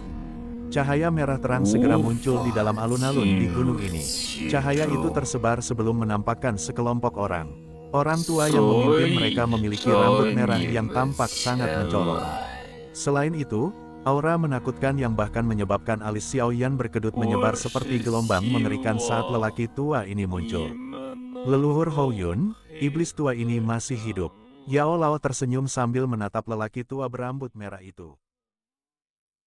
Cahaya merah terang segera muncul di dalam alun-alun di gunung ini. Cahaya itu tersebar sebelum menampakkan sekelompok orang. Orang tua yang memimpin mereka memiliki rambut merah yang tampak sangat mencolok. Selain itu, aura menakutkan yang bahkan menyebabkan alis Xiao Yan berkedut menyebar seperti gelombang mengerikan saat lelaki tua ini muncul. Leluhur Hou Yun, iblis tua ini masih hidup. Yao Lao tersenyum sambil menatap lelaki tua berambut merah itu.